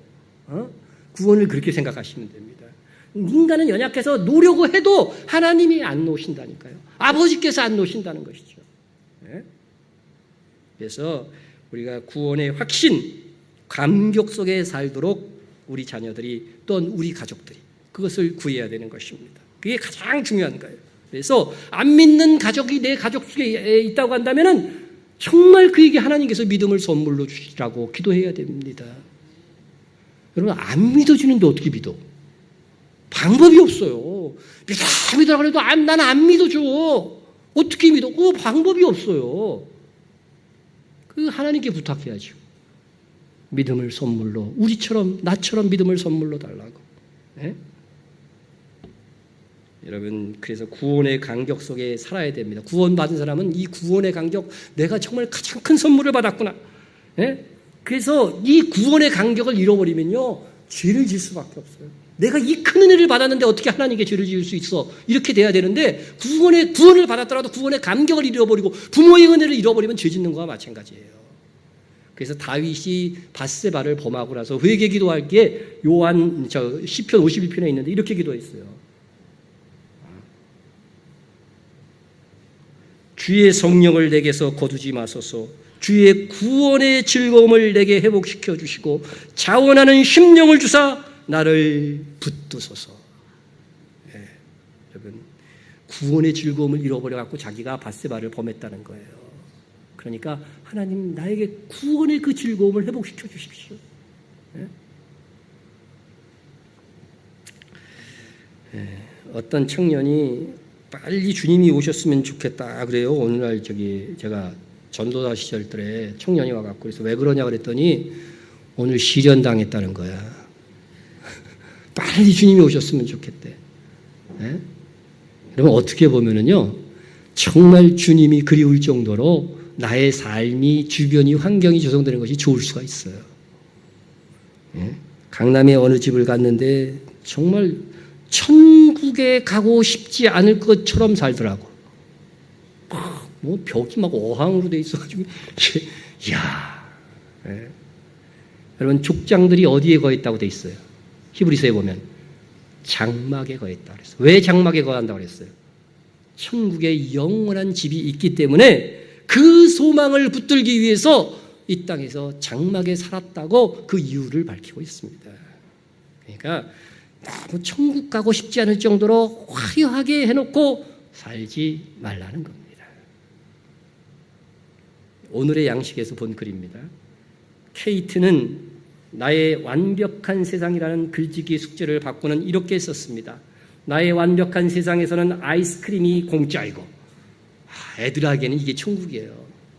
구원을 그렇게 생각하시면 됩니다. 인간은 연약해서 놓으려고 해도 하나님이 안 놓으신다니까요. 아버지께서 안 놓으신다는 것이죠. 네? 그래서 우리가 구원의 확신, 감격 속에 살도록 우리 자녀들이 또는 우리 가족들이 그것을 구해야 되는 것입니다. 그게 가장 중요한 거예요. 그래서 안 믿는 가족이 내 가족 속에 있다고 한다면은 정말 그에게 하나님께서 믿음을 선물로 주시라고 기도해야 됩니다. 여러분, 안 믿어주는데 어떻게 믿어? 방법이 없어요. 믿으라고 해도 나는 안 믿어줘. 어떻게 믿어? 방법이 없어요. 그 하나님께 부탁해야죠. 믿음을 선물로, 우리처럼 나처럼 믿음을 선물로 달라고. 네? 여러분, 그래서 구원의 간격 속에 살아야 됩니다. 구원받은 사람은 이 구원의 간격, 내가 정말 가장 큰 선물을 받았구나. 예? 그래서 이 구원의 간격을 잃어버리면요, 죄를 질 수밖에 없어요. 내가 이 큰 은혜를 받았는데 어떻게 하나님께 죄를 지을 수 있어? 이렇게 돼야 되는데, 구원을 받았더라도 구원의 감격을 잃어버리고 부모의 은혜를 잃어버리면 죄 짓는 거와 마찬가지예요. 그래서 다윗이 밧세바를 범하고 나서 회개 기도할 게 시편 51편에 있는데 이렇게 기도했어요. 주의 성령을 내게서 거두지 마소서. 주의 구원의 즐거움을 내게 회복시켜 주시고 자원하는 심령을 주사 나를 붙드소서. 예, 여러분, 구원의 즐거움을 잃어버려갖고 자기가 밧세바를 범했다는 거예요. 그러니까 하나님, 나에게 구원의 그 즐거움을 회복시켜 주십시오. 예? 예, 어떤 청년이 빨리 주님이 오셨으면 좋겠다 그래요. 오늘날 제가 전도사 시절 때 청년이 와갖고 그래서 왜 그러냐 그랬더니 오늘 시련당했다는 거야. 빨리 주님이 오셨으면 좋겠대. 네? 여러분, 어떻게 보면은요, 정말 주님이 그리울 정도로 나의 삶이, 주변이, 환경이 조성되는 것이 좋을 수가 있어요. 네? 강남의 어느 집을 갔는데 정말 천국에 가고 싶지 않을 것처럼 살더라고. 뭐 벽이 막 어항으로 돼 있어가지고, 이야. 네. 여러분, 족장들이 어디에 거했다고 돼 있어요? 히브리서에 보면 장막에 거했다 그랬어요. 왜 장막에 거한다고 그랬어요? 천국에 영원한 집이 있기 때문에 그 소망을 붙들기 위해서 이 땅에서 장막에 살았다고 그 이유를 밝히고 있습니다. 그러니까 너무 천국 가고 싶지 않을 정도로 화려하게 해놓고 살지 말라는 겁니다. 오늘의 양식에서 본 글입니다. 케이트는 나의 완벽한 세상이라는 글짓기 숙제를 받고는 이렇게 썼습니다. 나의 완벽한 세상에서는 아이스크림이 공짜이고, 애들에게는 이게 천국이에요.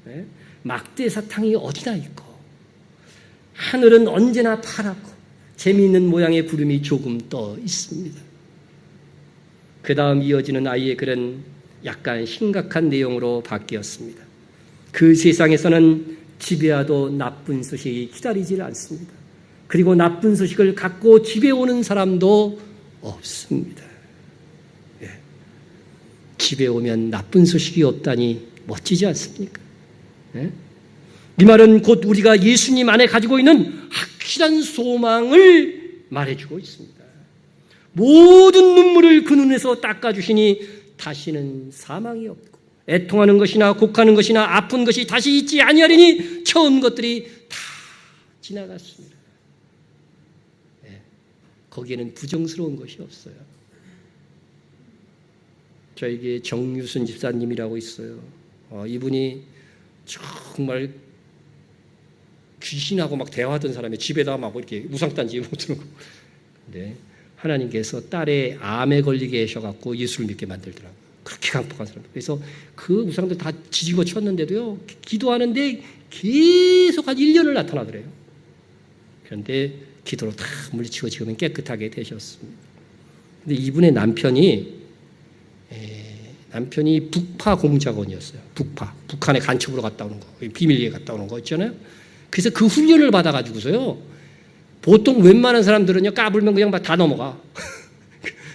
네? 막대 사탕이 어디나 있고, 하늘은 언제나 파랗고 재미있는 모양의 구름이 조금 떠 있습니다. 그 다음 이어지는 아이의 글은 약간 심각한 내용으로 바뀌었습니다. 그 세상에서는 집에 와도 나쁜 소식이 기다리질 않습니다. 그리고 나쁜 소식을 갖고 집에 오는 사람도 없습니다. 예. 집에 오면 나쁜 소식이 없다니 멋지지 않습니까? 예? 이 말은 곧 우리가 예수님 안에 가지고 있는 확실한 소망을 말해주고 있습니다. 모든 눈물을 그 눈에서 닦아주시니 다시는 사망이 없고 애통하는 것이나 곡하는 것이나 아픈 것이 다시 있지 아니하리니 처음 것들이 다 지나갔습니다. 네. 거기에는 부정스러운 것이 없어요. 저에게 정유순 집사님이라고 있어요. 이분이 정말 귀신하고 막 대화하던 사람이 집에다가 막 이렇게 우상단지 못 들고, 근데 하나님께서 딸의 암에 걸리게 하셔갖고 예수를 믿게 만들더라고요. 그렇게 강폭한 사람. 그래서 그 우상들 다 지지고 쳤는데도요, 기도하는데 계속 한 1년을 나타나더래요. 그런데 기도로 다 물리치고 지금은 깨끗하게 되셨습니다. 근데 이분의 남편이 북파 공작원이었어요. 북한에 간첩으로 갔다 오는 거, 비밀리에 갔다 오는 거 있잖아요. 그래서 그 훈련을 받아가지고서요, 보통 웬만한 사람들은요, 까불면 그냥 다 넘어가.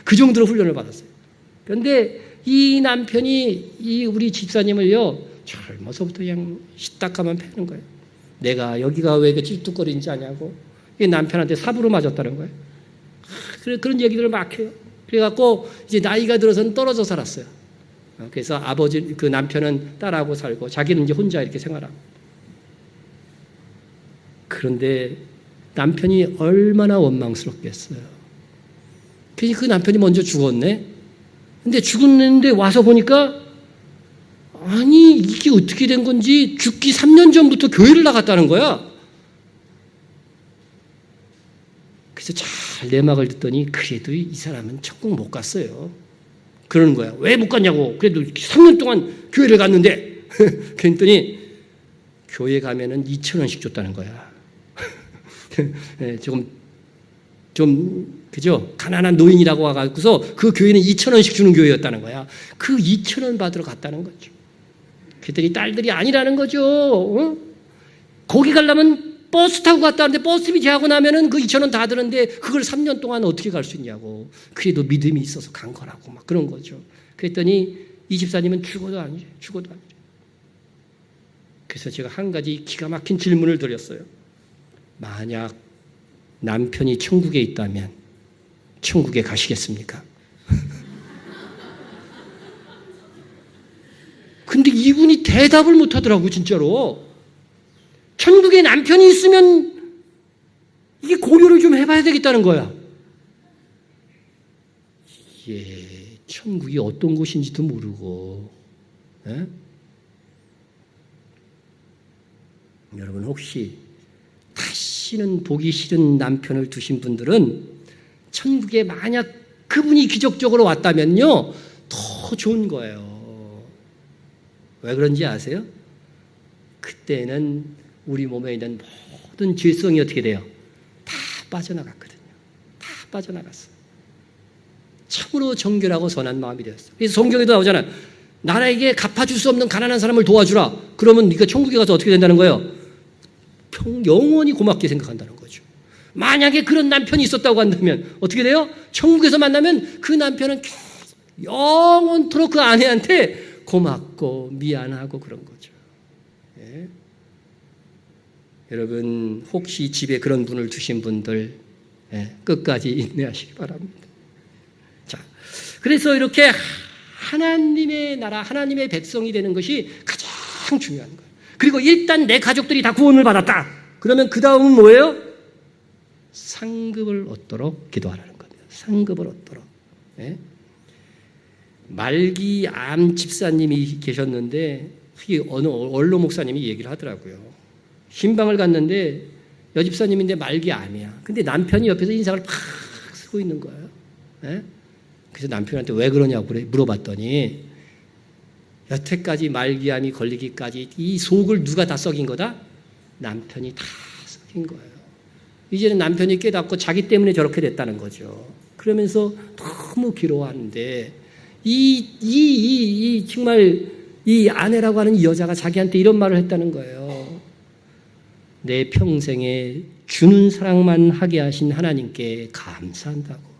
그 정도로 훈련을 받았어요. 그런데 이 남편이 우리 집사님을요, 젊어서부터 그냥 시딱하면 패는 거예요. 내가 여기가 왜 찔뚝거리는지 아냐고. 이 남편한테 삽으로 맞았다는 거예요. 그런 얘기들을 막 해요. 그래갖고 이제 나이가 들어서는 떨어져 살았어요. 그래서 그 남편은 딸하고 살고 자기는 이제 혼자 이렇게 생활하고. 그런데 남편이 얼마나 원망스럽겠어요. 그래서 그 남편이 먼저 죽었네. 근데 죽었는데 와서 보니까, 아니 이게 어떻게 된 건지 죽기 3년 전부터 교회를 나갔다는 거야. 그래서 잘 내막을 듣더니 그래도 이 사람은 천국 못 갔어요. 그러는 거야. 왜 못 갔냐고. 그래도 3년 동안 교회를 갔는데. 그랬더니 교회 가면은 2,000원씩 줬다는 거야. 조금 그죠? 가난한 노인이라고 와가지고서 그 교회는 2,000원씩 주는 교회였다는 거야. 그 2,000원 받으러 갔다는 거죠. 그들이 딸들이 아니라는 거죠. 어? 거기 가려면 버스 타고 갔다 왔는데 버스비 제하고 나면은 그 2,000원 다 드는데 그걸 3년 동안 어떻게 갈 수 있냐고. 그래도 믿음이 있어서 간 거라고 막 그런 거죠. 그랬더니 이 집사님은 죽어도 아니죠. 죽어도 아니죠. 그래서 제가 한 가지 기가 막힌 질문을 드렸어요. 만약 남편이 천국에 있다면 천국에 가시겠습니까? 근데 이분이 대답을 못 하더라고, 진짜로. 천국에 남편이 있으면 이게 고려를 좀 해봐야 되겠다는 거야. 천국이 어떤 곳인지도 모르고. 에? 여러분 혹시 다시는 보기 싫은 남편을 두신 분들은 천국에 만약 그분이 기적적으로 왔다면요 더 좋은 거예요. 왜 그런지 아세요? 그때는 우리 몸에 있는 모든 죄성이 어떻게 돼요? 다 빠져나갔거든요. 다 빠져나갔어. 참으로 정결하고 선한 마음이 되었어. 그래서 성경에도 나오잖아요. 나라에게 갚아줄 수 없는 가난한 사람을 도와주라. 그러면 네가 천국에 가서 어떻게 된다는 거예요? 영원히 고맙게 생각한다는 거죠. 만약에 그런 남편이 있었다고 한다면 어떻게 돼요? 천국에서 만나면 그 남편은 영원토록 그 아내한테 고맙고 미안하고 그런 거죠. 예? 여러분 혹시 집에 그런 분을 두신 분들 끝까지 인내하시기 바랍니다. 자, 그래서 이렇게 하나님의 나라, 하나님의 백성이 되는 것이 가장 중요한 거예요. 그리고 일단 내 가족들이 다 구원을 받았다. 그러면 그 다음은 뭐예요? 상급을 얻도록 기도하라는 겁니다. 상급을 얻도록. 네? 말기암 집사님이 계셨는데 어느 원로 목사님이 얘기를 하더라고요. 신방을 갔는데 여집사님인데 말기암이야. 근데 남편이 옆에서 인상을 팍 쓰고 있는 거예요. 네? 그래서 남편한테 왜 그러냐고 물어봤더니 여태까지 말기암이 걸리기까지 이 속을 누가 다 썩인 거다? 남편이 다 썩인 거예요. 이제는 남편이 깨닫고 자기 때문에 저렇게 됐다는 거죠. 그러면서 너무 괴로워하는데 정말 이 아내라고 하는 이 여자가 자기한테 이런 말을 했다는 거예요. 내 평생에 주는 사랑만 하게 하신 하나님께 감사한다고.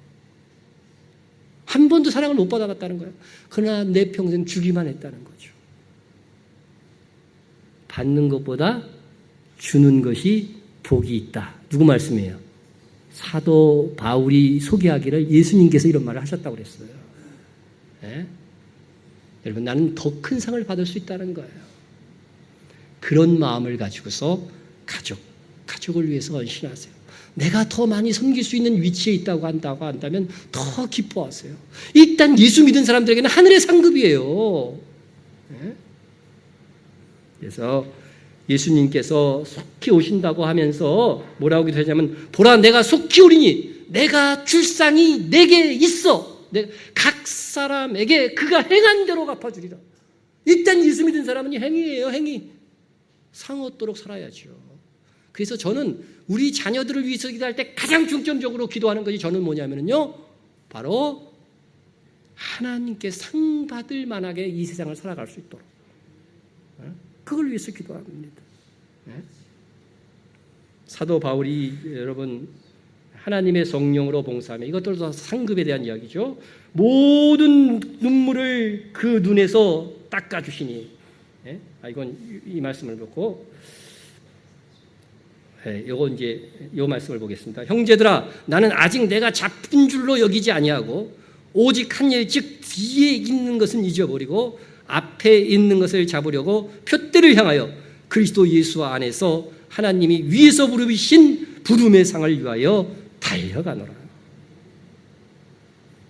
한 번도 사랑을 못 받아봤다는 거예요. 그러나 내 평생 주기만 했다는 거죠. 받는 것보다 주는 것이 복이 있다. 누구 말씀이에요? 사도 바울이 소개하기를 예수님께서 이런 말을 하셨다고 그랬어요. 네? 여러분 나는 더 큰 상을 받을 수 있다는 거예요. 그런 마음을 가지고서 가족을 위해서 헌신하세요. 내가 더 많이 섬길 수 있는 위치에 있다고 한다면 더 기뻐하세요. 일단 예수 믿은 사람들에게는 하늘의 상급이에요. 네? 그래서 예수님께서 속히 오신다고 하면서 뭐라고 기도하냐면 보라 내가 속히 오리니 내가 줄 상이 내게 있어. 각 사람에게 그가 행한 대로 갚아주리라. 일단 예수 믿은 사람은 행위예요. 행위. 상 얻도록 살아야죠. 그래서 저는 우리 자녀들을 위해서 기도할 때 가장 중점적으로 기도하는 것이 저는 뭐냐면요. 바로 하나님께 상 받을 만하게 이 세상을 살아갈 수 있도록. 그걸 위해서 기도합니다. 사도 바울이 여러분 하나님의 성령으로 봉사하며 이것들도 상급에 대한 이야기죠. 모든 눈물을 그 눈에서 닦아주시니. 이건 이 말씀을 듣고 요 말씀을 보겠습니다. 형제들아 나는 아직 내가 잡힌 줄로 여기지 아니하고 오직 한 일 즉 뒤에 있는 것은 잊어버리고 앞에 있는 것을 잡으려고 표대를 향하여 그리스도 예수 안에서 하나님이 위에서 부르신 부름의 상을 위하여 달려가노라.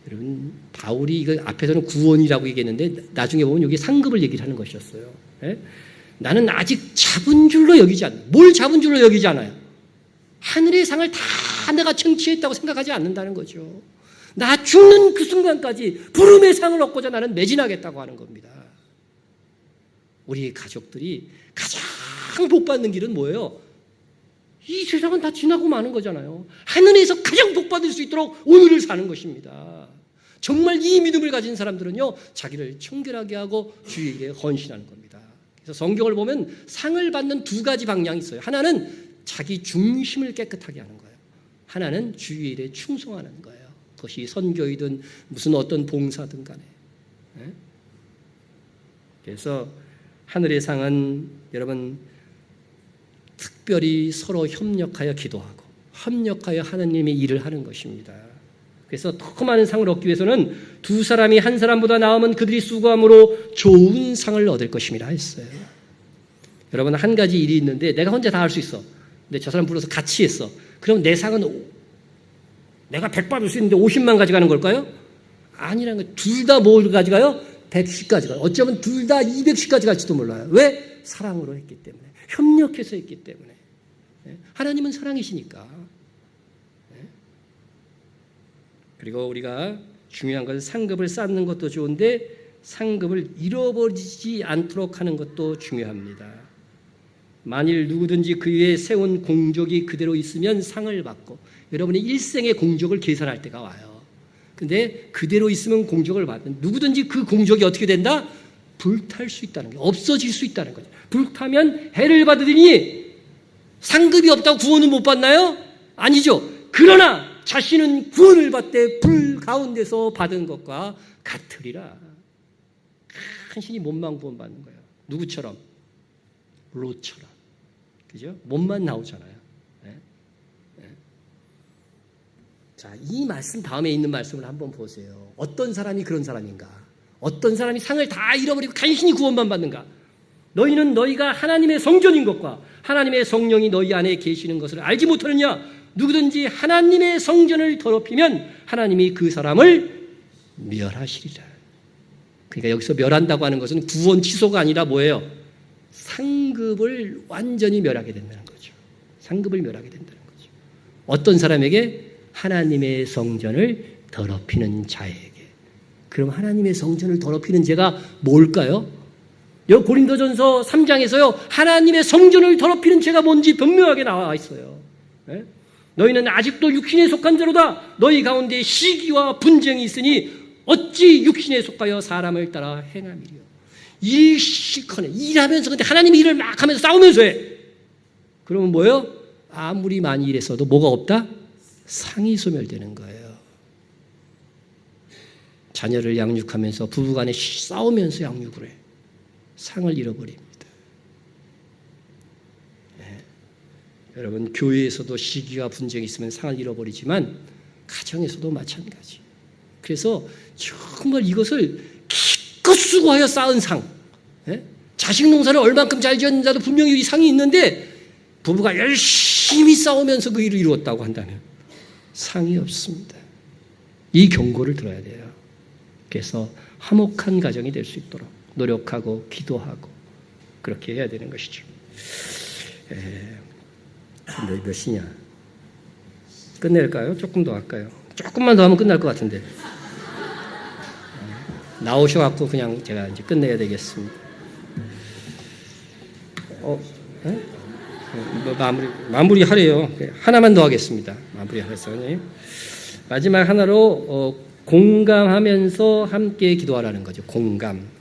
여러분 바울이 이거 앞에서는 구원이라고 얘기했는데 나중에 보면 여기 상급을 얘기를 하는 것이었어요. 나는 아직 잡은 줄로 여기지 않아요. 뭘 잡은 줄로 여기지 않아요? 하늘의 상을 다 내가 청취했다고 생각하지 않는다는 거죠. 나 죽는 그 순간까지 부름의 상을 얻고자 나는 매진하겠다고 하는 겁니다. 우리 가족들이 가장 복 받는 길은 뭐예요? 이 세상은 다 지나고 마는 거잖아요. 하늘에서 가장 복받을 수 있도록 오늘을 사는 것입니다. 정말 이 믿음을 가진 사람들은요, 자기를 청결하게 하고 주에게 헌신하는 겁니다. 그래서 성경을 보면 상을 받는 두 가지 방향이 있어요. 하나는 자기 중심을 깨끗하게 하는 거예요. 하나는 주의 일에 충성하는 거예요. 그것이 선교이든 무슨 어떤 봉사든 간에. 그래서 하늘의 상은 여러분 특별히 서로 협력하여 기도하고 협력하여 하나님의 일을 하는 것입니다. 그래서 더 많은 상을 얻기 위해서는 두 사람이 한 사람보다 나으면 그들이 수고함으로 좋은 상을 얻을 것임이라 했어요. 여러분 한 가지 일이 있는데 내가 혼자 다 할 수 있어. 근데 저 사람 불러서 같이 했어. 그럼 내 상은 내가 100 받을 수 있는데 50만 가져가는 걸까요? 아니라는 거예요. 둘 다 뭘 가져가요? 110까지 가요. 어쩌면 둘 다 210까지 갈지도 몰라요. 왜? 사랑으로 했기 때문에. 협력해서 했기 때문에. 하나님은 사랑이시니까. 그리고 우리가 중요한 것은 상급을 쌓는 것도 좋은데 상급을 잃어버리지 않도록 하는 것도 중요합니다. 만일 누구든지 그 위에 세운 공적이 그대로 있으면 상을 받고 여러분의 일생의 공적을 계산할 때가 와요. 근데 그대로 있으면 공적을 받는 누구든지 그 공적이 어떻게 된다? 불탈 수 있다는 거예요. 없어질 수 있다는 거죠. 불타면 해를 받으니 상급이 없다고 구원은 못 받나요? 아니죠. 그러나 자신은 구원을 받되 불 가운데서 받은 것과 같으리라. 간신히 몸만 구원받는 거예요. 누구처럼? 롯처럼. 그죠? 몸만 나오잖아요. 네? 네. 자, 이 말씀 다음에 있는 말씀을 한번 보세요. 어떤 사람이 그런 사람인가? 어떤 사람이 상을 다 잃어버리고 간신히 구원만 받는가? 너희는 너희가 하나님의 성전인 것과 하나님의 성령이 너희 안에 계시는 것을 알지 못하느냐? 누구든지 하나님의 성전을 더럽히면 하나님이 그 사람을 멸하시리라. 그러니까 여기서 멸한다고 하는 것은 구원 취소가 아니라 뭐예요? 상급을 완전히 멸하게 된다는 거죠. 상급을 멸하게 된다는 거죠. 어떤 사람에게? 하나님의 성전을 더럽히는 자에게. 그럼 하나님의 성전을 더럽히는 죄가 뭘까요? 여기 고린도전서 3장에서요. 하나님의 성전을 더럽히는 죄가 뭔지 분명하게 나와 있어요. 네? 너희는 아직도 육신에 속한 자로다. 너희 가운데 시기와 분쟁이 있으니 어찌 육신에 속하여 사람을 따라 행함이리요. 일 실컷 해. 일하면서 근데 하나님의 일을 막 하면서 싸우면서 해. 그러면 뭐예요? 아무리 많이 일했어도 뭐가 없다? 상이 소멸되는 거예요. 자녀를 양육하면서 부부간에 싸우면서 양육을 해. 상을 잃어버립니다. 네. 여러분 교회에서도 시기와 분쟁이 있으면 상을 잃어버리지만 가정에서도 마찬가지. 그래서 정말 이것을 기껏 수고하여 쌓은 상, 네? 자식 농사를 얼만큼 잘 지었는 자도 분명히 이 상이 있는데 부부가 열심히 싸우면서 그 일을 이루었다고 한다면 상이 없습니다. 이 경고를 들어야 돼요. 그래서 화목한 가정이 될 수 있도록 노력하고 기도하고 그렇게 해야 되는 것이죠. 몇 시냐? 끝낼까요? 조금 더 할까요? 조금만 더 하면 끝날 것 같은데. 나오셔갖고 그냥 제가 이제 끝내야 되겠습니다. 마무리 하래요. 하나만 더 하겠습니다. 마무리 하겠어요. 마지막 하나로 공감하면서 함께 기도하라는 거죠. 공감.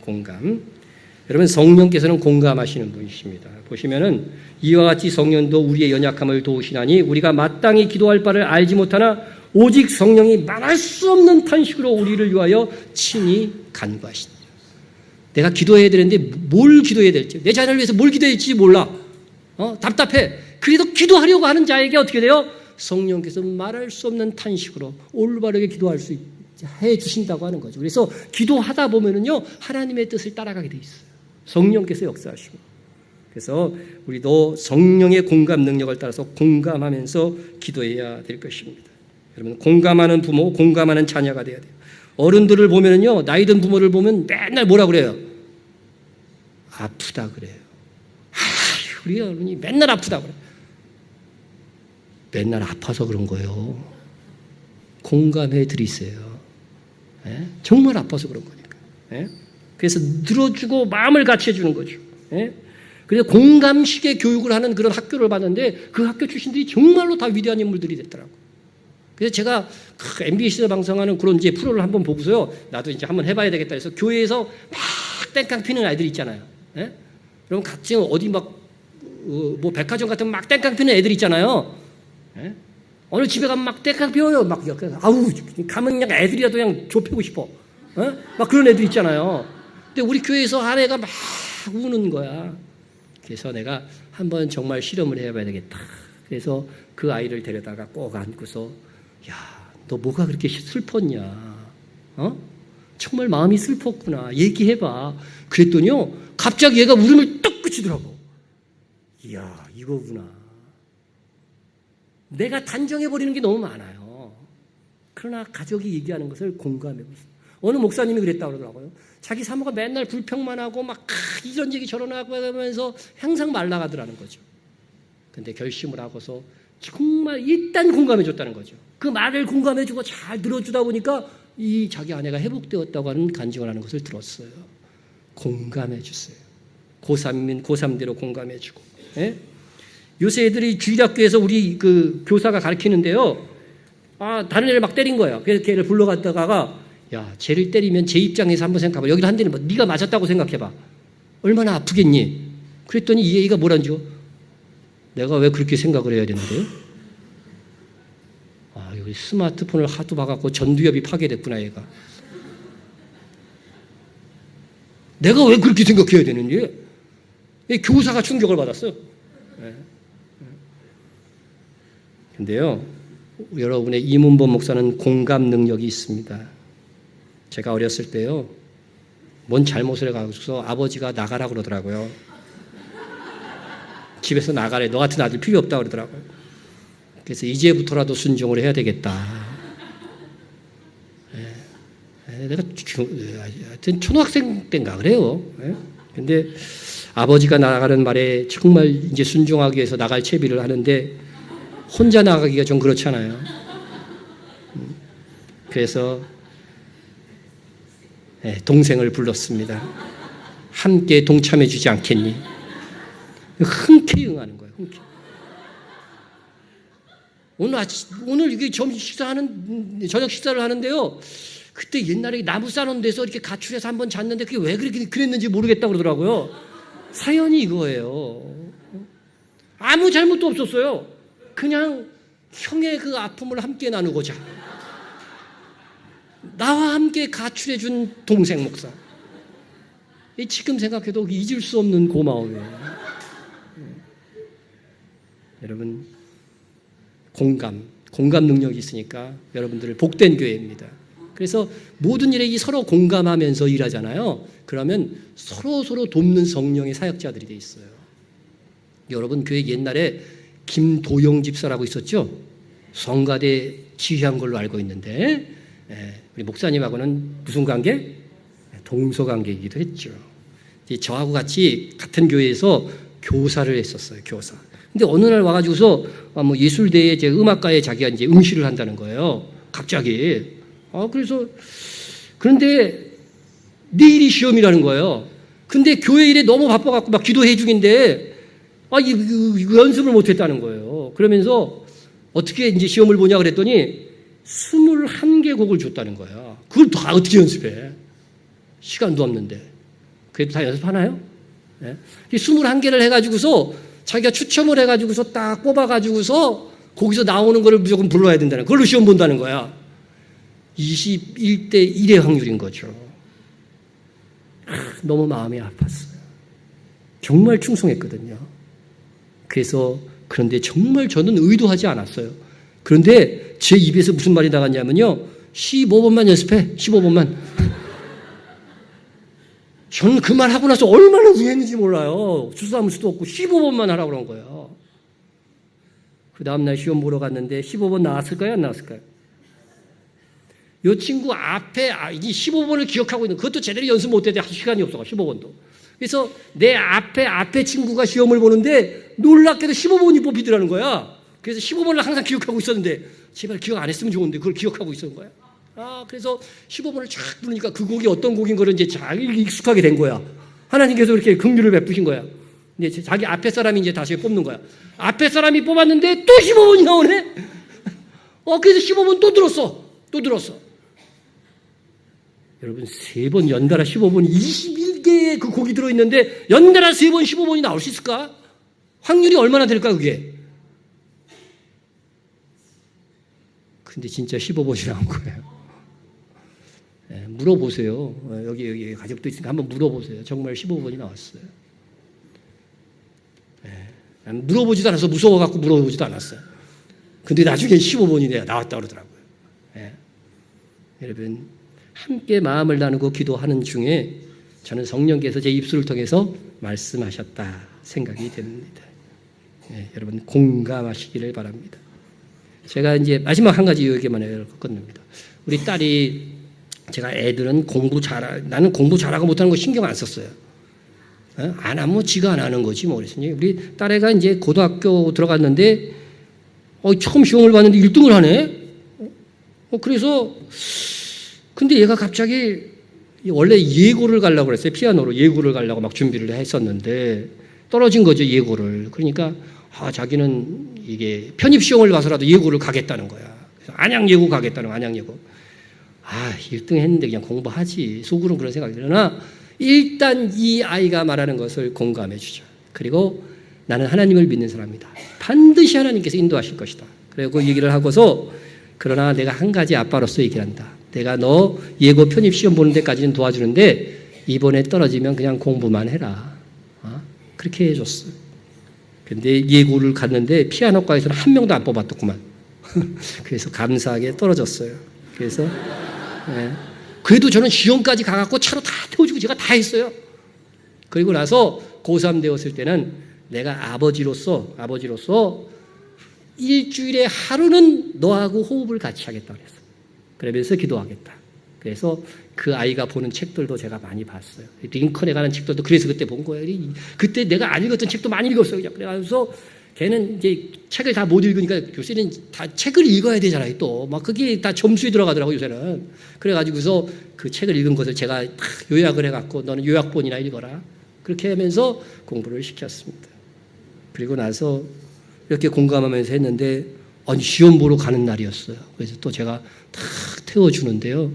여러분 성령께서는 공감하시는 분이십니다. 보시면은 이와 같이 성령도 우리의 연약함을 도우시나니 우리가 마땅히 기도할 바를 알지 못하나 오직 성령이 말할 수 없는 탄식으로 우리를 위하여 친히 간구하시니라. 내가 기도해야 되는데 뭘 기도해야 될지, 내 자녀를 위해서 뭘 기도해야 될지 몰라. 답답해. 그래도 기도하려고 하는 자에게 어떻게 돼요? 성령께서 말할 수 없는 탄식으로 올바르게 기도할 수 있게 해 주신다고 하는 거죠. 그래서 기도하다 보면은요 하나님의 뜻을 따라가게 돼 있어요. 성령께서 역사하시고. 그래서 우리도 성령의 공감 능력을 따라서 공감하면서 기도해야 될 것입니다. 여러분 공감하는 부모, 공감하는 자녀가 돼야 돼요. 어른들을 보면은요 나이든 부모를 보면 맨날 뭐라 그래요? 아프다 그래요. 우리 어른이 맨날 아프다 그래요. 맨날 아파서 그런 거예요. 공감해 드리세요. 예? 정말 아파서 그런 거니까. 예? 그래서 들어주고 마음을 같이 해주는 거죠. 예? 그래서 공감식의 교육을 하는 그런 학교를 봤는데 그 학교 출신들이 정말로 다 위대한 인물들이 됐더라고요. 그래서 제가 MBC에서 방송하는 그런 이제 프로를 한번 보고서요. 나도 이제 한번 해봐야 되겠다 해서 교회에서 막 땡깡 피는 아이들이 있잖아요. 예? 그럼 같이 어디 막 뭐 백화점 같은 막 땡깡 피는 애들 있잖아요. 예? 어느 집에 가면 막 땡깡 피워요. 막 아우 가면 그냥 애들이라도 그냥 좁히고 싶어. 예? 막 그런 애들 있잖아요. 근데 우리 교회에서 한 애가 막 우는 거야. 그래서 내가 한번 정말 실험을 해봐야 되겠다. 그래서 그 아이를 데려다가 꼭 안고서 야, 너 뭐가 그렇게 슬펐냐? 정말 마음이 슬펐구나. 얘기해봐. 그랬더니요, 갑자기 얘가 울음을 떡 그치더라고. 이야, 이거구나. 내가 단정해버리는 게 너무 많아요. 그러나 가족이 얘기하는 것을 공감해보세요. 어느 목사님이 그랬다고 그러더라고요. 자기 사모가 맨날 불평만 하고 막 이런 얘기 저런 하고 하면서 항상 말라가더라는 거죠. 근데 결심을 하고서 정말 일단 공감해줬다는 거죠. 그 말을 공감해주고 잘 들어주다 보니까 이 자기 아내가 회복되었다고 하는 간증을 하는 것을 들었어요. 공감해주세요. 고3이면 고3대로 공감해주고. 예? 요새 애들이 주일학교에서 우리 그 교사가 가르치는데요. 다른 애를 막 때린 거예요. 그래서 걔를 불러갔다가 야, 쟤를 때리면 제 입장에서 한번 생각해봐. 여기를 한 대는 뭐 네가 맞았다고 생각해봐. 얼마나 아프겠니? 그랬더니 이 애가 뭐라는 줄? 내가 왜 그렇게 생각을 해야 되는데요? 여기 스마트폰을 하도 봐갖고 전두엽이 파괴됐구나, 얘가. 내가 왜 그렇게 생각해야 되는지? 교사가 충격을 받았어요. 근데요, 여러분의 이문범 목사는 공감 능력이 있습니다. 제가 어렸을 때요, 뭔 잘못을 해가지고서 아버지가 나가라 그러더라고요. 집에서 나가래. 너 같은 아들 필요 없다 그러더라고요. 그래서 이제부터라도 순종을 해야 되겠다. 내가 하여튼 초등학생 때인가 그래요. 근데 아버지가 나가는 말에 정말 이제 순종하기 위해서 나갈 채비를 하는데 혼자 나가기가 좀 그렇잖아요. 그래서 동생을 불렀습니다. 함께 동참해 주지 않겠니? 흔쾌히 응하는 거예요. 흔쾌히. 오늘 이게 저녁 식사를 하는데요. 그때 옛날에 나무 싸놓은 데서 이렇게 가출해서 한번 잤는데 그게 왜 그렇게 그랬는지 모르겠다 그러더라고요. 사연이 이거예요. 아무 잘못도 없었어요. 그냥 형의 그 아픔을 함께 나누고자 나와 함께 가출해준 동생 목사. 지금 생각해도 잊을 수 없는 고마움이에요. 여러분, 공감 능력이 있으니까 여러분들을 복된 교회입니다. 그래서 모든 일에 서로 공감하면서 일하잖아요. 그러면 서로 돕는 성령의 사역자들이 돼 있어요. 여러분, 교회 옛날에 김도영 집사라고 있었죠? 성가대 지휘한 걸로 알고 있는데 우리 목사님하고는 무슨 관계? 동서관계이기도 했죠. 저하고 같은 교회에서 교사를 했었어요. 교사. 근데 어느 날 와가지고서 뭐 예술대에 이제 음악가에 자기가 이제 응시를 한다는 거예요. 갑자기. 그런데 내일이 시험이라는 거예요. 근데 교회 일에 너무 바빠갖고 막 기도해 중인데 이거 연습을 못했다는 거예요. 그러면서 어떻게 이제 시험을 보냐 그랬더니 21개 곡을 줬다는 거야. 그걸 다 어떻게 연습해? 시간도 없는데. 그래도 다 연습하나요? 네? 21개를 해가지고서 자기가 추첨을 해가지고서 딱 뽑아가지고서 거기서 나오는 거를 무조건 불러야 된다는 그걸로 시험 본다는 거야. 21대 1의 확률인 거죠. 너무 마음이 아팠어요. 정말 충성했거든요. 그런데 정말 저는 의도하지 않았어요. 그런데 제 입에서 무슨 말이 나갔냐면요. 15번만 연습해. 15번만. 저는 그 말 하고 나서 얼마나 후회했는지 몰라요. 주소하면 수도 없고 15번만 하라고 그런 거예요. 그 다음날 시험 보러 갔는데 15번 나왔을까요? 안 나왔을까요? 이 친구 앞에 이 15번을 기억하고 있는 그것도 제대로 연습 못해도 시간이 없어. 15번도. 그래서 내 앞에 친구가 시험을 보는데 놀랍게도 15번이 뽑히더라는 거야. 그래서 15번을 항상 기억하고 있었는데 제발 기억 안 했으면 좋은데 그걸 기억하고 있었는 거야. 그래서 15번을 쫙 부르니까 그 곡이 어떤 곡인 거를 이제 잘 익숙하게 된 거야. 하나님께서 이렇게 긍휼을 베푸신 거야. 근데 자기 앞에 사람이 이제 다시 뽑는 거야. 앞에 사람이 뽑았는데 또 15번이 나오네? 그래서 15번 또 들었어. 여러분, 3번 연달아 15번이 21개의 그 곡이 들어있는데 연달아 3번 15번이 나올 수 있을까? 확률이 얼마나 될까, 그게? 근데 진짜 15번이 나온 거예요. 네, 물어보세요. 여기 가족도 있으니까 한번 물어보세요. 정말 15번이 나왔어요. 네, 물어보지도 않아서 무서워갖고 물어보지도 않았어요. 근데 나중에 15번이 나왔다 그러더라고요. 네. 여러분, 함께 마음을 나누고 기도하는 중에 저는 성령께서 제 입술을 통해서 말씀하셨다 생각이 됩니다. 네, 여러분 공감하시기를 바랍니다. 제가 이제 마지막 한 가지 얘기만 해요. 끝납니다. 우리 딸이, 제가 애들은 나는 공부 잘하고 못하는 거 신경 안 썼어요. 안 하면 지가 안 하는 거지 뭐. 그랬으니 우리 딸애가 이제 고등학교 들어갔는데 처음 시험을 봤는데 1등을 하네. 그래서 근데 얘가 갑자기 원래 예고를 가려고 그랬어요. 피아노로 예고를 가려고 막 준비를 했었는데 떨어진 거죠, 예고를. 그러니까 자기는 이게 편입시험을 봐서라도 예고를 가겠다는 거야. 그래서 안양 예고 가겠다는 거야, 안양 예고. 1등 했는데 그냥 공부하지. 속으로는 그런 생각이 들으나 일단 이 아이가 말하는 것을 공감해 주죠. 그리고 나는 하나님을 믿는 사람이다. 반드시 하나님께서 인도하실 것이다. 그리고 그 얘기를 하고서 그러나 내가 한 가지 아빠로서 얘기를 한다. 내가 너 예고 편입시험 보는 데까지는 도와주는데 이번에 떨어지면 그냥 공부만 해라. 그렇게 해줬어요. 근데 예고를 갔는데 피아노과에서는 한 명도 안 뽑았더구만. 그래서 감사하게 떨어졌어요. 그래서 그래도 저는 시험까지 가갖고 차로 다 태워주고 제가 다 했어요. 그리고 나서 고3 되었을 때는 내가 아버지로서 일주일에 하루는 너하고 호흡을 같이 하겠다 그랬어. 그러면서 기도하겠다. 그래서 그 아이가 보는 책들도 제가 많이 봤어요. 링컨에 관한 책들도 그래서 그때 본 거예요. 그때 내가 안 읽었던 책도 많이 읽었어요. 그래서 걔는 이제 책을 다 못 읽으니까 요새는 다 책을 읽어야 되잖아요. 또 막 그게 다 점수에 들어가더라고요. 요새는. 그래가지고서 그 책을 읽은 것을 제가 딱 요약을 해갖고 너는 요약본이나 읽어라. 그렇게 하면서 공부를 시켰습니다. 그리고 나서 이렇게 공감하면서 했는데 시험 보러 가는 날이었어요. 그래서 또 제가 탁 태워주는데요.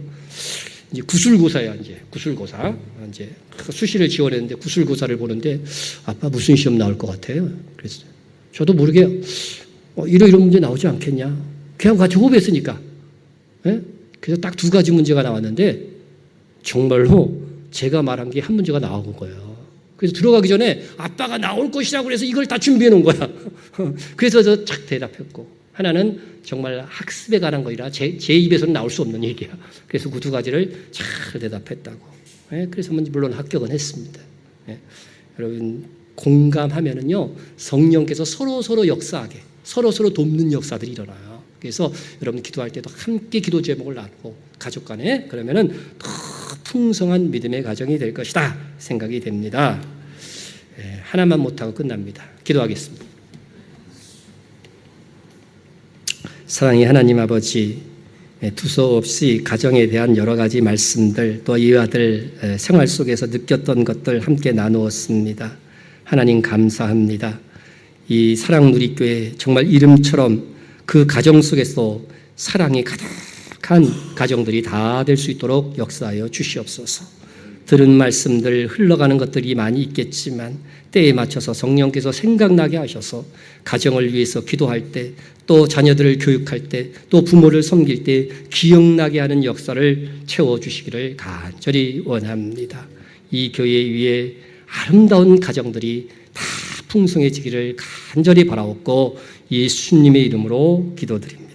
이제 구술고사야, 이제 구술고사. 이제 수시를 지원했는데 구술고사를 보는데 아빠 무슨 시험 나올 것 같아요? 그래서 저도 모르게 이런 문제 나오지 않겠냐? 그냥 같이 호흡했으니까. 네? 그래서 딱 2가지 문제가 나왔는데 정말로 제가 말한 게 한 문제가 나온 거예요. 그래서 들어가기 전에 아빠가 나올 것이라고 그래서 이걸 다 준비해 놓은 거야. 그래서 저 착 대답했고 하나는 정말 학습에 관한 거이라 제 입에서는 나올 수 없는 얘기야. 그래서 그 2가지를 잘 대답했다고. 네? 그래서 물론 합격은 했습니다. 네? 여러분 공감하면은요 성령께서 서로 역사하게 서로 돕는 역사들이 일어나요. 그래서 여러분 기도할 때도 함께 기도 제목을 나누고 가족 간에 그러면은 더 풍성한 믿음의 가정이 될 것이다 생각이 됩니다. 네, 하나만 못하고 끝납니다. 기도하겠습니다. 사랑의 하나님 아버지, 두서없이 가정에 대한 여러 가지 말씀들 또 이와 아들 생활 속에서 느꼈던 것들 함께 나누었습니다. 하나님 감사합니다. 이 사랑누리교회 정말 이름처럼 그 가정 속에서 사랑이 가득한 가정들이 다 될 수 있도록 역사하여 주시옵소서. 들은 말씀들 흘러가는 것들이 많이 있겠지만 때에 맞춰서 성령께서 생각나게 하셔서 가정을 위해서 기도할 때 또 자녀들을 교육할 때 또 부모를 섬길 때 기억나게 하는 역사를 채워주시기를 간절히 원합니다. 이 교회 위에 아름다운 가정들이 다 풍성해지기를 간절히 바라옵고 예수님의 이름으로 기도드립니다.